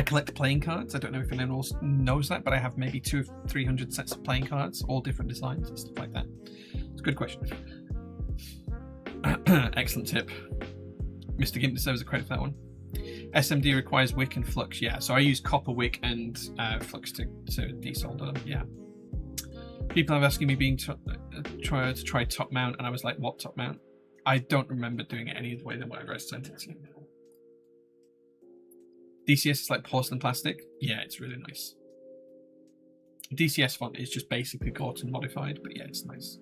collect playing cards. I don't know if anyone else knows that, but I have maybe 200 or 300 sets of playing cards, all different designs and stuff like that. It's a good question. Excellent tip. Mr. Gimp deserves a credit for that one. SMD requires wick and flux. Yeah, so I use copper wick and flux to desolder them. Yeah. People have asking me to try top mount, and I was like, what top mount? I don't remember doing it any other way than whatever I sent it to you. DCS is like porcelain plastic. Yeah, it's really nice. DCS font is just basically Gorton modified, but yeah, it's nice.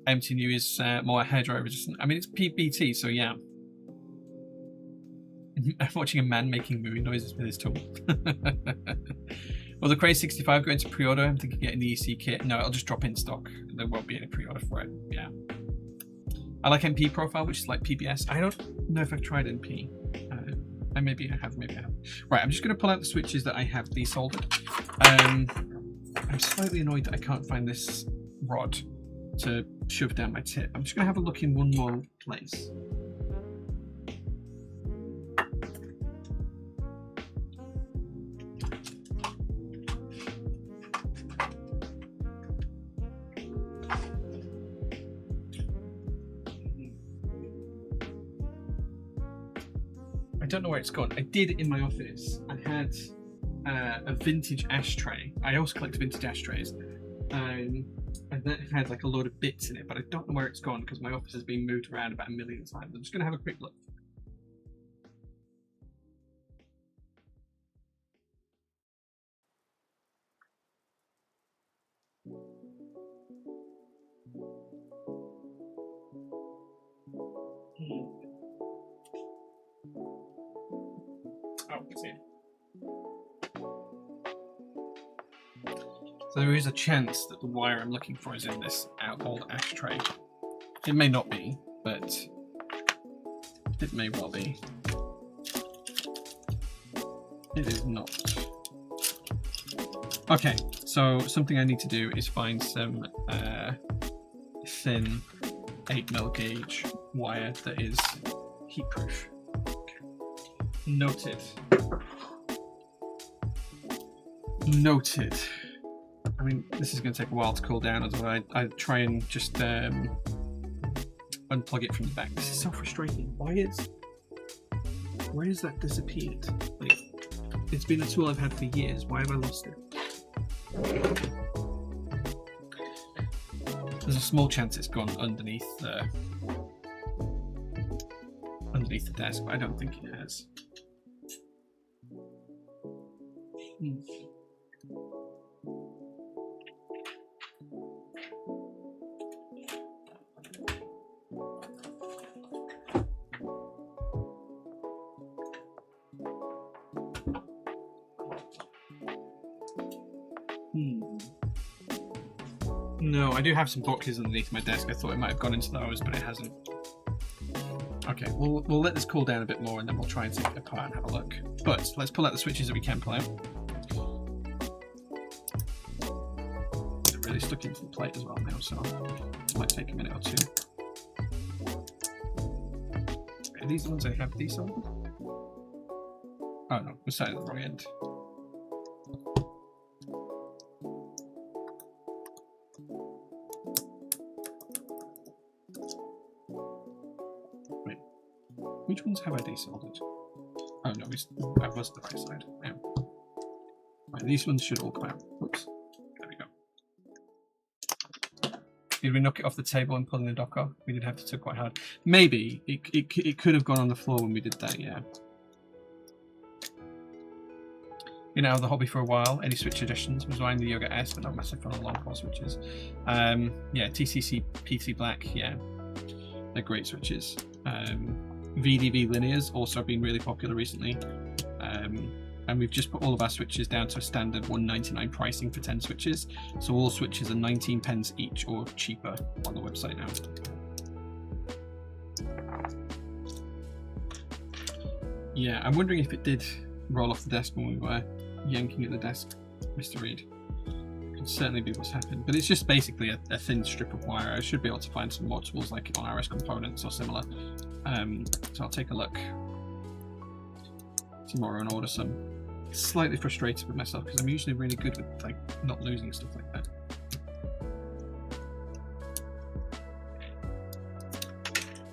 MTNU is more hairdryer resistant. I mean, it's PBT, so yeah. I'm watching a man making movie noises with his tool. Will the Craze 65 go into pre-order? I'm thinking getting the EC kit. No, it'll just drop in stock. There won't be any pre-order for it. Yeah. I like MP profile, which is like PBS. I don't know if I've tried NP. Maybe I have, maybe I haven't. Right, I'm just going to pull out the switches that I have desoldered. I'm slightly annoyed that I can't find this rod to shove down my tip. I'm just going to have a look in one more place. I don't know where it's gone. I did in my office. I had a vintage ashtray. I also collect vintage ashtrays. And that had like a load of bits in it, but I don't know where it's gone because my office has been moved around about 1 million times. I'm just going to have a quick look. Oh, it's in. So there is a chance that the wire I'm looking for is in this old ashtray. It may not be, but it may well be. It is not. Okay, so something I need to do is find some thin 8mm gauge wire that is heat proof. Okay. Noted. Noted. I mean, this is going to take a while to cool down as well. I try and just unplug it from the back. This is so frustrating. Why has that disappeared? Like, it's been a tool I've had for years. Why have I lost it? There's a small chance it's gone underneath the desk, but I don't think it has. No, I do have some boxes underneath my desk. I thought it might have gone into those, but it hasn't. Okay, we'll let this cool down a bit more and then we'll try and take it apart and have a look. But let's pull out the switches that we can pull out. They're really stuck into the plate as well now, so it might take a minute or two. Are these the ones I have desoldered? Oh no, we're starting at the wrong end. Which ones have I desoldered? Oh no, that was the right side. Yeah. Right, these ones should all come out. Oops. There we go. Did we knock it off the table and pulling the dock off? We did have to tug quite hard. Maybe it could have gone on the floor when we did that. Yeah. Been out of the hobby for a while. Any switch additions? Was buying the Yoga S, but not massive fan of long pole switches. Yeah, TCC PT Black. Yeah, they're great switches. VDV linears also been really popular recently, and we've just put all of our switches down to a standard $1.99 pricing for 10 switches, so all switches are 19 pence each or cheaper on the website now. Yeah, I'm wondering if it did roll off the desk when we were yanking at the desk, Mr. Reed. Could certainly be what's happened, but it's just basically a thin strip of wire. I should be able to find some more tools like on RS Components or similar. So I'll take a look tomorrow and order some. Slightly frustrated with myself because I'm usually really good with like not losing stuff like that.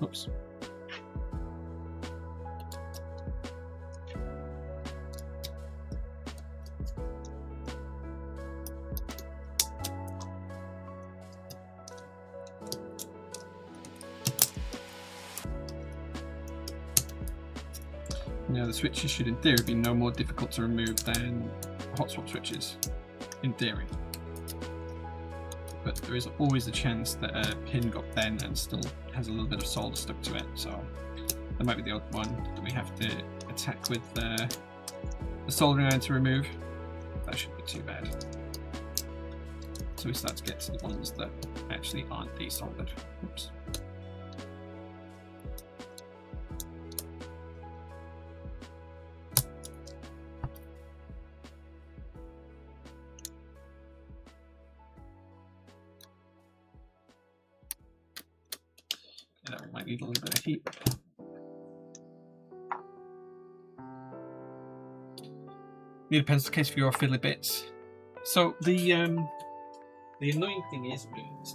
Oops. Now the switches should in theory be no more difficult to remove than hot swap switches, in theory. But there is always a chance that a pin got bent and still has a little bit of solder stuck to it, so that might be the odd one that we have to attack with the soldering iron to remove. That shouldn't be too bad. So we start to get to the ones that actually aren't desoldered. Oops. That might need a little bit of heat. Need a pencil case for your fiddly bits. So the The annoying thing is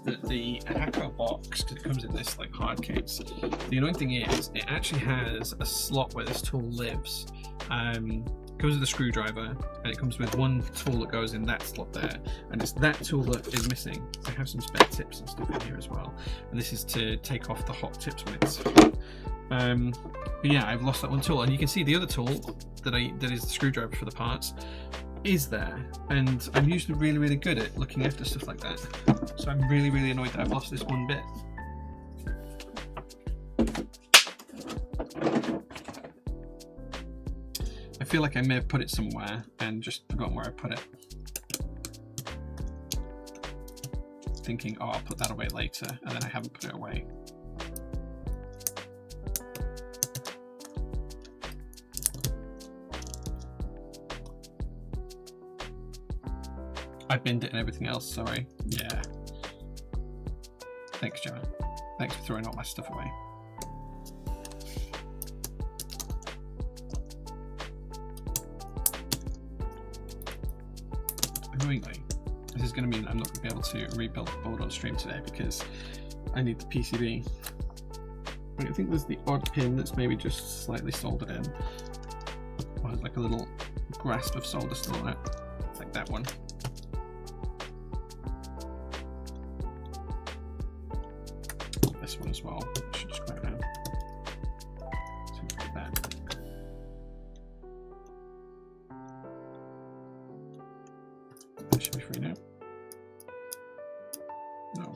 that the Hacker box, because it comes in this like hard case, the annoying thing is it actually has a slot where this tool lives. It comes with a screwdriver, and it comes with one tool that goes in that slot there, and it's that tool that is missing. I have some spare tips and stuff in here as well, and this is to take off the hot tips when it's but yeah, I've lost that one tool, and you can see the other tool that is the screwdriver for the parts is there, and I'm usually really good at looking after stuff like that, so I'm really annoyed that I've lost this one bit. I feel like I may have put it somewhere and just forgotten where I put it, thinking, oh, I'll put that away later, and then I haven't put it away. I binned it and everything else, sorry. Yeah. Thanks, Juna. Thanks for throwing all my stuff away. Annoyingly, this is going to mean I'm not going to be able to rebuild the board on stream today because I need the PCB. I think there's the odd pin that's maybe just slightly soldered in, or has like a little grasp of solder still on it, like that one. This one as well. I should just grab it now. Something like that. That should be free now. No.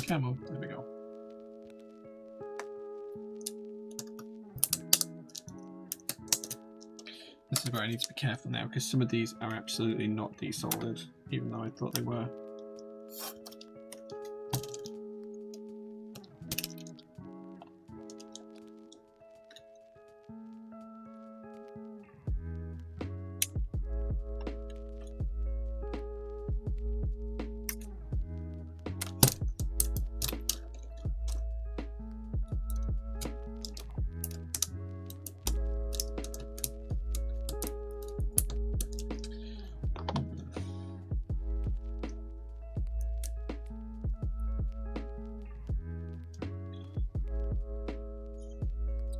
Come on, there we go. This is where I need to be careful now, because some of these are absolutely not desoldered, even though I thought they were.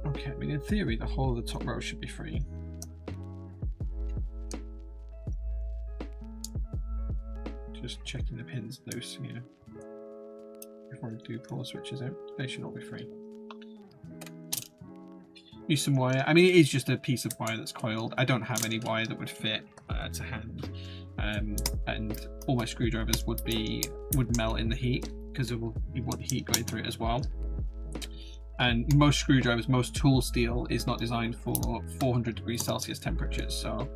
Okay, I mean, in theory, the whole of the top row should be free. Just checking the pins loose here before I do pull the switches out. They should all be free. Use some wire. I mean, it is just a piece of wire that's coiled. I don't have any wire that would fit to hand, and all my screwdrivers would melt in the heat because you want heat going through it as well. And most screwdrivers, most tool steel is not designed for 400 degrees Celsius temperatures. So,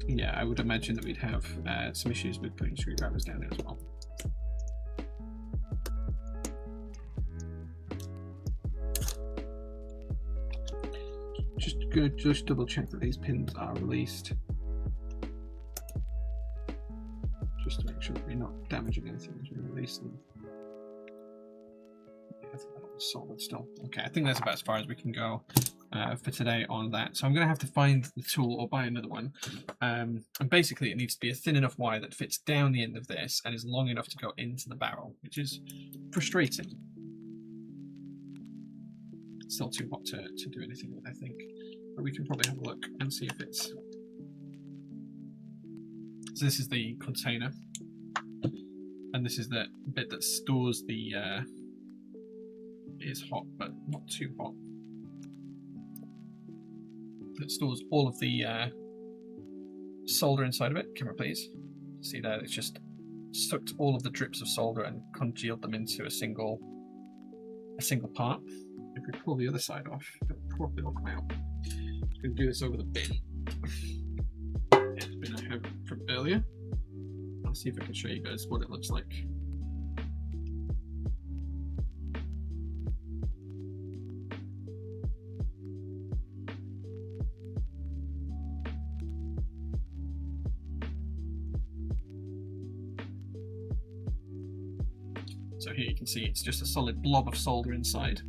yeah, I would imagine that we'd have some issues with putting screwdrivers down there as well. Just double check that these pins are released, just to make sure that we're not damaging anything as we release them. Solid still. Okay, I think that's about as far as we can go for today on that. So I'm going to have to find the tool or buy another one. And basically it needs to be a thin enough wire that fits down the end of this and is long enough to go into the barrel, which is frustrating. It's still too hot to do anything with, I think. But we can probably have a look and see if it's... So this is the container. And this is the bit that stores the... It is hot, but not too hot. It stores all of the solder inside of it. Camera, please. See there, it's just sucked all of the drips of solder and congealed them into a single part. If we pull the other side off, it'll probably all come out. I'm going to do this over the bin. Yeah, the bin I have from earlier. I'll see if I can show you guys what it looks like. So here you can see it's just a solid blob of solder inside.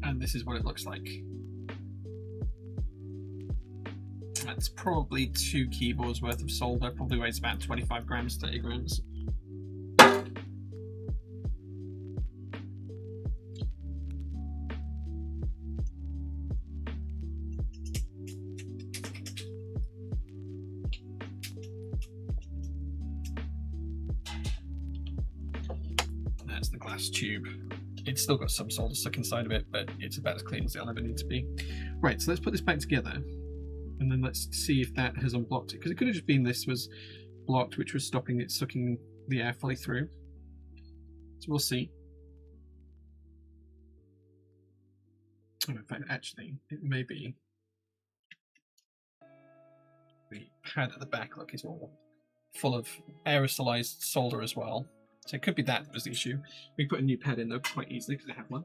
And this is what it looks like. That's probably 2 keyboards worth of solder, probably weighs about 25 grams, 30 grams. That's the glass tube. It's still got some solder stuck inside of it, but it's about as clean as it'll ever need to be. Right, so let's put this back together, and then let's see if that has unblocked it, because it could have just been this was blocked, which was stopping it sucking the air fully through. So we'll see. Oh, in fact, actually, it may be the pad at the back, look, is all full of aerosolized solder as well. So it could be that was the issue. We can put a new pad in though quite easily because I have one.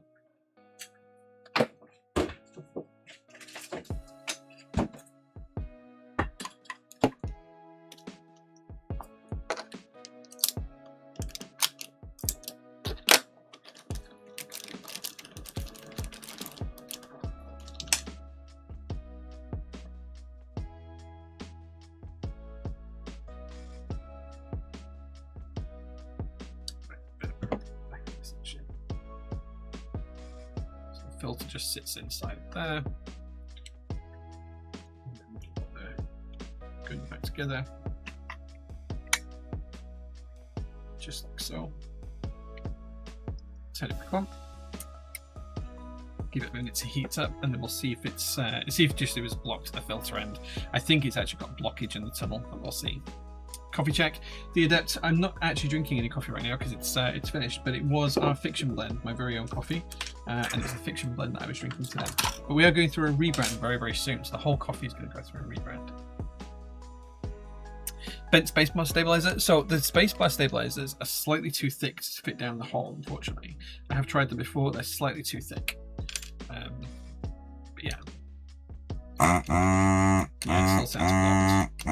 Filter just sits inside there. Going back together, just like so. Turn it back on. Give it a minute to heat up, and then we'll see if it's it was blocked at the filter end. I think it's actually got blockage in the tunnel, but we'll see. Coffee check. The Adept. I'm not actually drinking any coffee right now because it's finished, but it was our fiction blend, my very own coffee, and it's a fiction blend that I was drinking today. But we are going through a rebrand very, very soon, so the whole coffee is going to go through a rebrand. Bent spacebar stabilizer. So the spacebar stabilizers are slightly too thick to fit down the hole. Unfortunately, I have tried them before. They're slightly too thick. But yeah. Yeah, it still sounds blocked.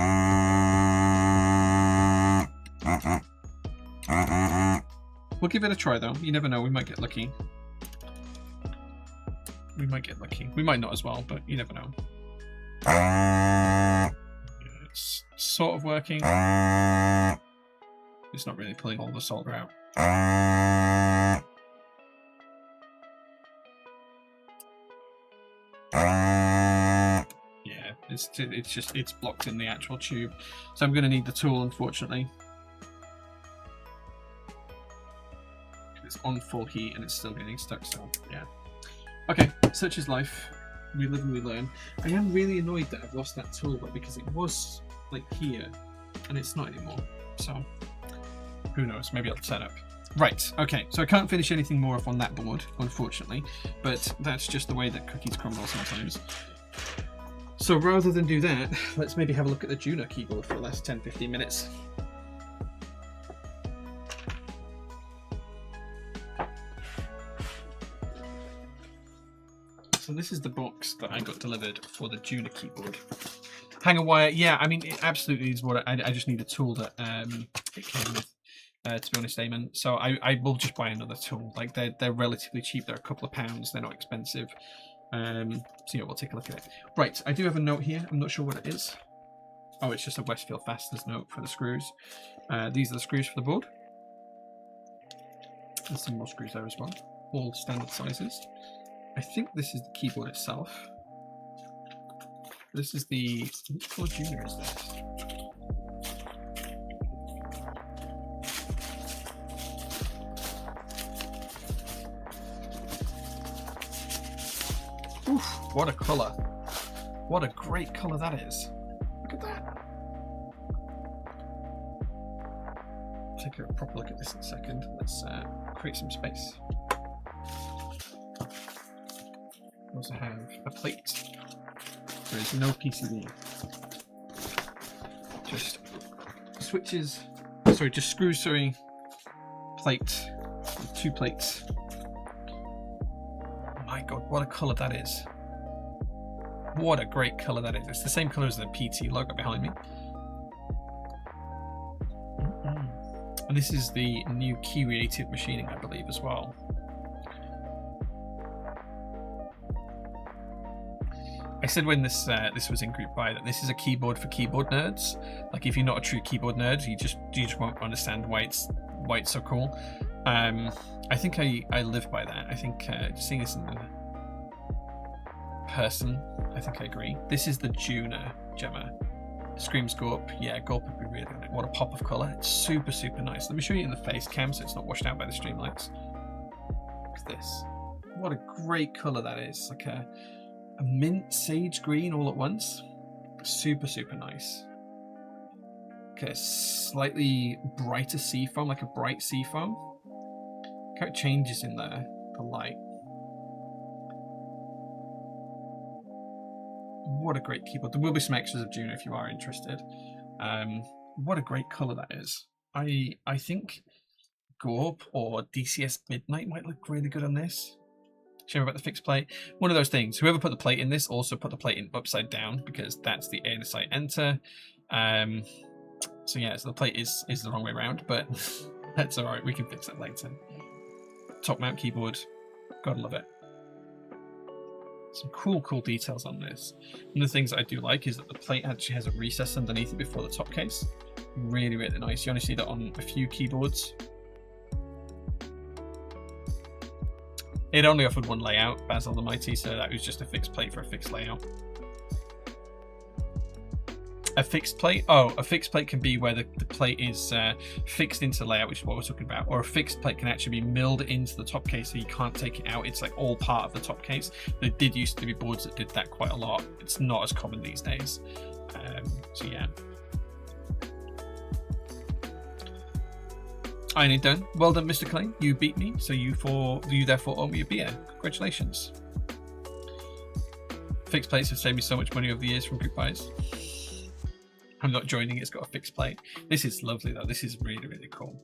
We'll give it a try though. You never know, we might get lucky. We might get lucky. We might not as well, but you never know. Yeah, it's sort of working. It's not really pulling all the solder out. Yeah, it's blocked in the actual tube. So I'm going to need the tool, unfortunately. It's on full heat and it's still getting stuck, so yeah. Okay, such is life. We live and we learn. I am really annoyed that I've lost that tool though, because it was like here and it's not anymore. So who knows, maybe I'll turn up. Right, okay, so I can't finish anything more off on that board, unfortunately, but that's just the way that cookies crumble sometimes. So rather than do that, let's maybe have a look at the Juna keyboard for the last 10-15 minutes. So this is the box that I got delivered for the Juna keyboard. Hanger wire, yeah, I mean, it absolutely is what I just need a tool that it came with. To be honest, Eamon. So I will just buy another tool. Like they're relatively cheap. They're a couple of pounds. They're not expensive. So yeah, we'll take a look at it. Right, I do have a note here. I'm not sure what it is. Oh, it's just a Westfield Fasteners note for the screws. These are the screws for the board. There's some more screws there as well. All standard sizes. I think this is the keyboard itself. This is the... Which colour Juna is this? Oof, what a colour. What a great colour that is. Look at that. Take a proper look at this in a second. Let's create some space. We also have a plate. There is no PCB. Just switches, sorry, just screws, sorry, plate, 2 plates. My God, what a colour that is. What a great color that is. It's the same color as the PT logo behind me. And this is the new key-related machining, I believe, as well. I said when this was in group buy that this is a keyboard for keyboard nerds. Like, if you're not a true keyboard nerd, you just won't understand why it's so cool. I think I live by that. I think seeing this in person, I think I agree. This is the Juna, Gemma. Screams Gorp. Yeah, Gorp would be really good. What a pop of colour. It's super, super nice. Let me show you in the face cam so it's not washed out by the streamlights. Look at this. What a great colour that is. Like a mint sage green all at once. Super, super nice. Okay, slightly brighter sea foam, like a bright sea foam. Look how it changes in the light. What a great keyboard. There will be some extras of Juna if you are interested. What a great colour that is. I think Gorp or DCS Midnight might look really good on this. Shame about the fixed plate. One of those things. Whoever put the plate in this also put the plate in upside down because that's the Air enter. So yeah, so the plate is the wrong way around, but that's alright. We can fix that later. Top mount keyboard. Gotta love it. Some cool details on this. One of the things that I do like is that the plate actually has a recess underneath it before the top case. Really, really nice. You only see that on a few keyboards. It only offered one layout, Basil the Mighty, so that was just a fixed plate for a fixed layout. A fixed plate? Oh, a fixed plate can be where the plate is fixed into layout, which is what we're talking about. Or a fixed plate can actually be milled into the top case so you can't take it out. It's like all part of the top case. There did used to be boards that did that quite a lot. It's not as common these days. So yeah. Ironing done. Well done, Mr. Clay. You beat me, so you therefore owe me a beer. Congratulations. Fixed plates have saved me so much money over the years from group buys. I'm not joining, it's got a fixed plate. This is lovely though, this is really, really cool.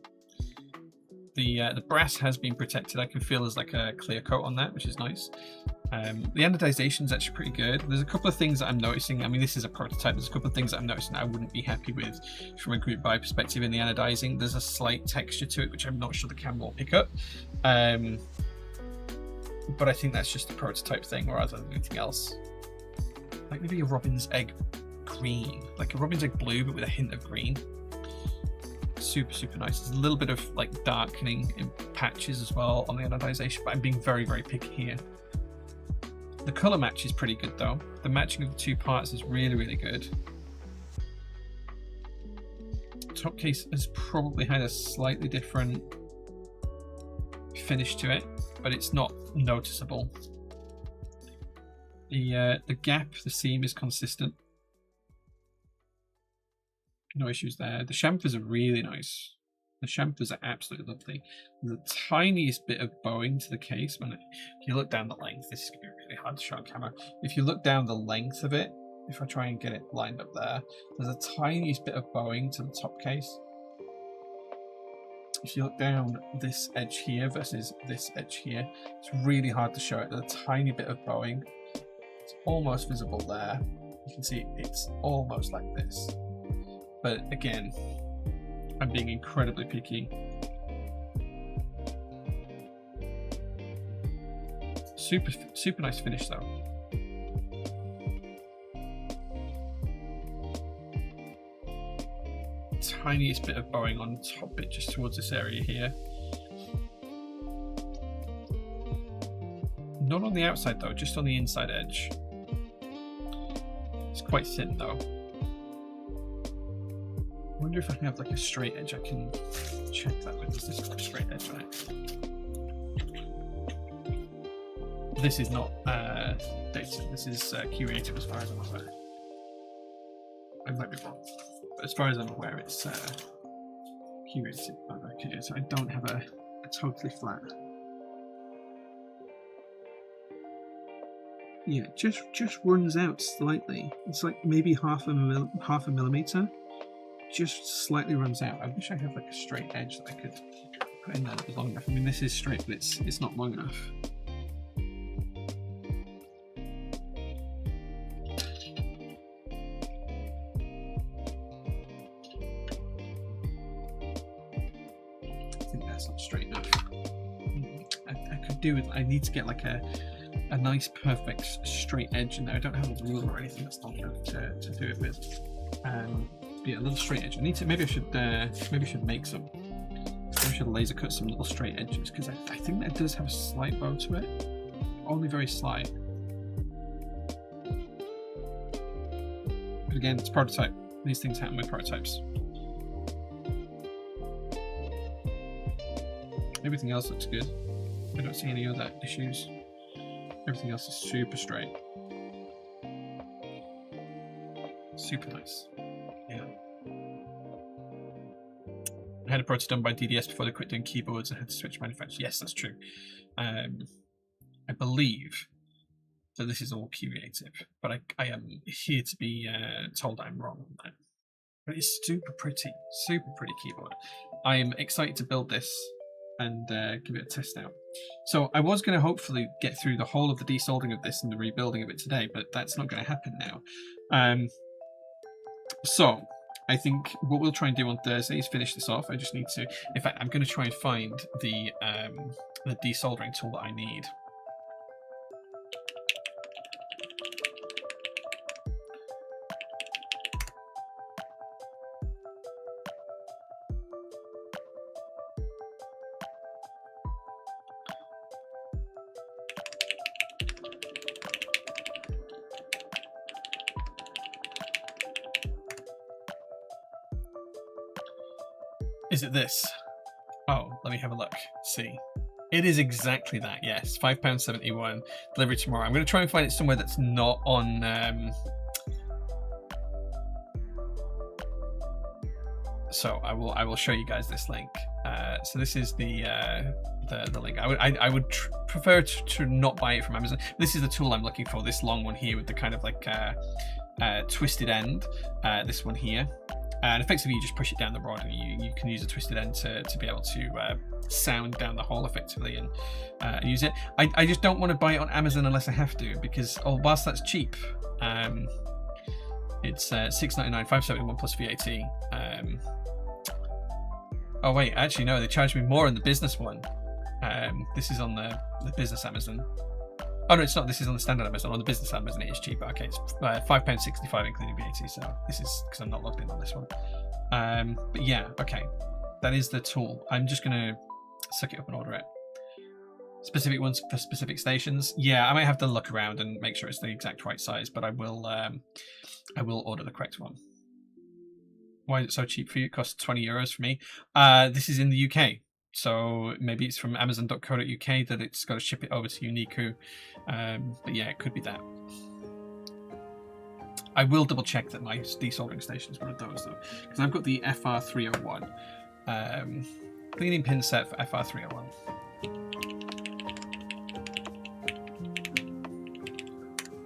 The brass has been protected. I can feel there's like a clear coat on that, which is nice. The anodization is actually pretty good. There's a couple of things that I'm noticing. I mean, this is a prototype. There's a couple of things that I'm noticing I wouldn't be happy with from a group buy perspective in the anodizing. There's a slight texture to it, which I'm not sure the camera will pick up. But I think that's just a prototype thing rather than anything else. Like maybe a robin's egg green, like a robin's egg blue, but with a hint of green. Super, super nice. There's a little bit of like darkening in patches as well on the anodization, but I'm being very, very picky here. The color match is pretty good though. The matching of the two parts is really, really good. Top case has probably had a slightly different finish to it, but it's not noticeable. The gap, the seam is consistent. No issues there. The chamfers are really nice. The chamfers are absolutely lovely. The tiniest bit of bowing to the case, if you look down the length, this is going to be really hard to show on camera. If you look down the length of it, if I try and get it lined up there, there's a tiniest bit of bowing to the top case. If you look down this edge here versus this edge here, it's really hard to show it. There's a tiny bit of bowing. It's almost visible there. You can see it's almost like this. But again, I'm being incredibly picky. Super, super nice finish though. Tiniest bit of bowing on top bit just towards this area here. Not on the outside though, just on the inside edge. It's quite thin though. I wonder if I can have like a straight edge. I can check that with. Does this got a straight edge on it? This is not data. This is curated as far as I'm aware. I might be wrong, but as far as I'm aware, it's curated. Okay, so I don't have a totally flat. Yeah, just runs out slightly. It's like maybe half a millimeter. Just slightly runs out. I wish I had like a straight edge that I could put in there that was long enough. I mean, this is straight, but it's not long enough. That's not straight enough. I could do it. I need to get like a nice, perfect straight edge in there. I don't have a ruler or anything that's long enough to do it with. Yeah, a little straight edge. I need to. Maybe I should make some. Maybe I should laser cut some little straight edges because I think that does have a slight bow to it. Only very slight. But again, it's prototype. These things happen with prototypes. Everything else looks good. I don't see any other issues. Everything else is super straight. Super nice. Yeah. I had a prototype done by DDS before they quit doing keyboards and had to switch manufacturers. Yes, that's true. I believe that this is all creative, but I am here to be told I'm wrong on that. But it's super pretty keyboard. I am excited to build this and give it a test out. So I was going to hopefully get through the whole of the desoldering of this and the rebuilding of it today, but that's not going to happen now. So I think what we'll try and do on Thursday is finish this off. I just need to, in fact, I'm going to try and find the desoldering tool that I need. Is it this? Oh, let me have a look. See. It is exactly that, yes. £5.71. Delivery tomorrow. I'm going to try and find it somewhere that's not on... So I will show you guys this link. So this is the link. I would prefer to not buy it from Amazon. This is the tool I'm looking for. This long one here with the kind of like twisted end. This one here. And effectively you just push it down the rod and you can use a twisted end to be able to sound down the hole effectively and use it. I just don't want to buy it on Amazon unless I have to, because whilst that's cheap, it's $6.99, $5.71 plus VAT. Oh wait, actually no, they charged me more on the business one. This is on the business Amazon. Oh no, it's not. This is on the standard Amazon. On the business Amazon, it is cheaper. Okay, it's £5.65 including VAT. So this is because I'm not logged in on this one. But yeah, okay, that is the tool. I'm just gonna suck it up and order it. Specific ones for specific stations. Yeah, I might have to look around and make sure it's the exact right size, but I will order the correct one. Why is it so cheap for you? It costs €20 for me. This is in the UK. So maybe it's from amazon.co.uk that it's got to ship it over to Uniku. But yeah, it could be that. I will double check that my desoldering station is one of those though, because I've got the FR301 cleaning pin set for FR301.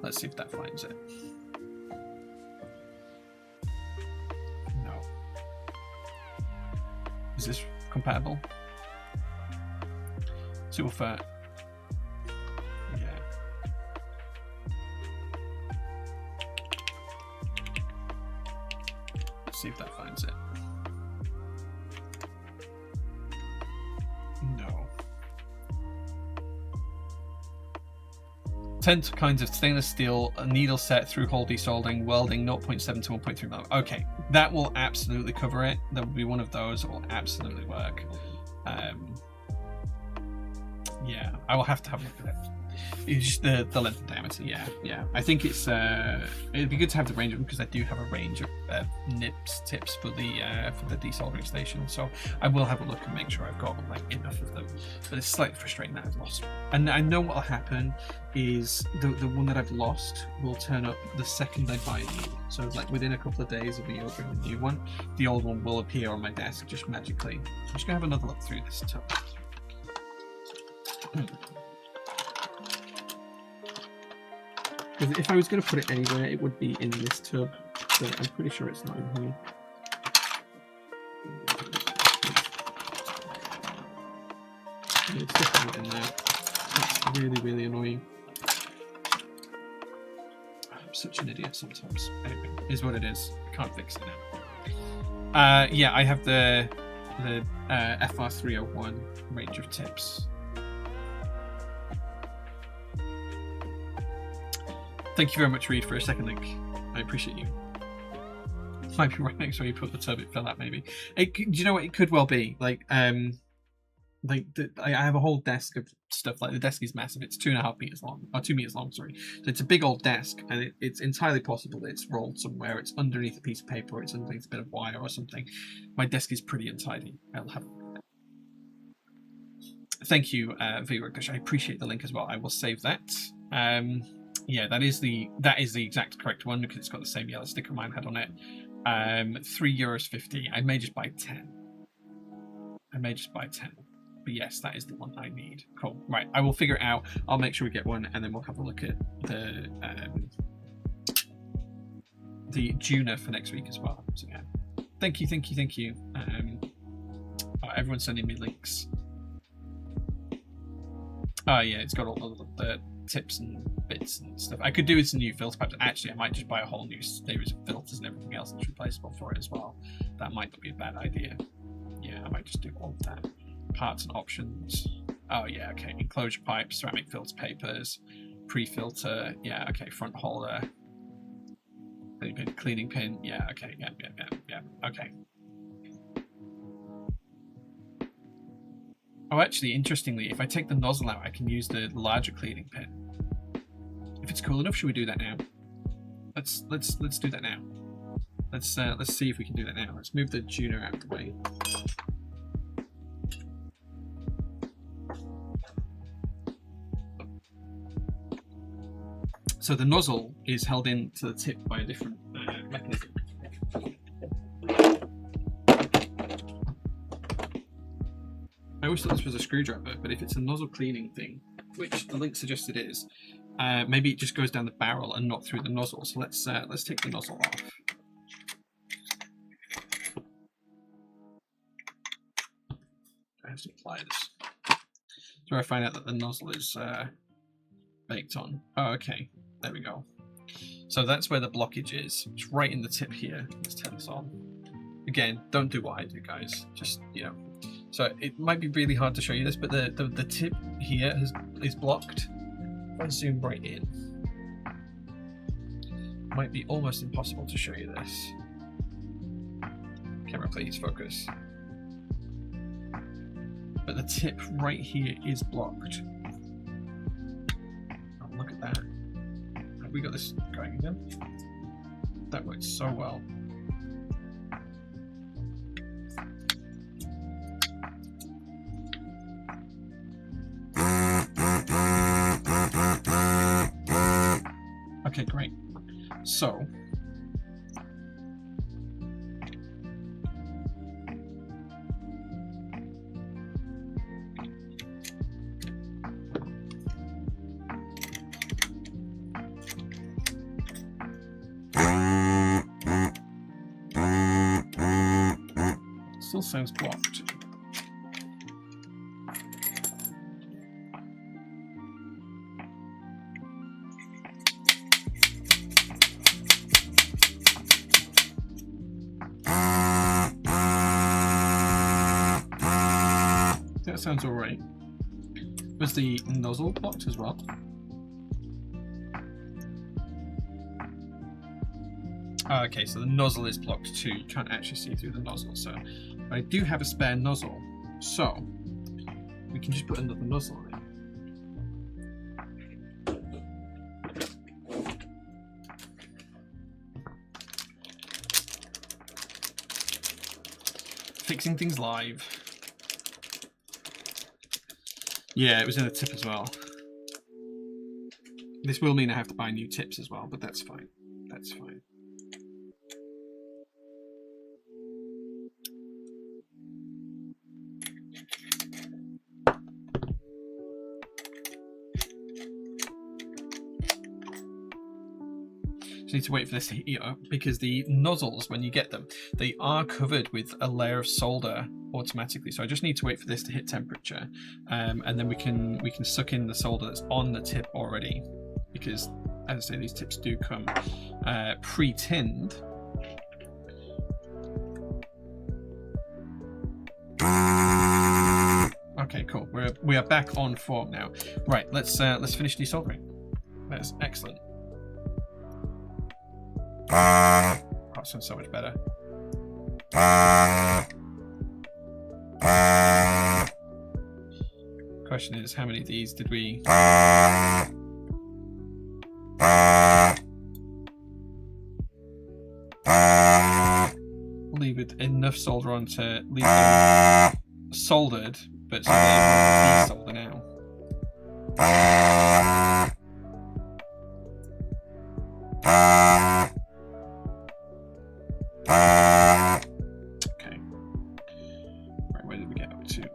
Let's see if that finds it. No. Is this compatible? Super fat. Yeah. Let's see if that finds it. No. 10 kinds of stainless steel, a needle set through hole desoldering, welding 0.7 to 1.3 mm. Okay, that will absolutely cover it. That will be one of those that will absolutely work. Yeah, I will have to have a look at it. It's just the length and diameter. Yeah. I think it's it'd be good to have the range of them because I do have a range of tips for the desoldering station. So I will have a look and make sure I've got like enough of them. But it's slightly frustrating that I've lost. And I know what will happen is the one that I've lost will turn up the second I buy the new one. So like within a couple of days of me opening the new one, the old one will appear on my desk just magically. I'm just gonna have another look through this tub. Because if I was going to put it anywhere, it would be in this tub, but I'm pretty sure it's not in here. It's definitely not in there. That's really, really annoying. I'm such an idiot sometimes. Anyway, it is what it is. I can't fix it now. Yeah, I have the the FR301 range of tips. Thank you very much, Reed, for a second link. I appreciate you. Might be right next to where you put the tub, it fell out maybe. Do you know what? It could well be. I have a whole desk of stuff. Like the desk is massive. It's 2.5 meters long, or 2 meters long, sorry. So it's a big old desk, and it's entirely possible that it's rolled somewhere. It's underneath a piece of paper, or it's underneath a bit of wire or something. My desk is pretty untidy. I'll have. Thank you, Virakush. I appreciate the link as well. I will save that. Yeah, that is the exact correct one because it's got the same yellow sticker mine had on it. €3.50. I may just buy 10. But yes, that is the one I need. Cool. Right, I will figure it out. I'll make sure we get one, and then we'll have a look at the Juna for next week as well. So yeah, thank you. Everyone's sending me links. Oh yeah, it's got all the tips and bits and stuff. I could do with some new filter packs. Actually, I might just buy a whole new series of filters and everything else that's replaceable for it as well. That might not be a bad idea. Yeah, I might just do all of that. Parts and options. Oh yeah, okay. Enclosure pipes, ceramic filter papers, pre-filter. Yeah, okay. Front holder. Cleaning pin. Yeah, okay. Yeah. Okay. Oh, actually, interestingly, if I take the nozzle out, I can use the larger cleaning pin. If it's cool enough, should we do that now? Let's do that now. Let's see if we can do that now. Let's move the Juna out of the way. So the nozzle is held in to the tip by a different mechanism. I always thought this was a screwdriver, but if it's a nozzle cleaning thing, which the link suggests it is, maybe it just goes down the barrel and not through the nozzle. So let's take the nozzle off. I have some pliers. So I find out that the nozzle is baked on. Oh, okay. There we go. So that's where the blockage is. It's right in the tip here. Let's turn this on. Again, don't do what I do, guys. Just, you know. So it might be really hard to show you this, but the tip here is blocked. If I zoom right in, it might be almost impossible to show you this. Camera, please focus. But the tip right here is blocked. Oh, look at that. Have we got this going again? That works so well. Okay, great. So still sounds blocked. That sounds alright. Was the nozzle blocked as well? Oh, okay, so the nozzle is blocked too. You can't actually see through the nozzle. So I do have a spare nozzle, so we can just put another nozzle in. Fixing things live. Yeah, it was in the tip as well. This will mean I have to buy new tips as well, but that's fine. That's fine. Just need to wait for this to heat up because the nozzles, when you get them, they are covered with a layer of solder automatically. So I just need to wait for this to hit temperature, and then we can suck in the solder that's on the tip already. Because, as I say, these tips do come pre-tinned. Okay, cool. We are back on form now. Right, let's finish desoldering. That's excellent. That sounds so much better. Question is, how many of these did we? Leave it enough solder on to leave them soldered, but so that it won't desolder now. Okay. Right, where did we get up to?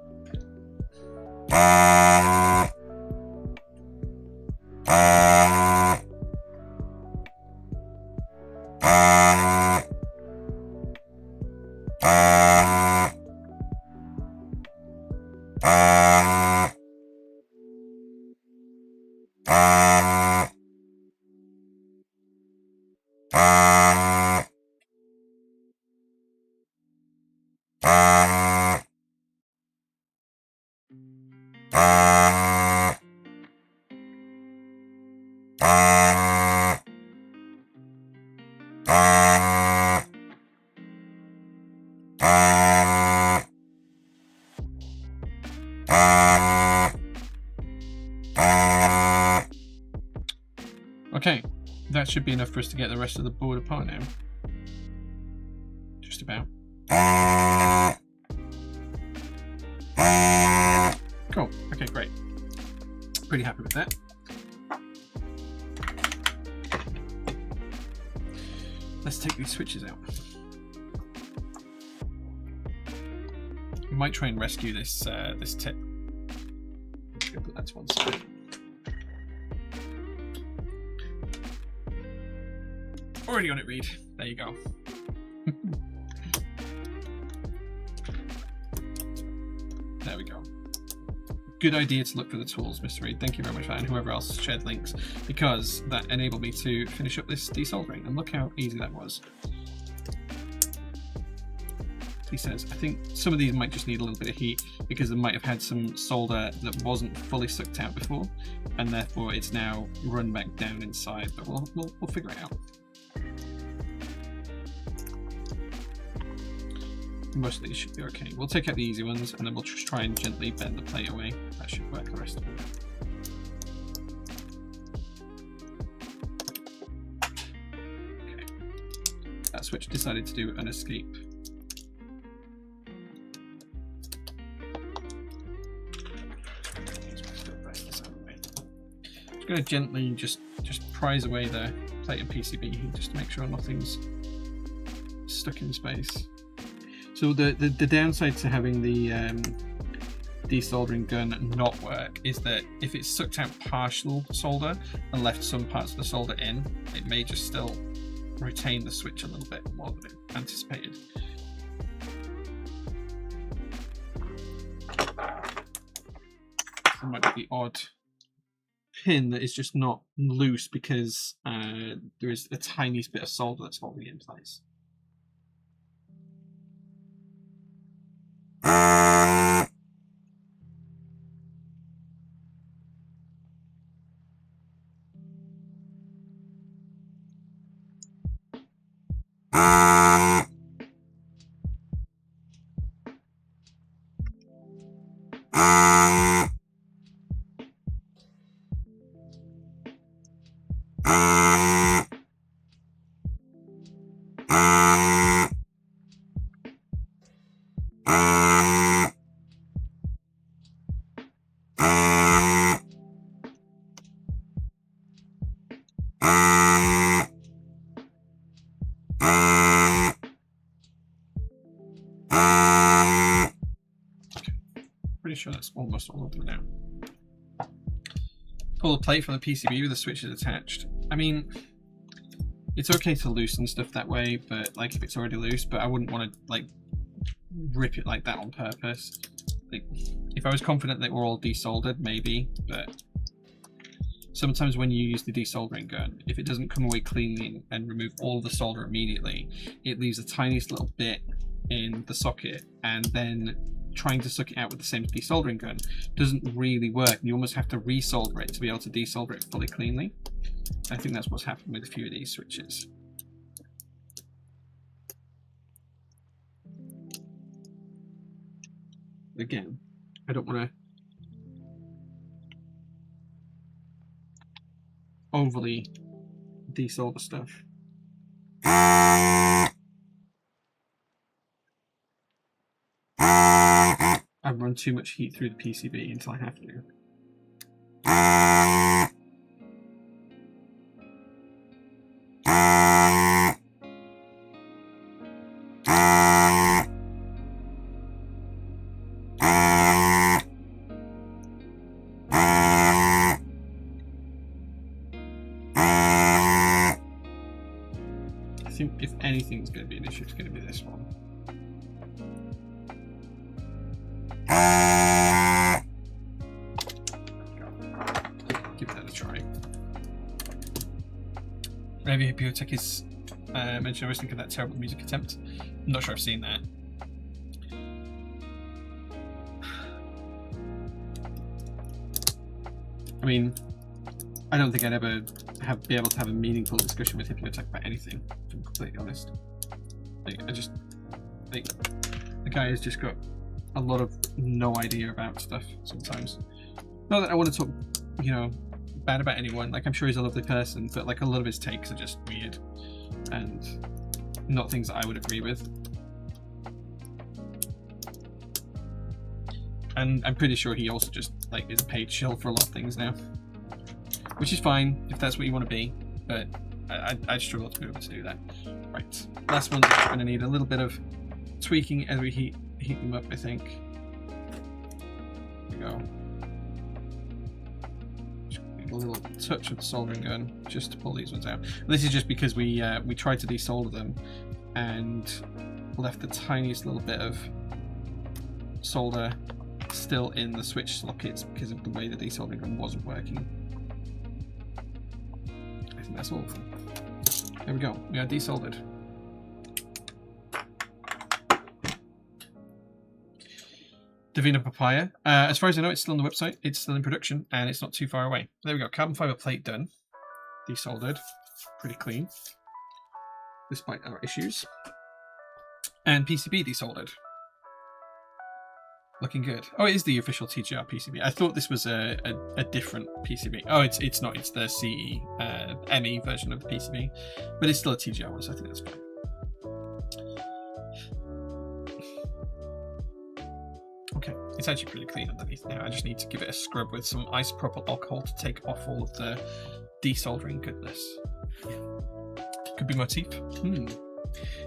Okay, that should be enough for us to get the rest of the board apart now. Just about. Cool. Okay, great. Pretty happy with that. Let's take these switches out. We might try and rescue this this tip. Let's go put that to one side. Already on it, Reed. There you go. There we go. Good idea to look for the tools, Mr. Reed. Thank you very much for that, and whoever else shared links, because that enabled me to finish up this desoldering, and look how easy that was. He says, I think some of these might just need a little bit of heat because they might have had some solder that wasn't fully sucked out before, and therefore it's now run back down inside, but we'll figure it out. Most of these should be okay. We'll take out the easy ones and then we'll just try and gently bend the plate away. That should work the rest of it. Okay. That switch decided to do an escape. Just going to gently just prise away the plate of PCB just to make sure nothing's stuck in space. So the downside to having the desoldering gun not work is that if it's sucked out partial solder and left some parts of the solder in, it may just still retain the switch a little bit more than anticipated. There might be the odd pin that is just not loose because there is a tiniest bit of solder that's holding it in place. Pretty sure that's almost all of them now. Pull the plate from the PCB with the switches attached. I mean, it's okay to loosen stuff that way, but like if it's already loose, but I wouldn't want to like rip it like that on purpose. Like if I was confident that we're all desoldered, maybe, but sometimes when you use the desoldering gun, if it doesn't come away cleanly and remove all the solder immediately, it leaves a tiniest little bit in the socket, and then trying to suck it out with the same desoldering gun doesn't really work. You almost have to resolder it to be able to desolder it fully cleanly. I think that's what's happened with a few of these switches. Again, I don't want to overly desolder stuff. I've run too much heat through the PCB until I have to. I think if anything's going to be an issue, it's going to be this one. Give that a try. Maybe Biotech is mentioned. I was thinking of that terrible music attempt. I'm not sure I've seen that. I mean, I don't think I'd ever be able to have a meaningful discussion with Hypnotech about anything, if I'm completely honest. Like, the guy has just got a lot of no idea about stuff sometimes. Not that I want to talk, you know, bad about anyone. Like, I'm sure he's a lovely person, but like a lot of his takes are just weird and not things that I would agree with. And I'm pretty sure he also just like is a paid shill for a lot of things now, which is fine if that's what you want to be, but I'd struggle to be able to do that. Right, last one's going to need a little bit of tweaking as we heat them up, I think. There we go. Just need a little touch of the soldering gun just to pull these ones out. And this is just because we tried to desolder them and left the tiniest little bit of solder still in the switch sockets because of the way the desoldering gun wasn't working. I think that's all of them. There we go. We are desoldered. Divina Papaya. As far as I know, it's still on the website. It's still in production, and it's not too far away. There we go. Carbon fiber plate done. Desoldered. Pretty clean, despite our issues. And PCB desoldered. Looking good. Oh, it is the official TGR PCB. I thought this was a different PCB. Oh, it's not. It's the CE ME version of the PCB, but it's still a TGR one, so I think that's fine. Okay, it's actually pretty clean underneath now. I just need to give it a scrub with some isopropyl alcohol to take off all of the desoldering goodness. Yeah. Could be motif.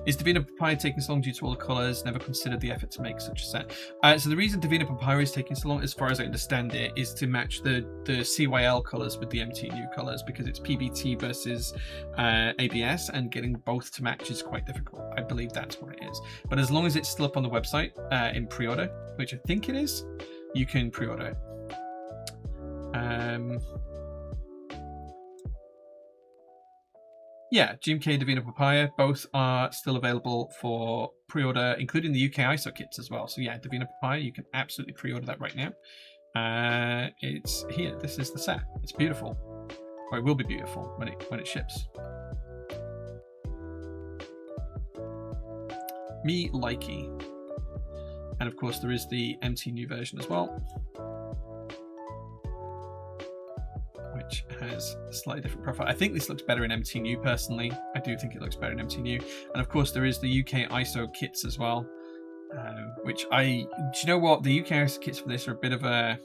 Is Divina Papaya taking so long due to all the colours? Never considered the effort to make such a set. So the reason Divina Papaya is taking so long, as far as I understand it, is to match the CYL colours with the MTNU colours, because it's PBT versus ABS, and getting both to match is quite difficult. I believe that's what it is. But as long as it's still up on the website in pre-order, which I think it is, you can pre-order it. Yeah, GMK, Divina Papaya, both are still available for pre-order, including the UK ISO kits as well. So yeah, Divina Papaya, you can absolutely pre-order that right now. It's here. This is the set. It's beautiful. Or it will be beautiful when it ships. Me likey. And of course there is the MTNU version as well, which has a slightly different profile. I think this looks better in MTNU personally. I do think it looks better in MTNU. And of course there is the UK ISO kits as well, which do you know what? The UK ISO kits for this are a bit of a,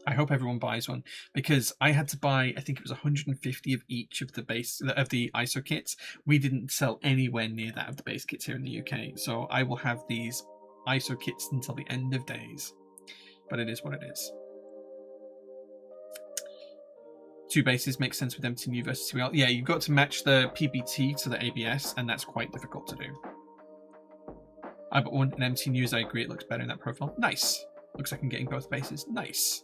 I hope everyone buys one, because I had to buy, I think it was 150 of each of the ISO kits. We didn't sell anywhere near that of the base kits here in the UK. So I will have these ISO kits until the end of days, but it is what it is. Two bases makes sense with MTNU versus CYL. Yeah, you've got to match the PBT to the ABS, and that's quite difficult to do. I bought one in MTNUs. I agree, it looks better in that profile. Nice. Looks like I'm getting both bases. Nice.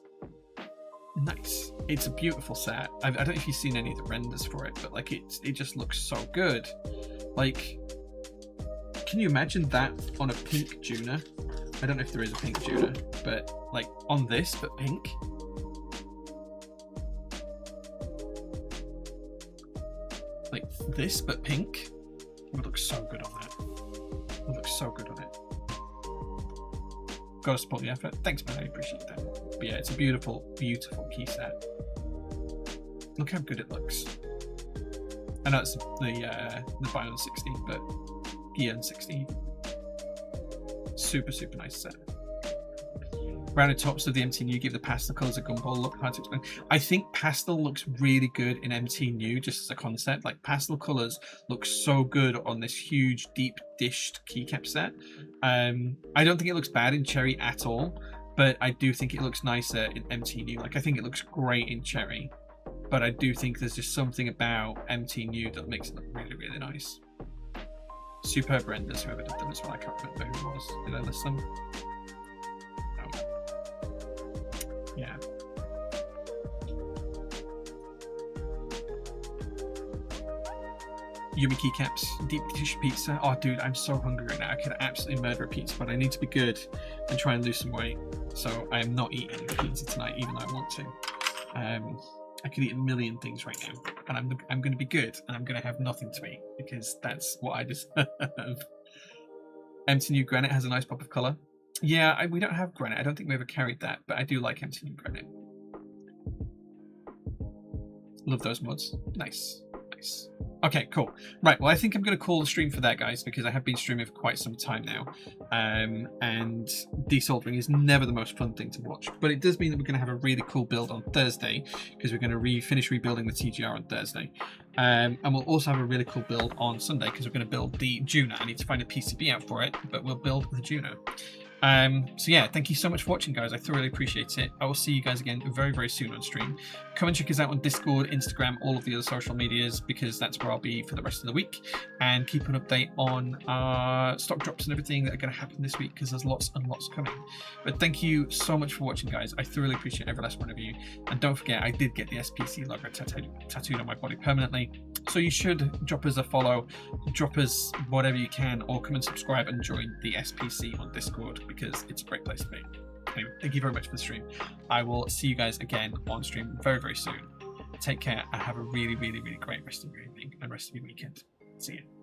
Nice. It's a beautiful set. I don't know if you've seen any of the renders for it, but like it just looks so good. Like, can you imagine that on a pink Juna? I don't know if there is a pink Juna, but like on this, but pink. Like this, but pink. It would look so good on that. It would look so good on it. Gotta support the effort. Thanks, man. I appreciate that. But yeah, it's a beautiful, beautiful key set. Look how good it looks. I know it's the Bion 60, but EN 60. Super, super nice set. Rounded tops of the MT New give the pastel colours a gumball look. Hard to explain. I think pastel looks really good in MT New just as a concept. Like pastel colours look so good on this huge, deep dished keycap set. I don't think it looks bad in Cherry at all, but I do think it looks nicer in MT New. Like I think it looks great in Cherry, but I do think there's just something about MT New that makes it look really, really nice. Superb renders, whoever did them as well. I can't remember who it was. Did I list them? No. Yeah. Yumi keycaps, deep dish pizza. Oh, dude, I'm so hungry right now. I could absolutely murder a pizza, but I need to be good and try and lose some weight. So I am not eating pizza tonight, even though I want to. I could eat a million things right now, and I'm going to be good, and I'm going to have nothing to eat because that's what I deserve. MT New Granite has a nice pop of colour. Yeah, we don't have Granite. I don't think we ever carried that, but I do like MT New Granite. Love those mods. Nice, nice. Okay, cool. Right, well, I think I'm going to call the stream for that, guys, because I have been streaming for quite some time now. And desoldering is never the most fun thing to watch. But it does mean that we're going to have a really cool build on Thursday, because we're going to finish rebuilding the TGR on Thursday. And we'll also have a really cool build on Sunday, because we're going to build the Juna. I need to find a PCB out for it, but we'll build the Juna. So yeah, thank you so much for watching, guys. I thoroughly appreciate it. I will see you guys again very, very soon on stream. Come and check us out on Discord, Instagram, all of the other social medias, because that's where I'll be for the rest of the week. And keep an update on stock drops and everything that are going to happen this week, because there's lots and lots coming. But thank you so much for watching, guys. I thoroughly appreciate every last one of you. And don't forget, I did get the SPC logo tattooed on my body permanently. So you should drop us a follow, drop us whatever you can, or come and subscribe and join the SPC on Discord, because it's a great place to be. Anyway, thank you very much for the stream. I will see you guys again on stream very, very soon. Take care and have a really, really, really great rest of your evening and rest of your weekend. See you.